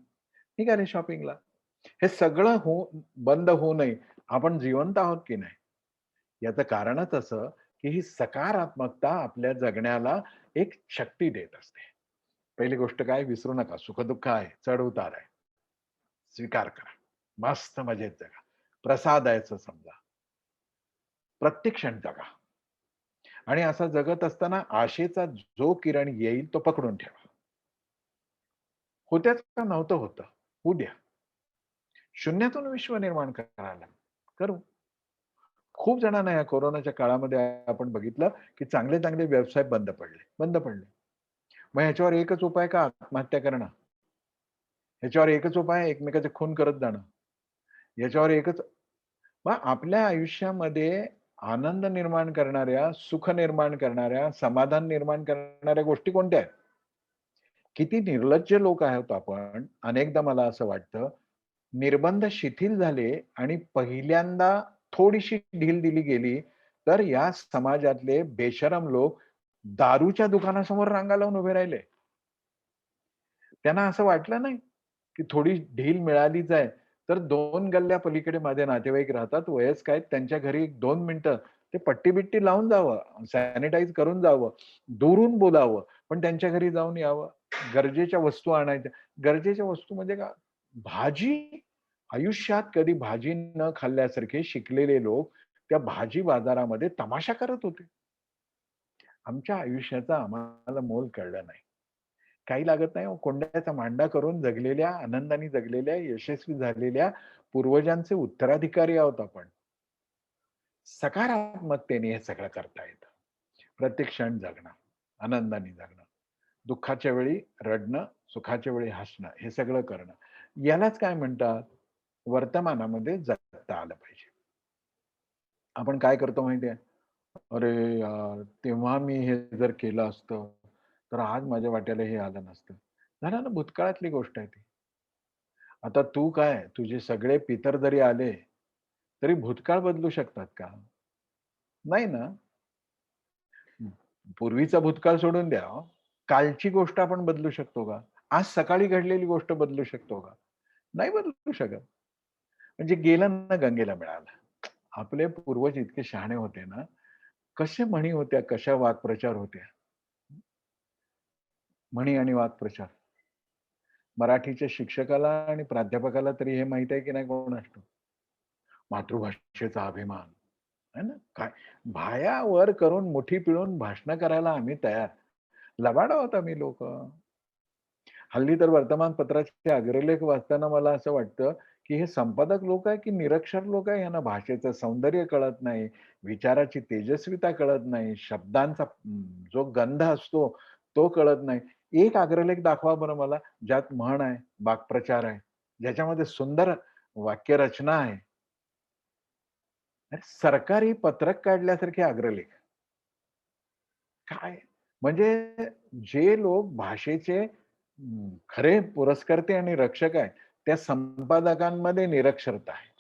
निघाले शॉपिंगला. हे सगळं बंद होऊ नये. आपण जिवंत आहोत की नाही? याचं कारणच असं, की ही सकारात्मकता आपल्या जगण्याला एक शक्ती देत असते. पहिली गोष्ट काय विसरू नका, सुख-दुःख आहे, चढ-उतार आहे. स्वीकार करा. मस्त मजेत जगा. प्रसादायचं समजा. प्रत्येक क्षण जगा. आणि असा जगत असताना आशेचा जो किरण येईल तो पकडून ठेवा. होत्याच का नव्हतं होतं. होऊ द्या. शून्यातून विश्व निर्माण करायला करू. खूप जणांना या कोरोनाच्या काळामध्ये आपण बघितलं, की चांगले-चांगले व्यवसाय बंद पडले. बंद पडले. मग ह्याच्यावर एकच उपाय का आत्महत्या करणं? ह्याच्यावर एकच उपाय आहे एकमेकाचे खून करत जाणं. याच्यावर एकच मग आपल्या आयुष्यामध्ये आनंद निर्माण करणाऱ्या, सुख निर्माण करणाऱ्या, समाधान निर्माण करणाऱ्या गोष्टी कोणत्या आहेत? किती निर्लज्ज लोक आहोत आपण. अनेकदा मला असं वाटतं, निर्बंध शिथिल झाले आणि पहिल्यांदा थोडीशी ढील दिली गेली, तर या समाजातले बेशरम लोक दारूच्या दुकानासमोर रांगा लावून उभे राहिले. त्यांना असं वाटलं नाही, की थोडी ढील मिळालीच आहे, तर 2 गल्ल्या पलीकडे माझे नातेवाईक राहतात, वयस्क आहेत. त्यांच्या घरी 2 मिनिटं ते पट्टी-बिट्टी लावून जावं, सॅनिटाईज करून जावं, दुरून बोलावं, पण त्यांच्या घरी जाऊन यावं. गरजेच्या वस्तू आणायच्या. गरजेच्या वस्तू म्हणजे का? भाजी. आयुष्यात कधी भाजी न खाल्ल्यासारखे शिकलेले लोक त्या भाजी बाजारामध्ये तमाशा करत होते. आमच्या आयुष्याचं आम्हाला मोल कळलं नाही. काही लागत नाही हो. कोंड्याचा मांडा करून जगलेल्या, आनंदाने जगलेल्या, यशस्वी झालेल्या पूर्वजांचे उत्तराधिकारी आहोत आपण. सकारात्मकतेने हे सगळं करता येतं. प्रत्येक क्षण जगणं, आनंदाने जगणं, दुःखाच्या वेळी रडणं, सुखाच्या वेळी हसणं, हे सगळं करणं. यालाच काय म्हणतात? वर्तमानामध्ये जगता आलं पाहिजे. आपण काय करतो माहिती आहे? अरे यार! तेव्हा मी हे जर केलं असतं, तर आज माझ्या वाट्याला हे आलं नसतं. झालं ना, भूतकाळातली गोष्ट आहे ती. आता तू काय, तुझे सगळे पितर जरी आले, तरी भूतकाळ बदलू शकतात का? नाही ना. पूर्वीचा भूतकाळ सोडून द्या हो. कालची गोष्ट आपण बदलू शकतो का? आज सकाळी घडलेली गोष्ट बदलू शकतो का? नाही बदलू शकत. म्हणजे गेलं ना गंगेला मिळालं. आपले पूर्वज इतके शहाणे होते ना, कशा म्हणी होत्या, कशा वाक्प्रचार होत्या. म्हणी आणि वाक्प्रचार. मराठीच्या शिक्षकाला आणि प्राध्यापकाला तरी हे माहीत आहे की नाही कोणास ठाऊक. मातृभाषेचा अभिमान. है ना? काय बाया वर करून मुठी पिळून भाषणं करायला आम्ही तयार. लबाड आहोत आम्ही लोकं. हल्ली तर वर्तमानपत्राचे अग्रलेख वाचताना मला असं वाटतं, की हे संपादक लोक आहे की निरक्षर लोक आहे यांना भाषेचं सौंदर्य कळत नाही, विचाराची तेजस्विता कळत नाही, शब्दांचा जो गंध असतो तो कळत नाही. एक अग्रलेख दाखवा बरं मला, ज्यात म्हण आहे, वाक्प्रचार आहे, ज्याच्यामध्ये सुंदर वाक्यरचना आहे. अरे सरकारी पत्रक काढल्यासारखे अग्रलेख. काय? म्हणजे जे लोक भाषेचे खरे पुरस्कर्ते आणि रक्षक आहेत, त्या संपादकांमध्ये निरक्षरता आहे.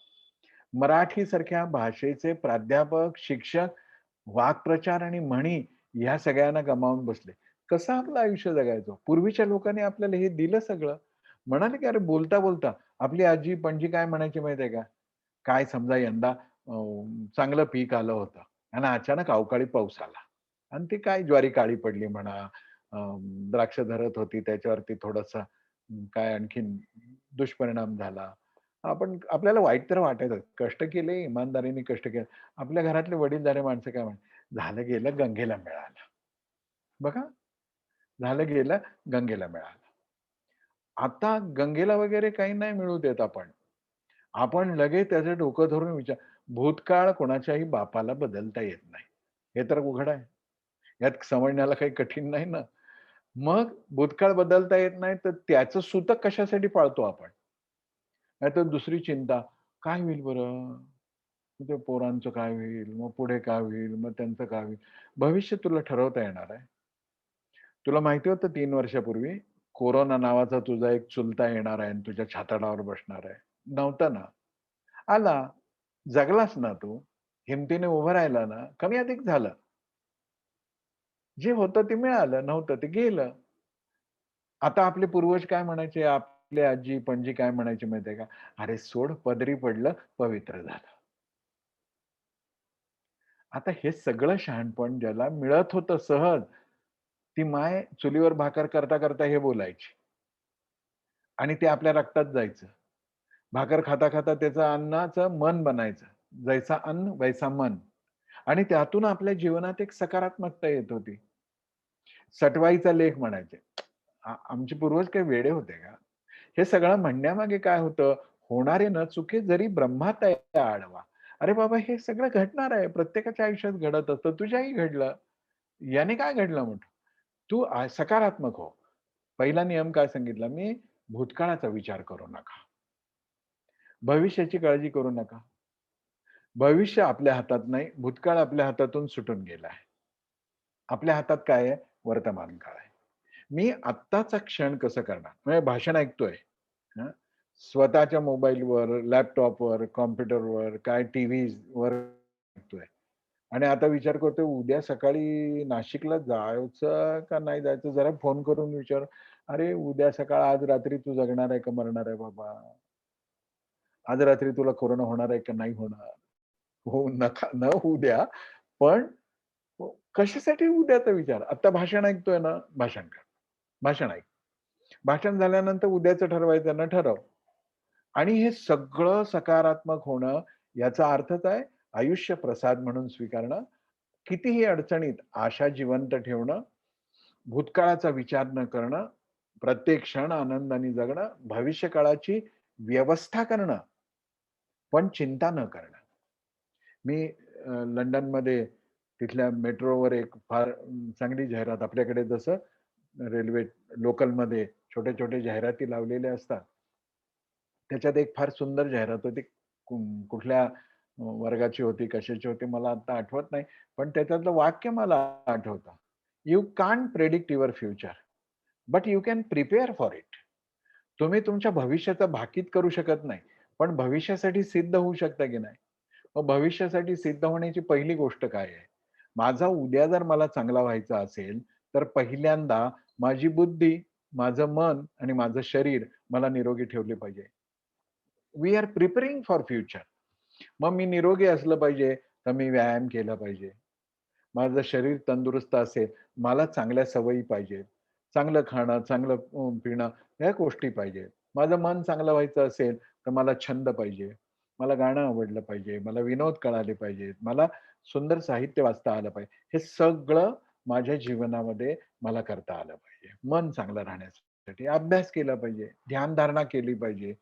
मराठीसारख्या भाषेचे प्राध्यापक, शिक्षक, वाक्प्रचार आणि म्हणी ह्या सगळ्यांना गमावून बसले. कसं आपलं आयुष्य जगायचं? पूर्वीच्या लोकांनी आपल्याला हे दिलं सगळं. म्हणाले की अरे बोलता-बोलता आपली आजी-पणजी काय म्हणायची माहिती आहे का? काय समजा यंदा चांगलं पीक आलं होतं. आणि अचानक अवकाळी पाऊस आला आणि ती काय ज्वारी काळी पडली म्हणा, द्राक्ष धरत होती त्याच्यावरती थोडासा काय आणखीन दुष्परिणाम झाला. आपण आपल्याला वाईट तर वाटायचं. कष्ट केले, इमानदारीने कष्ट केले. आपल्या घरातले वडीलधारे माणसं काय म्हणतात, "झालं गेलं गंगेला मिळालं." बघा, झालं गेलं गंगेला मिळालं. आता गंगेला वगैरे काही नाही मिळू देत आपण. आपण लगेच त्याचं डोकं धरून भूतकाळ कोणाच्याही बापाला बदलता येत नाही. हे तर उघड आहे. यात समजण्याला काही कठीण नाही ना. मग भूतकाळ बदलता येत नाही तर त्याचं सूतक कशासाठी पाळतो आपण? नाहीतर दुसरी चिंता, काय होईल बरं? मग त्या पोरांचं काय होईल? मग पुढे काय होईल? मग त्यांचं काय होईल? भविष्य तुला ठरवता येणार आहे. तुला माहिती होतं 3 वर्षापूर्वी कोरोना नावाचा तुझा एक चुलता येणार आहे आणि तुझ्या छाताडावर बसणार आहे? नव्हता ना. आला. जगलास ना तू. हिमतीने उभं राहिला ना. कमी अधिक झालं. जे होतं ते मिळालं, नव्हतं ते गेलं. आता आपले पूर्वज काय म्हणायचे, आपले आजी, पणजी काय म्हणायचे माहितीये का? "अरे सोड, पदरी पडलं, पवित्र झालं." आता हे सगळं शहाणपण ज्याला मिळत होतं सहज, ती माय चुलीवर भाकर करता हे बोलायची आणि ते आपल्या रक्तात जायचं. भाकर खाता त्याचं अन्नाचं मन बनायचं. जैसा अन्न वैसा मन आणि त्यातून आपल्या जीवनात एक सकारात्मकता येत होती. सटवाईचा लेख म्हणायचे. आमचे पूर्वज काही वेडे होते का? हे सगळं म्हणण्यामागे काय होतं, होणारे न चुके जरी ब्रह्मात आडवा. अरे बाबा, हे सगळं घडणार आहे. प्रत्येकाच्या आयुष्यात घडत असतं. तुझ्याही घडलं. याने काय घडलं म्हटलं? तू सकारात्मक हो. पहिला नियम काय सांगितला मी? भूतकाळाचा विचार करू नका. भविष्याची काळजी करू नका. भविष्य आपल्या हातात नाही, भूतकाळ आपल्या हातातून सुटून गेला आहे. आपल्या हातात काय आहे? वर्तमान काळ आहे. मी आत्ताचा क्षण कसं करणार? म्हणजे भाषण ऐकतोय. हं. स्वतःच्या मोबाईलवर, लॅपटॉपवर, कॉम्प्युटरवर, काय टीव्हीवर ऐकतोय. आणि आता विचार करतोय उद्या सकाळी नाशिकला जायचं का नाही जायचं? जरा फोन करून विचार. अरे उद्या सकाळ आज रात्री तू जगणार आहे का मरणार आहे बाबा? आज रात्री तुला कोरोना होणार आहे का नाही होणार? हो नका न होऊ द्या. पण कशासाठी उद्याचा विचार? आता भाषण ऐकतोय ना, भाषण कर. भाषण ऐक. भाषण झाल्यानंतर उद्याचं ठरवायचं ना ठरव. आणि हे सगळं सकारात्मक होणं याचा अर्थच आहे आयुष्य प्रसाद म्हणून स्वीकारणं. कितीही अडचणीत आशा जिवंत ठेवणं, भूतकाळाचा विचार न करणं, प्रत्येक क्षण आनंदाने जगणं, भविष्यकाळाची व्यवस्था करणं, पण चिंता न करणं. मी लंडनमध्ये तिथल्या मेट्रोवर एक फार चांगली जाहिरात आपल्याकडे जसं रेल्वे लोकलमध्ये छोटे-छोटे जाहिराती लावलेल्या असतात. त्याच्यात एक फार सुंदर जाहिरात होती. कुठल्या वर्गाची होती, कशाची होती मला आता आठवत नाही. पण त्याच्यातलं वाक्य मला आठवतं. "You can't predict your future, but you can prepare for it." तुम्ही तुमच्या भविष्याचं भाकीत करू शकत नाही, पण भविष्यासाठी सिद्ध होऊ शकता की नाही? मग भविष्यासाठी सिद्ध होण्याची पहिली गोष्ट काय आहे? माझा उद्या जर मला चांगला व्हायचा असेल, तर पहिल्यांदा माझी बुद्धी, माझं मन आणि माझं शरीर मला निरोगी ठेवले पाहिजे. We are preparing for future. मग मी निरोगी असलं पाहिजे, तर मी व्यायाम केला पाहिजे. माझं शरीर तंदुरुस्त असेल, मला चांगल्या सवयी पाहिजेत. चांगलं खाणं, चांगलं पिणं ह्या गोष्टी पाहिजेत. माझं मन चांगलं व्हायचं असेल, तर मला छंद पाहिजे. मला गाणं आवडलं पाहिजे, मला विनोद कळाले पाहिजेत, मला सुंदर साहित्य वाचता आलं पाहिजे. हे सगळं माझ्या जीवनामध्ये मला करता आलं पाहिजे. मन चांगलं राहण्यासाठी अभ्यास केला पाहिजे, ध्यानधारणा केली पाहिजे.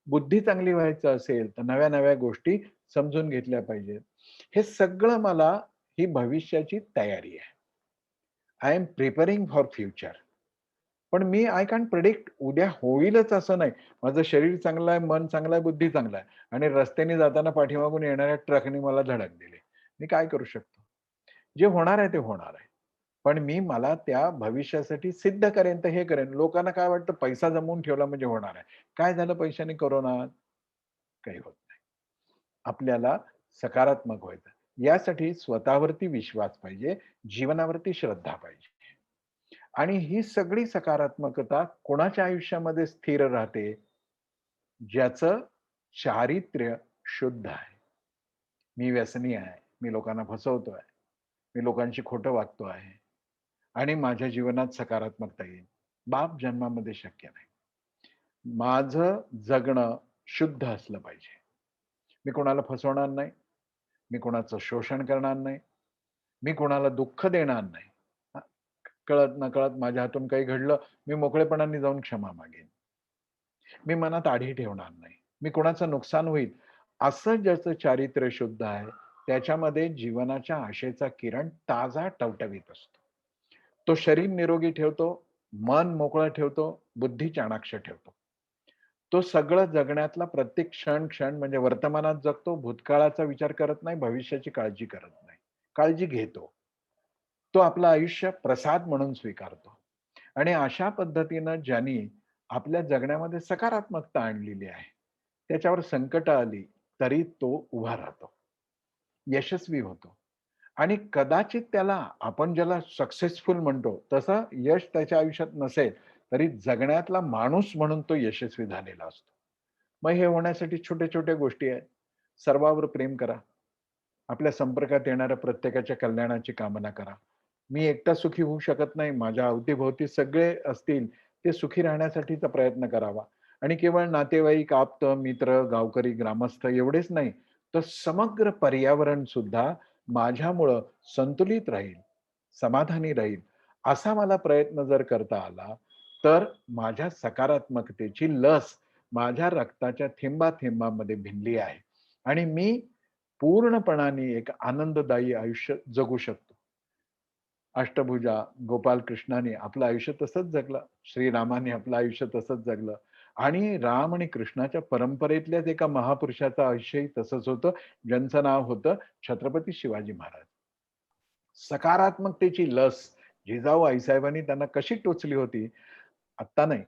बुद्धी चांगली व्हायचं असेल, तर नव्या-नव्या गोष्टी समजून घेतल्या पाहिजेत. हे सगळं मला ही भविष्याची तयारी आहे. I am preparing for future. पण मी आय कान्ट प्रिडिक्ट उद्या होईलच असं नाही. माझं शरीर चांगलं आहे, मन चांगलं आहे, बुद्धी चांगलं आहे आणि रस्त्याने जाताना पाठीमागून येणाऱ्या ट्रकने मला धडक दिली. मी काय करू शकतो? जे होणार आहे ते होणार आहे. पण मी मला त्या भविष्यासाठी सिद्ध करेन तर हे करेन. लोकांना काय वाटतं पैसा जमवून ठेवला म्हणजे होणार आहे. काय झालं पैशाने कोरोनात? काही होत नाही. आपल्याला सकारात्मक व्हायचं. यासाठी स्वतःवरती विश्वास पाहिजे, जीवनावरती श्रद्धा पाहिजे. आणि ही सगळी सकारात्मकता कोणाच्या आयुष्यामध्ये स्थिर राहते? ज्याचं चारित्र्य शुद्ध आहे. मी व्यसनी आहे. मी लोकांना फसवतोय, मी लोकांशी खोटं वागतो आहे आणि माझ्या जीवनात सकारात्मकता येईल. बाप जन्मामध्ये शक्य नाही. माझं जगणं शुद्ध असलं पाहिजे. मी कोणाला फसवणार नाही, मी कोणाचं शोषण करणार नाही, मी कोणाला दुःख देणार नाही. हां, कळत नकळत माझ्या हातून काही घडलं, मी मोकळेपणाने जाऊन क्षमा मागेन. मी मनात आढी ठेवणार नाही. मी कोणाचं नुकसान होईल असं ज्याचं चारित्र्य शुद्ध आहे, त्याच्यामध्ये जीवनाच्या आशेचा किरण ताजा टवटवीत असतो. तो शरीर निरोगी ठेवतो, मन मोकळं ठेवतो, बुद्धी चाणाक्ष ठेवतो. तो सगळं जगण्यातला प्रत्येक क्षण म्हणजे वर्तमानात जगतो, भूतकाळाचा विचार करत नाही, भविष्याची काळजी करत नाही. काळजी घेतो. तो आपलं आयुष्य प्रसाद म्हणून स्वीकारतो. आणि अशा पद्धतीनं ज्यांनी आपल्या जगण्यामध्ये सकारात्मकता आणलेली आहे, त्याच्यावर संकटं आली तरी तो उभा राहतो, यशस्वी होतो. आणि कदाचित त्याला आपण ज्याला सक्सेसफुल म्हणतो, तसं यश त्याच्या आयुष्यात नसेल, तरी जगण्यातला माणूस म्हणून तो यशस्वी झालेला असतो. मग हे होण्यासाठी छोट्या-छोट्या गोष्टी आहेत. सर्वावर प्रेम करा. आपल्या संपर्कात येणाऱ्या प्रत्येकाच्या कल्याणाची कामना करा. मी एकटा सुखी होऊ शकत नाही. माझ्या अवतीभोवती सगळे असतील, ते सुखी राहण्यासाठीचा प्रयत्न करावा. आणि केवळ नातेवाईक, आप्त, मित्र, गावकरी, ग्रामस्थ एवढेच नाही, तर समग्र पर्यावरण सुद्धा माझ्यामुळं संतुलित राहील, समाधानी राहील, असा मला प्रयत्न जर करता आला, तर माझ्या सकारात्मकतेची लस माझ्या रक्ताच्या थेंबा-थेंबामध्ये भिनली आहे आणि मी पूर्णपणाने एक आनंददायी आयुष्य जगू शकतो. अष्टभुजा गोपालकृष्णाने आपलं आयुष्य तसंच जगलं. श्रीरामाने आपलं आयुष्य तसंच जगलं आणि राम आणि कृष्णाच्या परंपरेतल्याच एका महापुरुषाचं आयुष्यही तसंच होतं, ज्यांचं नाव होतं छत्रपती शिवाजी महाराज. सकारात्मकतेची लस जिजाऊ आईसाहेबांनी त्यांना कशी टोचली होती, आत्ता नाही,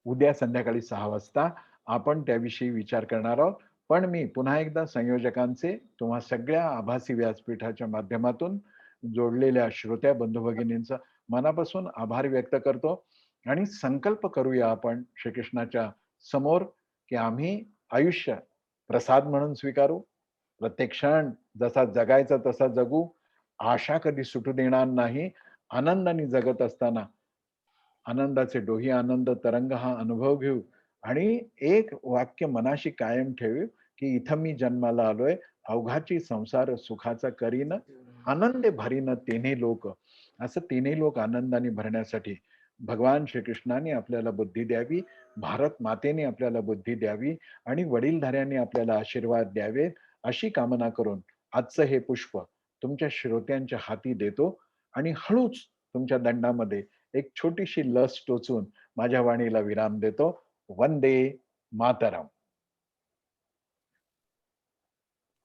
उद्या संध्याकाळी 6 वाजता आपण त्याविषयी विचार करणार आहोत. पण मी पुन्हा एकदा संयोजकांचे तुम्हा सगळ्या आभासी व्यासपीठाच्या माध्यमातून जोडलेल्या श्रोत्या बंधू भगिनींचा मनापासून आभार व्यक्त करतो आणि संकल्प करूया आपण श्रीकृष्णाच्या समोर की आम्ही आयुष्य प्रसाद म्हणून स्वीकारू. प्रत्येक क्षण जसा जगायचा तसा जगू. आशा कधी सुटू देणार नाही. आनंदाने जगत असताना आनंदाचे डोही आनंद तरंग हा अनुभव घेऊ आणि एक वाक्य मनाशी कायम ठेवू की इथं मी जन्माला आलोय, अवघाची संसार सुखाचा करीन, आनंदे भरीन तिन्ही लोक. असं तिन्ही लोक आनंदाने भरण्यासाठी भगवान श्रीकृष्णाने आपल्याला बुद्धी द्यावी, भारत मातेने आपल्याला बुद्धी द्यावी आणि वडीलधाऱ्यांनी आपल्याला आशीर्वाद द्यावेत, अशी कामना करून आजचं हे पुष्प तुमच्या श्रोत्यांच्या हाती देतो आणि हळूच तुमच्या दंडामध्ये एक छोटीशी लस टोचून माझ्या वाणीला विराम देतो. वंदे मातरम.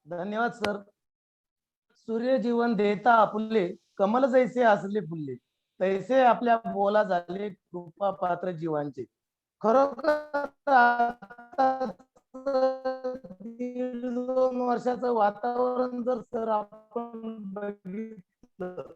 धन्यवाद सर. सूर्य जीवन देता आपुले, कमल जैसे असले फुलले, तैसे आपल्या बोला झाले कृपा पात्र जीवांचे. खरोखर आता 1.5-2 वर्षाचं वातावरण जर सर आपण बघितलं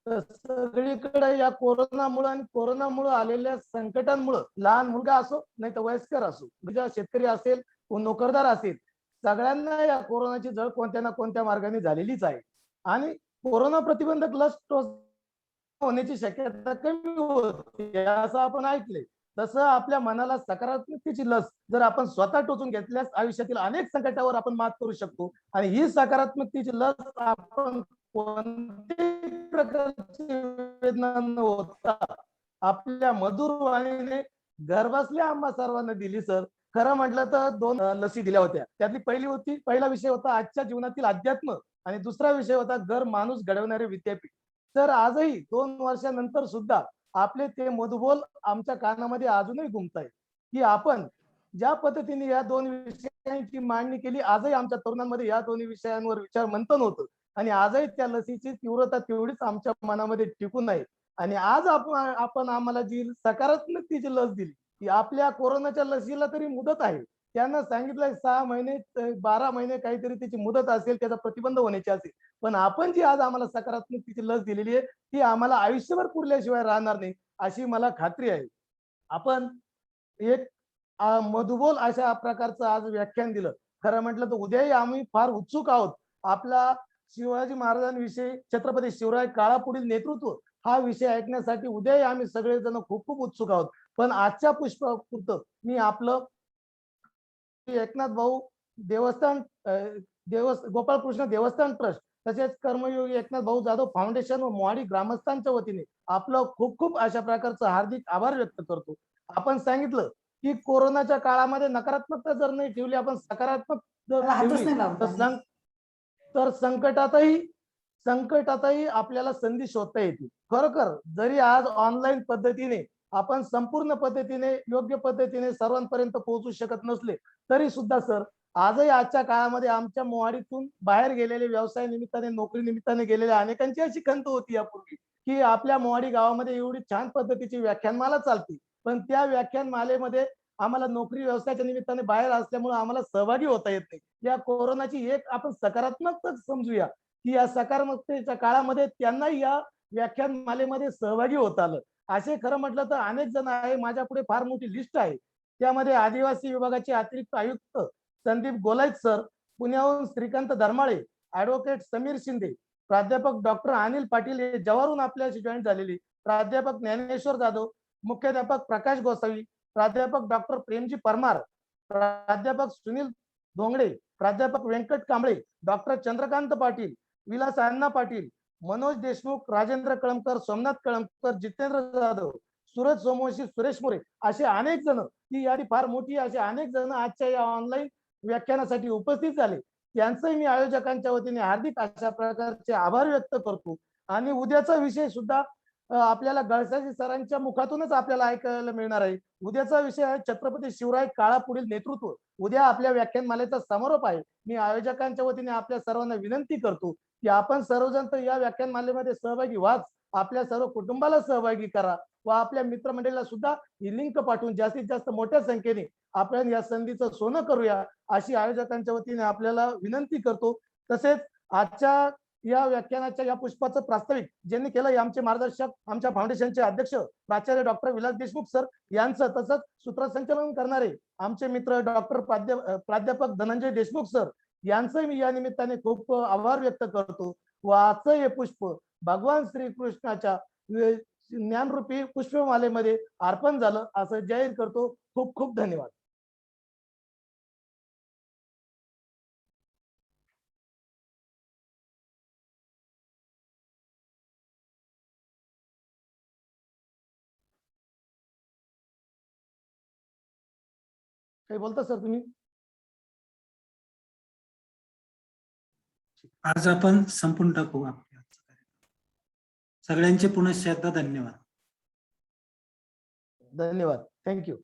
तर सगळीकडे या कोरोनामुळे आणि कोरोनामुळे आलेल्या संकटांमुळे लहान मुलगा असो नाही तर वयस्कर असो, शेतकरी असेल नोकरदार असेल, सगळ्यांना या कोरोनाची झळ कोणत्या ना कोणत्या मार्गाने झालेलीच आहे. आणि कोरोना प्रतिबंधक लस होण्याची शक्यता कमी होती असं आपण ऐकले. तसं आपल्या मनाला सकारात्मकतेची लस जर आपण स्वतः टोचून घेतल्यास आयुष्यातील अनेक संकटावर आपण मात करू शकतो. आणि ही सकारात्मकतेची लस आपण कोणत्याही प्रकारची वेदना न होता आपल्या मधुर वाणीने घरबसल्या आम्हा सर्वांना दिली सर. खरं म्हटलं तर 2 लसी दिल्या होत्या. त्यातली पहिला विषय होता आजच्या जीवनातील अध्यात्म आणि दुसरा विषय होता घर माणूस घडवणारे विद्यापीठ. तर आजही 2 वर्षानंतर सुद्धा आपले ते मधुबोल आमच्या कानामध्ये अजूनही घुमतायत की आपण ज्या पद्धतीने या 2 विषयांची मांडणी केली, आजही आमच्या तरुणांमध्ये या दोन्ही विषयांवर विचार मंथन होतं आणि आजही त्या लसीची तीव्रता तेवढीच आमच्या मनामध्ये टिकून आहे. आणि आज आपण आम्हाला जी सकारात्मकतेची लस दिली की आपल्या कोरोनाच्या लसीला तरी मुदत आहे. त्यांना सांगितलंय 6 महिने 12 महिने काहीतरी त्याची मुदत असेल, त्याचा प्रतिबंध होण्याची असेल. पण आपण जी आज आम्हाला सकारात्मकतेची लस दिलेली आहे ती आम्हाला आयुष्यभर पुरल्याशिवाय राहणार नाही अशी मला खात्री आहे. आपण एक मधुबोल अशा प्रकारचं आज व्याख्यान दिलं. खरं म्हटलं तर उद्याही आम्ही फार उत्सुक आहोत आपला शिवाजी महाराजांविषयी छत्रपती शिवराय काळापुढील नेतृत्व हा विषय ऐकण्यासाठी उद्याही आम्ही सगळेजण खूप खूप उत्सुक आहोत. पण आजच्या पुष्पापुरतं मी आपलं एकनाथ भाऊ देवस्थान गोपाळकृष्ण देवस्थान ट्रस्ट तसेच कर्मयोगी एकनाथ भाऊ जाधव फाउंडेशन व मोहाडी ग्रामस्थांच्या वतीने आपलं खूप खूप अशा प्रकारचं हार्दिक आभार व्यक्त करतो. आपण सांगितलं की कोरोनाच्या काळामध्ये नकारात्मकता जर नाही ठेवली, आपण सकारात्मक जर ठेवली तर संकटातही आपल्याला संधी शोधता येते. खरोखर जरी आज ऑनलाईन पद्धतीने आपण संपूर्ण पद्धतीने योग्य पद्धतीने सर्वांपर्यंत पोहोचू शकत नसले तरी सुद्धा सर आजही आजच्या काळामध्ये आमच्या मोहाडीतून बाहेर गेलेले व्यवसाय निमित्ताने नोकरी निमित्ताने गेलेल्या अनेकांची अशी खंत होती यापूर्वी की आपल्या मोहाडी गावामध्ये एवढी छान पद्धतीची व्याख्यानमाला चालते, पण त्या व्याख्यानमालेमध्ये आम्हाला नोकरी व्यवसायाच्या निमित्ताने बाहेर असल्यामुळे आम्हाला सहभागी होता येत नाही. या कोरोनाची एक आपण सकारात्मकच समजूया की या सकारात्मकतेच्या काळामध्ये त्यांनाही या व्याख्यानमालेमध्ये सहभागी होता आलं. असे खरं म्हटलं तर अनेक जण आहे, माझ्या पुढे फार मोठी लिस्ट आहे. त्यामध्ये आदिवासी विभागाचे अतिरिक्त आयुक्त संदीप गोलाईत सर, पुण्याहून श्रीकांत धर्माळे, ऍडव्होकेट समीर शिंदे, प्राध्यापक डॉक्टर अनिल पाटील हे जवाहरून आपल्याशी जॉईन झालेली, प्राध्यापक ज्ञानेश्वर जाधव, मुख्याध्यापक प्रकाश गोसावी, प्राध्यापक डॉक्टर प्रेमजी परमार, प्राध्यापक सुनील धोंगडे, प्राध्यापक व्यंकट कांबळे, डॉक्टर चंद्रकांत पाटील, विलास अण्णा पाटील, मनोज देशमुख, राजेंद्र कळमकर, सोमनाथ कळमकर, जितेंद्र जाधव, सूरज सोमवंशी, सुरेश मोरे असे अनेक जण, ही यादी फार मोठी, असे अनेक जण आजच्या या ऑनलाईन व्याख्यानासाठी उपस्थित झाले. त्यांचंही मी आयोजकांच्या वतीने हार्दिक अशा प्रकारचे आभार व्यक्त करतो. आणि उद्याचा विषय सुद्धा आपल्याला गळसाजी सरांच्या मुखातूनच आपल्याला ऐकायला मिळणार आहे. उद्याचा विषय आहे छत्रपती शिवराय काळापुढील नेतृत्व. उद्या आपल्या व्याख्यानमालेचा समारोप आहे. मी आयोजकांच्या वतीने आपल्या सर्वांना विनंती करतो की आपण सर्वजण तर या व्याख्यानमालेमध्ये सहभागी व्हाच, आपल्या सर्व कुटुंबाला सहभागी करा व आपल्या मित्रमंडळीला सुद्धा ही लिंक पाठवून जास्तीत जास्त मोठ्या संख्येने आपण या संधीचं सोनं करूया अशी आयोजकांच्या वतीने आपल्याला विनंती करतो. तसेच आजच्या या व्याख्यानाच्या या पुष्पाचं प्रास्ताविक ज्यांनी केलं आमचे मार्गदर्शक, आमच्या फाउंडेशनचे अध्यक्ष प्राचार्य डॉक्टर विलास देशमुख सर यांचं, तसंच सूत्रसंचालन करणारे आमचे मित्र डॉक्टर प्राध्यापक धनंजय देशमुख सर यांचंही मी या निमित्ताने खूप आभार व्यक्त करतो. व आजचं हे पुष्प भगवान श्रीकृष्णाच्या ज्ञानरूपी पुष्पमालेमध्ये अर्पण झालं असं जाहीर करतो. खूप खूप धन्यवाद. काही बोलता सर तुम्ही? आज आपण संपून टाकू आपल्या सगळ्यांचे पुनश्च एकदा धन्यवाद. धन्यवाद. थँक्यू.